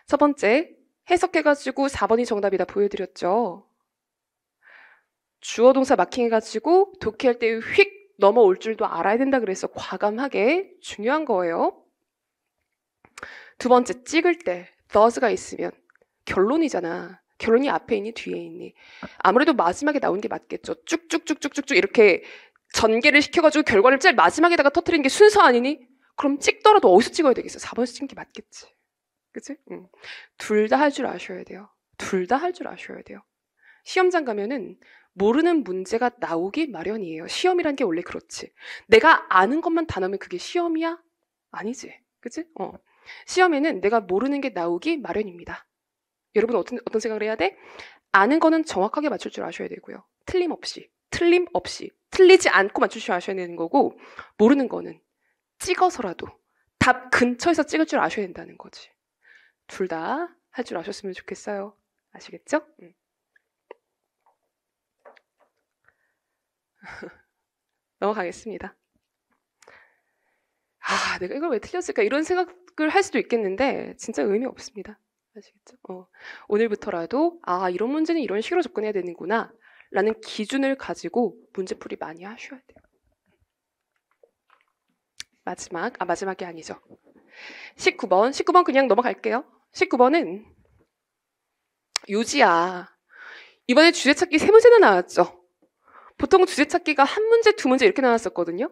첫 번째, 해석해가지고 4번이 정답이다 보여드렸죠. 주어 동사 마킹해가지고 독해할 때 휙 넘어올 줄도 알아야 된다 그래서 과감하게 중요한 거예요. 두 번째, 찍을 때 does가 있으면 결론이잖아. 결론이 앞에 있니 뒤에 있니? 아무래도 마지막에 나오는 게 맞겠죠. 쭉쭉쭉쭉쭉 이렇게 전개를 시켜가지고 결과를 제일 마지막에다가 터뜨리는 게 순서 아니니? 그럼 찍더라도 어디서 찍어야 되겠어? 4번에서 찍는 게 맞겠지. 그치? 둘 다 할 줄 아셔야 돼요. 둘 다 할 줄 아셔야 돼요. 시험장 가면은 모르는 문제가 나오기 마련이에요. 시험이란 게 원래 그렇지. 내가 아는 것만 다 나오면 그게 시험이야? 아니지. 그치? 시험에는 내가 모르는 게 나오기 마련입니다. 여러분 어떤 생각을 해야 돼? 아는 거는 정확하게 맞출 줄 아셔야 되고요. 틀림없이, 틀리지 않고 맞출 줄 아셔야 되는 거고, 모르는 거는 찍어서라도 답 근처에서 찍을 줄 아셔야 된다는 거지. 둘 다 할 줄 아셨으면 좋겠어요. 아시겠죠? 넘어가겠습니다. 내가 이걸 왜 틀렸을까? 이런 생각을 할 수도 있겠는데 진짜 의미 없습니다. 아시겠죠? 오늘부터라도 이런 문제는 이런 식으로 접근해야 되는구나 라는 기준을 가지고 문제풀이 많이 하셔야 돼요. 마지막이 아니죠. 19번 그냥 넘어갈게요. 19번은 요지야. 이번에 주제찾기 3문제나 나왔죠. 보통 주제찾기가 한 문제, 두 문제 이렇게 나왔었거든요.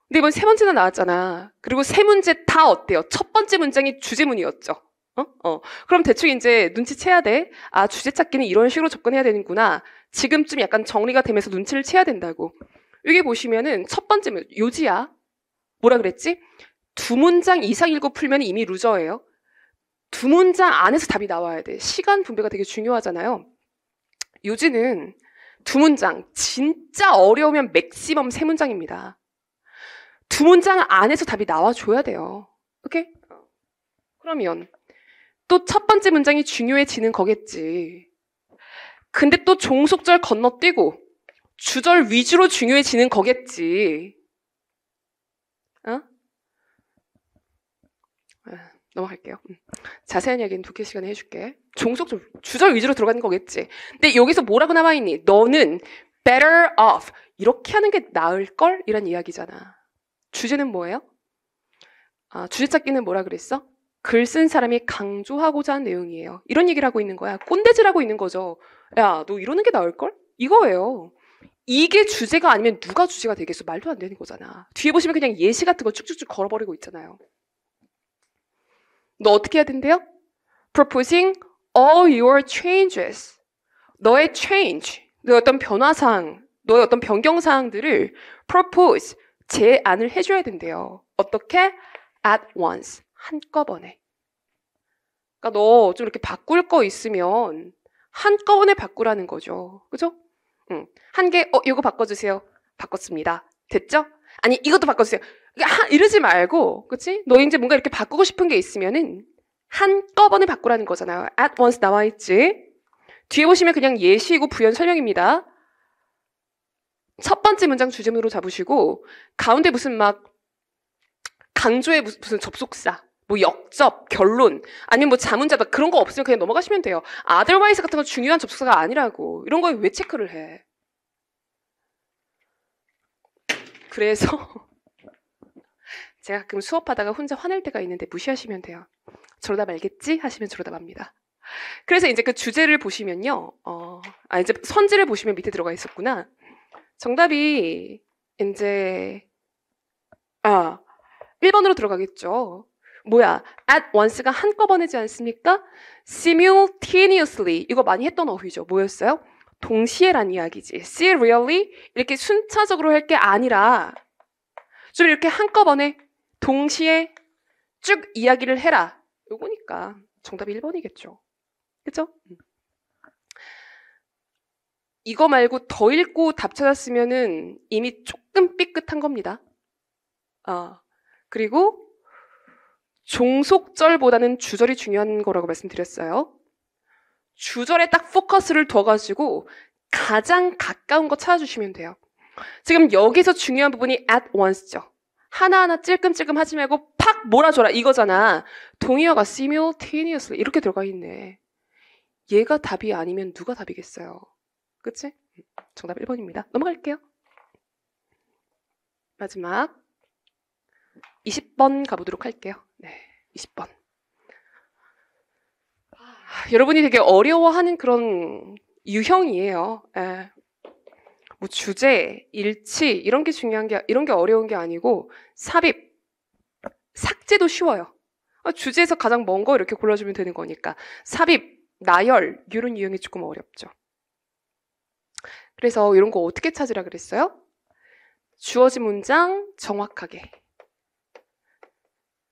근데 이번 3문제나 나왔잖아. 그리고 3문제 다 어때요? 첫 번째 문장이 주제문이었죠. 그럼 대충 이제 눈치채야 돼. 주제찾기는 이런 식으로 접근해야 되는구나. 지금쯤 약간 정리가 되면서 눈치를 채야 된다고. 여기 보시면은 첫 번째 요지야. 뭐라 그랬지? 2문장 이상 읽고 풀면 이미 루저예요. 2문장 안에서 답이 나와야 돼. 시간 분배가 되게 중요하잖아요. 요지는 2문장, 진짜 어려우면 맥시멈 3문장입니다. 2문장 안에서 답이 나와줘야 돼요. 오케이? 그러면 또 첫 번째 문장이 중요해지는 거겠지. 근데 또 종속절 건너뛰고 주절 위주로 중요해지는 거겠지. 넘어갈게요. 자세한 이야기는 독해 시간에 해줄게. 종속절, 주절 위주로 들어가는 거겠지. 근데 여기서 뭐라고 나와있니? 너는 better off. 이렇게 하는 게 나을걸? 이란 이야기잖아. 주제는 뭐예요? 주제 찾기는 뭐라 그랬어? 글 쓴 사람이 강조하고자 한 내용이에요. 이런 얘기를 하고 있는 거야. 꼰대질하고 있는 거죠. 야, 너 이러는 게 나을걸? 이거예요. 이게 주제가 아니면 누가 주제가 되겠어? 말도 안 되는 거잖아. 뒤에 보시면 그냥 예시 같은 거 쭉쭉쭉 걸어버리고 있잖아요. 너 어떻게 해야 된대요? Proposing all your changes. 너의 change, 너의 어떤 변화사항, 너의 어떤 변경사항들을 propose, 제안을 해줘야 된대요. 어떻게? At once. 한꺼번에. 그러니까 너 좀 이렇게 바꿀 거 있으면 한꺼번에 바꾸라는 거죠. 그죠? 한 개, 이거 바꿔주세요. 바꿨습니다. 됐죠? 아니, 이것도 바꿔주세요. 이러지 말고, 그치? 너 이제 뭔가 이렇게 바꾸고 싶은 게 있으면은 한꺼번에 바꾸라는 거잖아요. At once 나와 있지? 뒤에 보시면 그냥 예시이고 부연 설명입니다. 첫 번째 문장 주제문으로 잡으시고, 가운데 무슨 막 강조의 무슨 접속사, 뭐 역접, 결론, 아니면 뭐 자문자다 그런 거 없으면 그냥 넘어가시면 돼요. otherwise 같은 건 중요한 접속사가 아니라고. 이런 거에 왜 체크를 해? 그래서 제가 가끔 수업하다가 혼자 화낼 때가 있는데 무시하시면 돼요. 저러다 말겠지? 하시면 저러다 맙니다. 그래서 이제 그 주제를 보시면요. 이제 선지를 보시면 밑에 들어가 있었구나. 정답이 이제 1번으로 들어가겠죠. 뭐야? At once가 한꺼번에지 않습니까? Simultaneously. 이거 많이 했던 어휘죠. 뭐였어요? 동시에란 이야기지. Serially 이렇게 순차적으로 할 게 아니라 좀 이렇게 한꺼번에 동시에 쭉 이야기를 해라. 요거니까 정답이 1번이겠죠. 그죠? 이거 말고 더 읽고 답 찾았으면은 이미 조금 삐끗한 겁니다. 그리고 종속절보다는 주절이 중요한 거라고 말씀드렸어요. 주절에 딱 포커스를 둬가지고 가장 가까운 거 찾아주시면 돼요. 지금 여기서 중요한 부분이 at once죠. 하나하나 찔끔찔끔 하지 말고 팍 몰아줘라 이거잖아. 동의어가 simultaneously 이렇게 들어가 있네. 얘가 답이 아니면 누가 답이겠어요? 그치? 정답 1번입니다. 넘어갈게요. 마지막 20번 가보도록 할게요. 네, 20번. 여러분이 되게 어려워하는 그런 유형이에요. 예. 뭐 주제, 일치 이런 게 중요한 게 이런 게 어려운 게 아니고 삽입, 삭제도 쉬워요. 주제에서 가장 먼 거 이렇게 골라주면 되는 거니까 삽입, 나열 이런 유형이 조금 어렵죠. 그래서 이런 거 어떻게 찾으라 그랬어요? 주어진 문장 정확하게.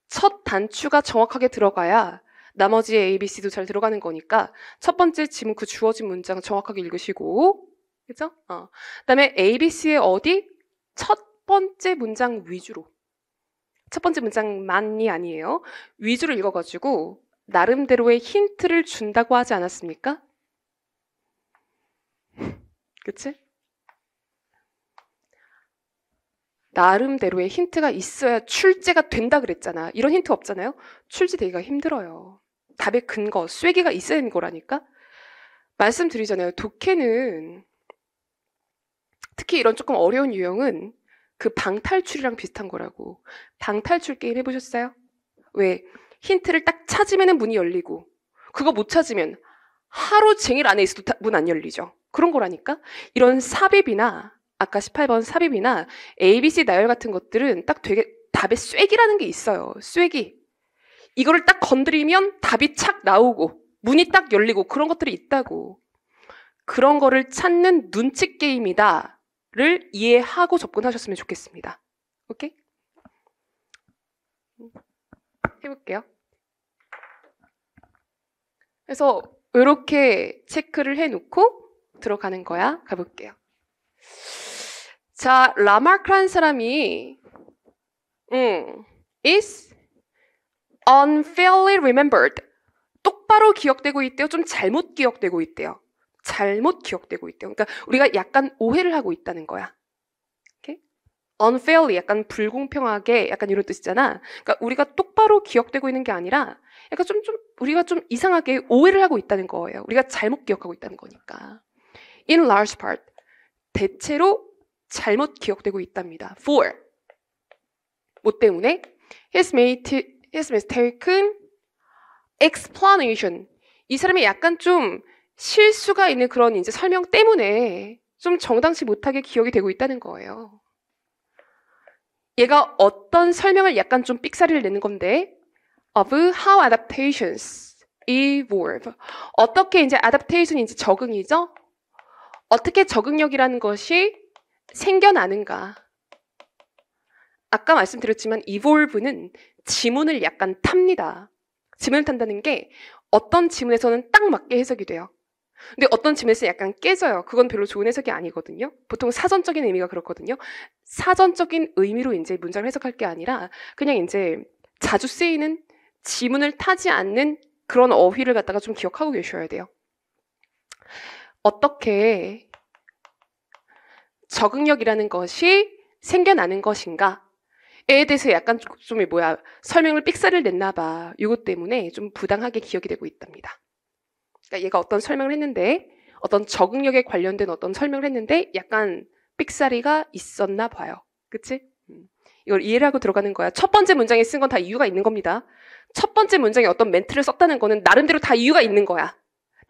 첫 단추가 정확하게 들어가야 나머지 A, B, C도 잘 들어가는 거니까 첫 번째 지문 그 주어진 문장 정확하게 읽으시고 그죠? 그다음에 A, B, C의 어디? 첫 번째 문장 위주로. 첫 번째 문장만이 아니에요. 위주로 읽어가지고 나름대로의 힌트를 준다고 하지 않았습니까? 그치? 나름대로의 힌트가 있어야 출제가 된다 그랬잖아. 이런 힌트 없잖아요. 출제되기가 힘들어요. 답의 근거, 쐐기가 있어야 하는 거라니까. 말씀드리잖아요. 독해는 특히 이런 조금 어려운 유형은 그 방탈출이랑 비슷한 거라고. 방탈출 게임 해보셨어요? 왜? 힌트를 딱 찾으면 문이 열리고 그거 못 찾으면 하루 종일 안에 있어도 문 안 열리죠. 그런 거라니까. 이런 삽입이나 아까 18번 삽입이나 ABC 나열 같은 것들은 딱 되게 답의 쐐기라는 게 있어요. 쐐기. 이거를 딱 건드리면 답이 착 나오고 문이 딱 열리고 그런 것들이 있다고. 그런 거를 찾는 눈치 게임이다를 이해하고 접근하셨으면 좋겠습니다. 오케이? 해볼게요. 그래서 이렇게 체크를 해놓고 들어가는 거야. 가볼게요. 자, 라마크라는 사람이 is unfairly remembered. 똑바로 기억되고 있대요. 좀 잘못 기억되고 있대요. 잘못 기억되고 있대요. 그러니까 우리가 약간 오해를 하고 있다는 거야. Okay? unfairly 약간 불공평하게 약간 이런 뜻이잖아. 그러니까 우리가 똑바로 기억되고 있는 게 아니라 약간 좀 우리가 좀 이상하게 오해를 하고 있다는 거예요. 우리가 잘못 기억하고 있다는 거니까. In large part. 대체로 잘못 기억되고 있답니다. For. 뭐 때문에? His mistaken explanation. 이 사람이 약간 좀 실수가 있는 그런 이제 설명 때문에 좀 정당치 못하게 기억이 되고 있다는 거예요. 얘가 어떤 설명을 약간 좀 삑사리를 내는 건데 of how adaptations evolve. 어떻게 이제 adaptation이 이제 적응이죠? 어떻게 적응력이라는 것이 생겨나는가. 아까 말씀드렸지만 evolve는 지문을 약간 탑니다. 지문을 탄다는 게 어떤 지문에서는 딱 맞게 해석이 돼요. 근데 어떤 지문에서는 약간 깨져요. 그건 별로 좋은 해석이 아니거든요. 보통 사전적인 의미가 그렇거든요. 사전적인 의미로 이제 문장을 해석할 게 아니라 그냥 이제 자주 쓰이는 지문을 타지 않는 그런 어휘를 갖다가 좀 기억하고 계셔야 돼요. 어떻게 적응력이라는 것이 생겨나는 것인가에 대해서 약간 좀 설명을 삑사리를 냈나 봐. 이것 때문에 좀 부당하게 기억이 되고 있답니다. 그러니까 얘가 어떤 설명을 했는데 어떤 적응력에 관련된 어떤 설명을 했는데 약간 삑사리가 있었나 봐요. 그치? 이걸 이해를 하고 들어가는 거야. 첫 번째 문장에 쓴 건 다 이유가 있는 겁니다. 첫 번째 문장에 어떤 멘트를 썼다는 거는 나름대로 다 이유가 있는 거야.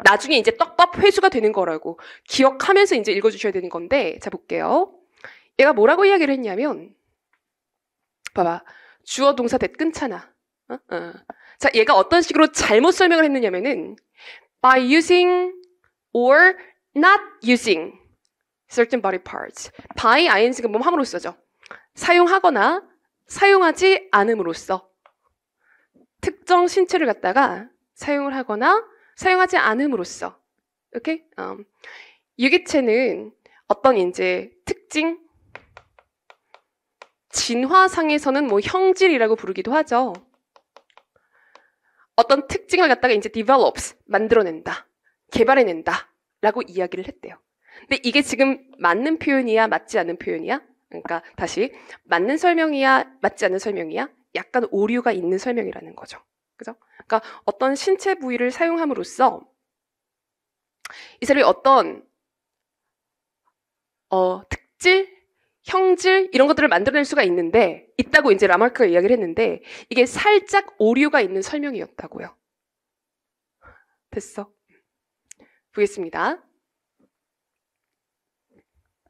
나중에 이제 떡밥 회수가 되는 거라고 기억하면서 이제 읽어주셔야 되는 건데, 자 볼게요. 얘가 뭐라고 이야기를 했냐면, 봐봐, 주어 동사 대 끊잖아. 자, 얘가 어떤 식으로 잘못 설명을 했느냐면은 by using or not using certain body parts. by ing가 뭐 함으로써죠. 사용하거나 사용하지 않음으로써 특정 신체를 갖다가 사용을 하거나 사용하지 않음으로써. 오케이? 유기체는 어떤 이제 특징, 진화상에서는 뭐 형질이라고 부르기도 하죠. 어떤 특징을 갖다가 이제 develops, 만들어낸다. 개발해낸다 라고 이야기를 했대요. 근데 이게 지금 맞는 표현이야, 맞지 않는 표현이야? 그러니까 다시 맞는 설명이야, 맞지 않는 설명이야? 약간 오류가 있는 설명이라는 거죠. 그죠? 그러니까 어떤 신체 부위를 사용함으로써 이 사람이 어떤 특질, 형질 이런 것들을 만들어낼 수가 있다고 이제 라마르크가 이야기를 했는데 이게 살짝 오류가 있는 설명이었다고요. 됐어. 보겠습니다.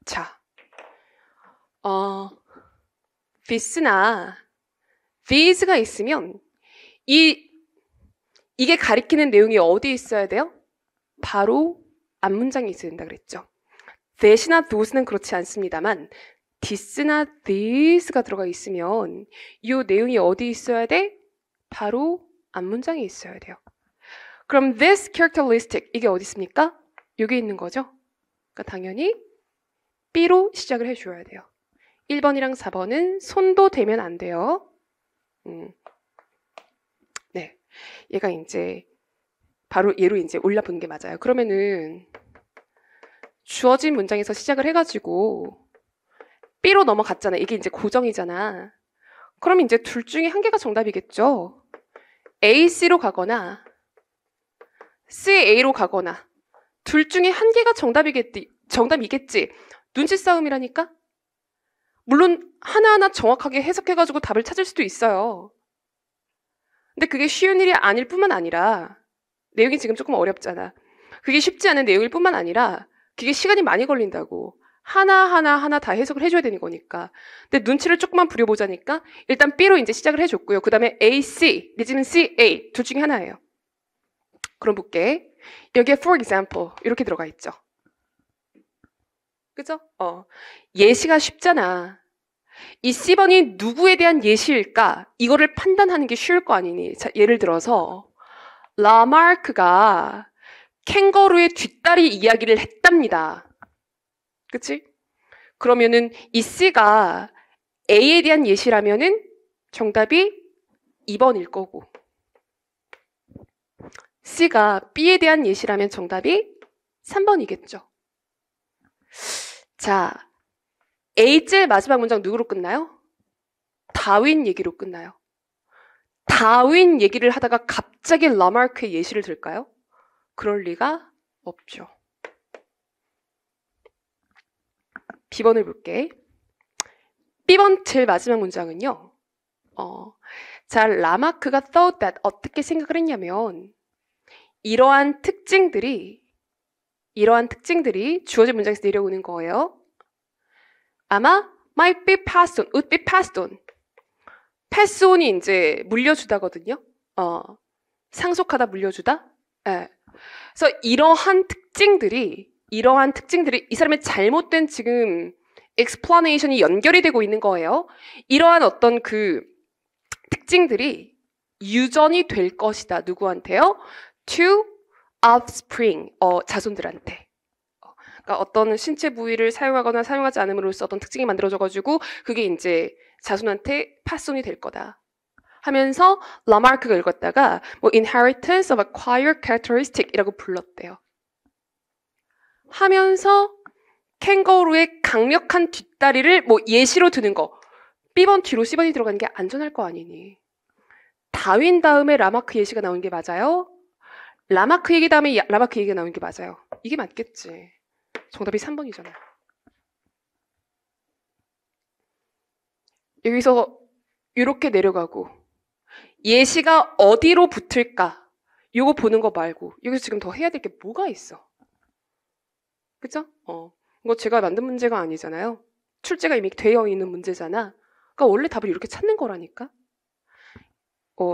자, this나 these가 있으면 이게 가리키는 내용이 어디에 있어야 돼요? 바로 앞문장에 있어야 된다 그랬죠. that이나 those는 그렇지 않습니다만 this나 these가 들어가 있으면 이 내용이 어디 있어야 돼? 바로 앞문장에 있어야 돼요. 그럼 this characteristic 이게 어디 있습니까? 여기 있는 거죠. 그러니까 당연히 B로 시작을 해줘야 돼요. 1번이랑 4번은 손도 대면 안 돼요. 네, 얘가 이제 바로 얘로 이제 올라붙는 게 맞아요. 그러면은 주어진 문장에서 시작을 해가지고 B로 넘어갔잖아. 이게 이제 고정이잖아. 그럼 이제 둘 중에 한 개가 정답이겠죠. A, C로 가거나 C, A로 가거나 둘 중에 한 개가 정답이겠지. 눈치 싸움이라니까? 물론 하나하나 정확하게 해석해가지고 답을 찾을 수도 있어요. 근데 그게 쉬운 일이 아닐 뿐만 아니라 내용이 지금 조금 어렵잖아. 그게 쉽지 않은 내용일 뿐만 아니라 그게 시간이 많이 걸린다고. 하나하나 다 해석을 해줘야 되는 거니까. 근데 눈치를 조금만 부려보자니까 일단 B로 이제 시작을 해줬고요. 그 다음에 A, C, 내지는 C, A 둘 중에 하나예요. 그럼 볼게. 여기에 for example 이렇게 들어가 있죠. 그죠? 예시가 쉽잖아. 이 C번이 누구에 대한 예시일까? 이거를 판단하는 게 쉬울 거 아니니. 자, 예를 들어서 라마르크가 캥거루의 뒷다리 이야기를 했답니다. 그치? 그러면은 이 C가 A에 대한 예시라면은 정답이 2번일 거고 C가 B에 대한 예시라면 정답이 3번이겠죠. 자, A째 마지막 문장 누구로 끝나요? 다윈 얘기로 끝나요. 다윈 얘기를 하다가 갑자기 라마르크의 예시를 들까요? 그럴 리가 없죠. B번을 볼게. B번 제일 마지막 문장은요. 자, 라마르크가 thought that 어떻게 생각을 했냐면 이러한 특징들이 주어진 문장에서 내려오는 거예요. 아마 might be passed on, would be passed on. pass on이 이제 물려주다거든요. 상속하다 물려주다. 예. 그래서 이러한 특징들이 이 사람의 잘못된 지금 explanation이 연결이 되고 있는 거예요. 이러한 어떤 그 특징들이 유전이 될 것이다. 누구한테요? to offspring, 자손들한테. 그러니까 어떤 신체 부위를 사용하거나 사용하지 않음으로써 어떤 특징이 만들어져가지고 그게 이제 자손한테 파손이 될 거다. 하면서 라마르크가 읽었다가 뭐 inheritance of acquired characteristic 이라고 불렀대요. 하면서 캥거루의 강력한 뒷다리를 뭐 예시로 드는 거. B번 뒤로 C번이 들어가는 게 안전할 거 아니니. 다윈 다음에 라마르크 예시가 나오는 게 맞아요? 라마르크 얘기 다음에 라마르크 얘기가 나오는 게 맞아요. 이게 맞겠지. 정답이 3번이잖아요. 여기서 이렇게 내려가고 예시가 어디로 붙을까? 요거 보는 거 말고 여기서 지금 더 해야 될 게 뭐가 있어? 그죠? 이거 제가 만든 문제가 아니잖아요. 출제가 이미 되어 있는 문제잖아. 그러니까 원래 답을 이렇게 찾는 거라니까.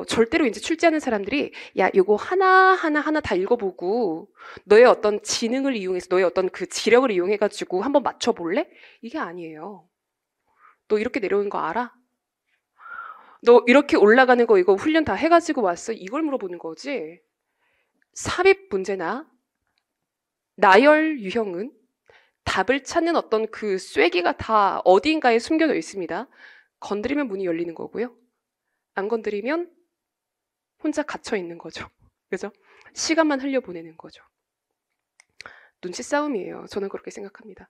절대로 이제 출제하는 사람들이 야, 요거 하나 다 읽어보고 너의 어떤 지능을 이용해서 너의 어떤 그 지력을 이용해가지고 한번 맞춰볼래? 이게 아니에요. 너 이렇게 내려오는 거 알아? 너 이렇게 올라가는 거 이거 훈련 다 해가지고 왔어? 이걸 물어보는 거지. 삽입 문제나 나열 유형은 답을 찾는 어떤 그 쐐기가 다 어디인가에 숨겨져 있습니다. 건드리면 문이 열리는 거고요. 안 건드리면 혼자 갇혀 있는 거죠. 그죠? 시간만 흘려보내는 거죠. 눈치 싸움이에요. 저는 그렇게 생각합니다.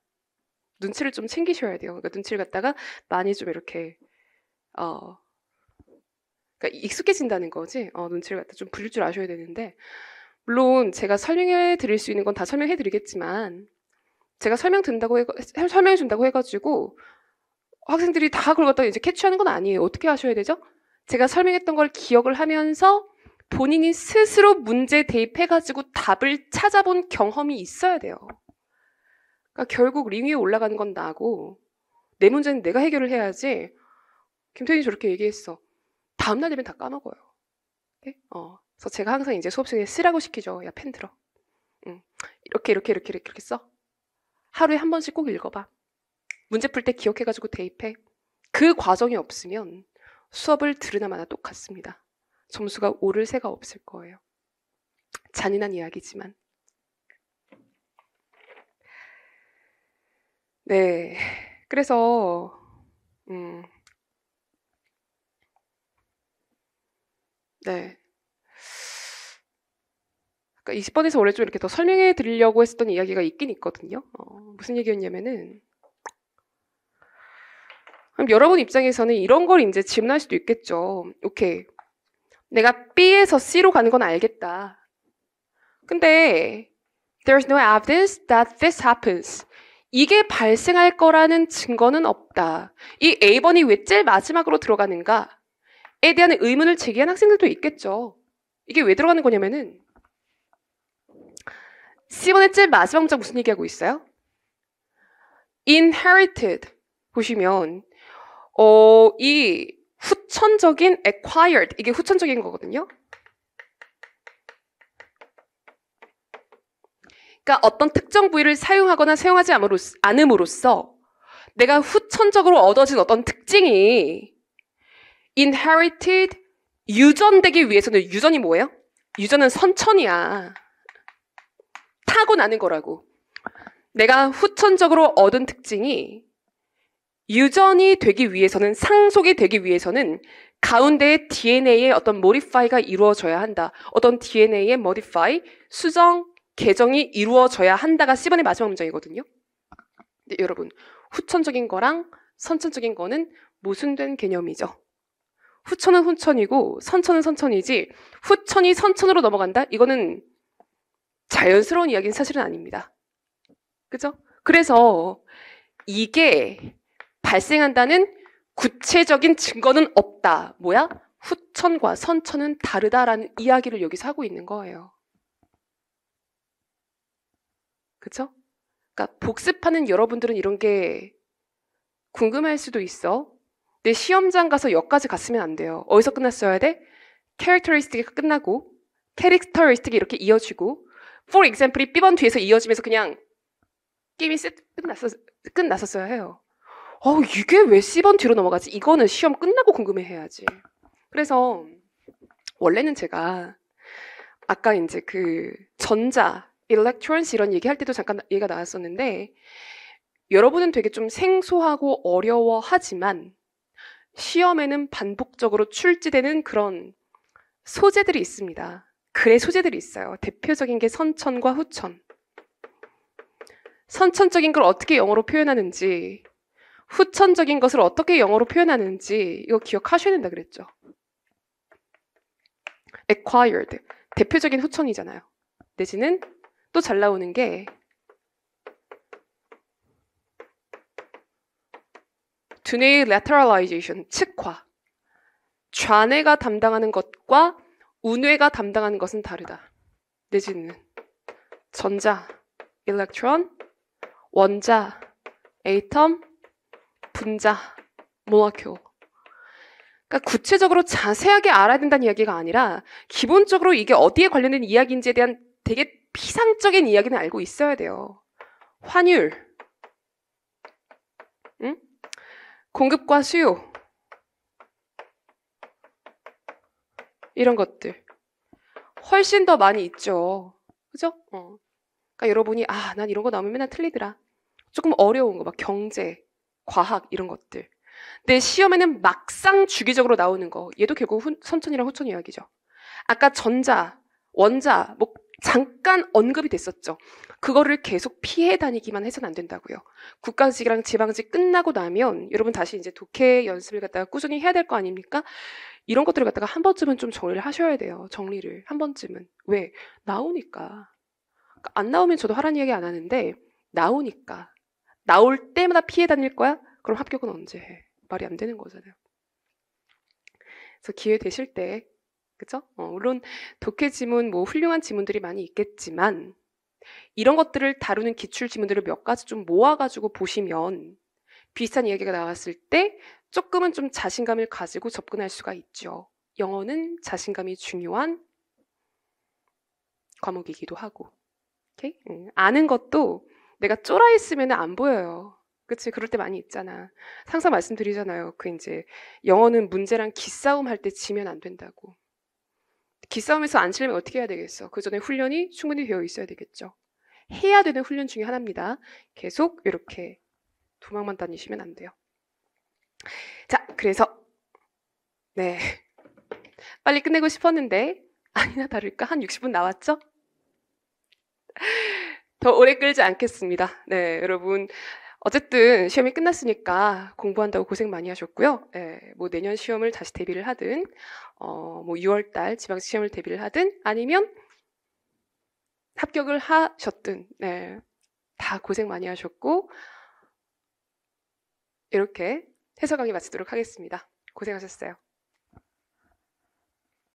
눈치를 좀 챙기셔야 돼요. 그러니까 눈치를 갖다가 많이 좀 이렇게 그러니까 익숙해진다는 거지. 눈치를 갖다 좀 부릴 줄 아셔야 되는데, 물론 제가 설명해 드릴 수 있는 건 다 설명해 드리겠지만, 제가 설명해 준다고 해가지고 학생들이 다 그걸 갖다가 이제 캐치하는 건 아니에요. 어떻게 하셔야 되죠? 제가 설명했던 걸 기억을 하면서 본인이 스스로 문제 대입해가지고 답을 찾아본 경험이 있어야 돼요. 그러니까 결국 링 위에 올라가는 건 나고, 내 문제는 내가 해결을 해야지. 김태균이 저렇게 얘기했어. 다음날 되면 다 까먹어요. 네? 그래서 제가 항상 이제 수업 시간에 쓰라고 시키죠. 야, 펜 들어. 이렇게 써. 하루에 한 번씩 꼭 읽어봐. 문제 풀 때 기억해가지고 대입해. 그 과정이 없으면 수업을 들으나 마나 똑같습니다. 점수가 오를 새가 없을 거예요. 잔인한 이야기지만. 네. 그래서, 네. 그러니까 20번에서 원래 좀 이렇게 더 설명해 드리려고 했었던 이야기가 있긴 있거든요. 무슨 얘기였냐면은, 여러분 입장에서는 이런 걸 이제 질문할 수도 있겠죠. 오케이. 내가 B에서 C로 가는 건 알겠다. 근데 there's no evidence that this happens. 이게 발생할 거라는 증거는 없다. 이 A번이 왜 제일 마지막으로 들어가는가에 대한 의문을 제기한 학생들도 있겠죠. 이게 왜 들어가는 거냐면은 C번의 제일 마지막 문장 무슨 얘기하고 있어요? inherited 보시면 이 후천적인 acquired 이게 후천적인 거거든요. 그러니까 어떤 특정 부위를 사용하거나 사용하지 않음으로써 내가 후천적으로 얻어진 어떤 특징이 inherited 유전되기 위해서는 유전이 뭐예요? 유전은 선천이야. 타고나는 거라고. 내가 후천적으로 얻은 특징이 유전이 되기 위해서는 상속이 되기 위해서는 가운데에 DNA의 어떤 modify가 이루어져야 한다. 어떤 DNA의 modify, 수정, 개정이 이루어져야 한다가 C번의 마지막 문장이거든요. 근데 여러분, 후천적인 거랑 선천적인 거는 모순된 개념이죠. 후천은 후천이고 선천은 선천이지 후천이 선천으로 넘어간다? 이거는 자연스러운 이야기는 사실은 아닙니다. 그죠? 그래서 이게 발생한다는 구체적인 증거는 없다. 뭐야? 후천과 선천은 다르다라는 이야기를 여기서 하고 있는 거예요. 그쵸? 그러니까 복습하는 여러분들은 이런 게 궁금할 수도 있어. 내 시험장 가서 여기까지 갔으면 안 돼요. 어디서 끝났어야 돼? characteristic이 끝나고 characteristic이 이렇게 이어지고 for example이 B번 뒤에서 이어지면서 그냥 게임이 끝났었어야 해요. 이게 왜 C번 뒤로 넘어가지? 이거는 시험 끝나고 궁금해해야지. 그래서 원래는 제가 아까 이제 그 전자, electrons 이런 얘기할 때도 잠깐 얘기가 나왔었는데 여러분은 되게 좀 생소하고 어려워하지만 시험에는 반복적으로 출제되는 그런 소재들이 있습니다. 글의 소재들이 있어요. 대표적인 게 선천과 후천. 선천적인 걸 어떻게 영어로 표현하는지 후천적인 것을 어떻게 영어로 표현하는지 이거 기억하셔야 된다 그랬죠. acquired 대표적인 후천이잖아요. 내지는 또 잘 나오는 게 두뇌의 lateralization 측화. 좌뇌가 담당하는 것과 우뇌가 담당하는 것은 다르다. 내지는 전자, electron, 원자, atom, 분자, molecule. 그러니까 구체적으로 자세하게 알아야 된다는 이야기가 아니라 기본적으로 이게 어디에 관련된 이야기인지에 대한 되게 피상적인 이야기는 알고 있어야 돼요. 환율, 응? 공급과 수요, 이런 것들 훨씬 더 많이 있죠. 그죠? 그러니까 여러분이 난 이런 거 나오면 맨날 틀리더라. 조금 어려운 거 막 경제, 과학 이런 것들. 근데 시험에는 막상 주기적으로 나오는 거 얘도 결국 선천이랑 후천 이야기죠. 아까 전자, 원자, 뭐 잠깐 언급이 됐었죠. 그거를 계속 피해 다니기만 해서는 안 된다고요. 국가직이랑 지방직 끝나고 나면 여러분 다시 이제 독해 연습을 갖다가 꾸준히 해야 될 거 아닙니까? 이런 것들을 갖다가 한 번쯤은 좀 정리를 하셔야 돼요. 정리를 한 번쯤은. 왜? 나오니까. 그러니까 안 나오면 저도 하라는 이야기 안 하는데 나오니까. 나올 때마다 피해 다닐 거야? 그럼 합격은 언제 해? 말이 안 되는 거잖아요. 그래서 기회 되실 때, 그죠? 물론 독해 지문, 뭐 훌륭한 지문들이 많이 있겠지만 이런 것들을 다루는 기출 지문들을 몇 가지 좀 모아가지고 보시면 비슷한 이야기가 나왔을 때 조금은 좀 자신감을 가지고 접근할 수가 있죠. 영어는 자신감이 중요한 과목이기도 하고. 오케이? 아는 것도 내가 쫄아 있으면 안 보여요. 그치? 그럴 때 많이 있잖아. 항상 말씀드리잖아요. 그 이제 영어는 문제랑 기싸움 할 때 지면 안 된다고. 기싸움에서 안 치려면 어떻게 해야 되겠어? 그 전에 훈련이 충분히 되어 있어야 되겠죠. 해야 되는 훈련 중에 하나입니다. 계속 이렇게 도망만 다니시면 안 돼요. 자, 그래서 네. 빨리 끝내고 싶었는데 아니나 다를까 한 60분 나왔죠? 더 오래 끌지 않겠습니다. 네, 여러분 어쨌든 시험이 끝났으니까 공부한다고 고생 많이 하셨고요. 뭐 내년 시험을 다시 대비를 하든 뭐 6월 달 지방 시험을 대비를 하든 아니면 합격을 하셨든 다 고생 많이 하셨고 이렇게 해설 강의 마치도록 하겠습니다. 고생하셨어요.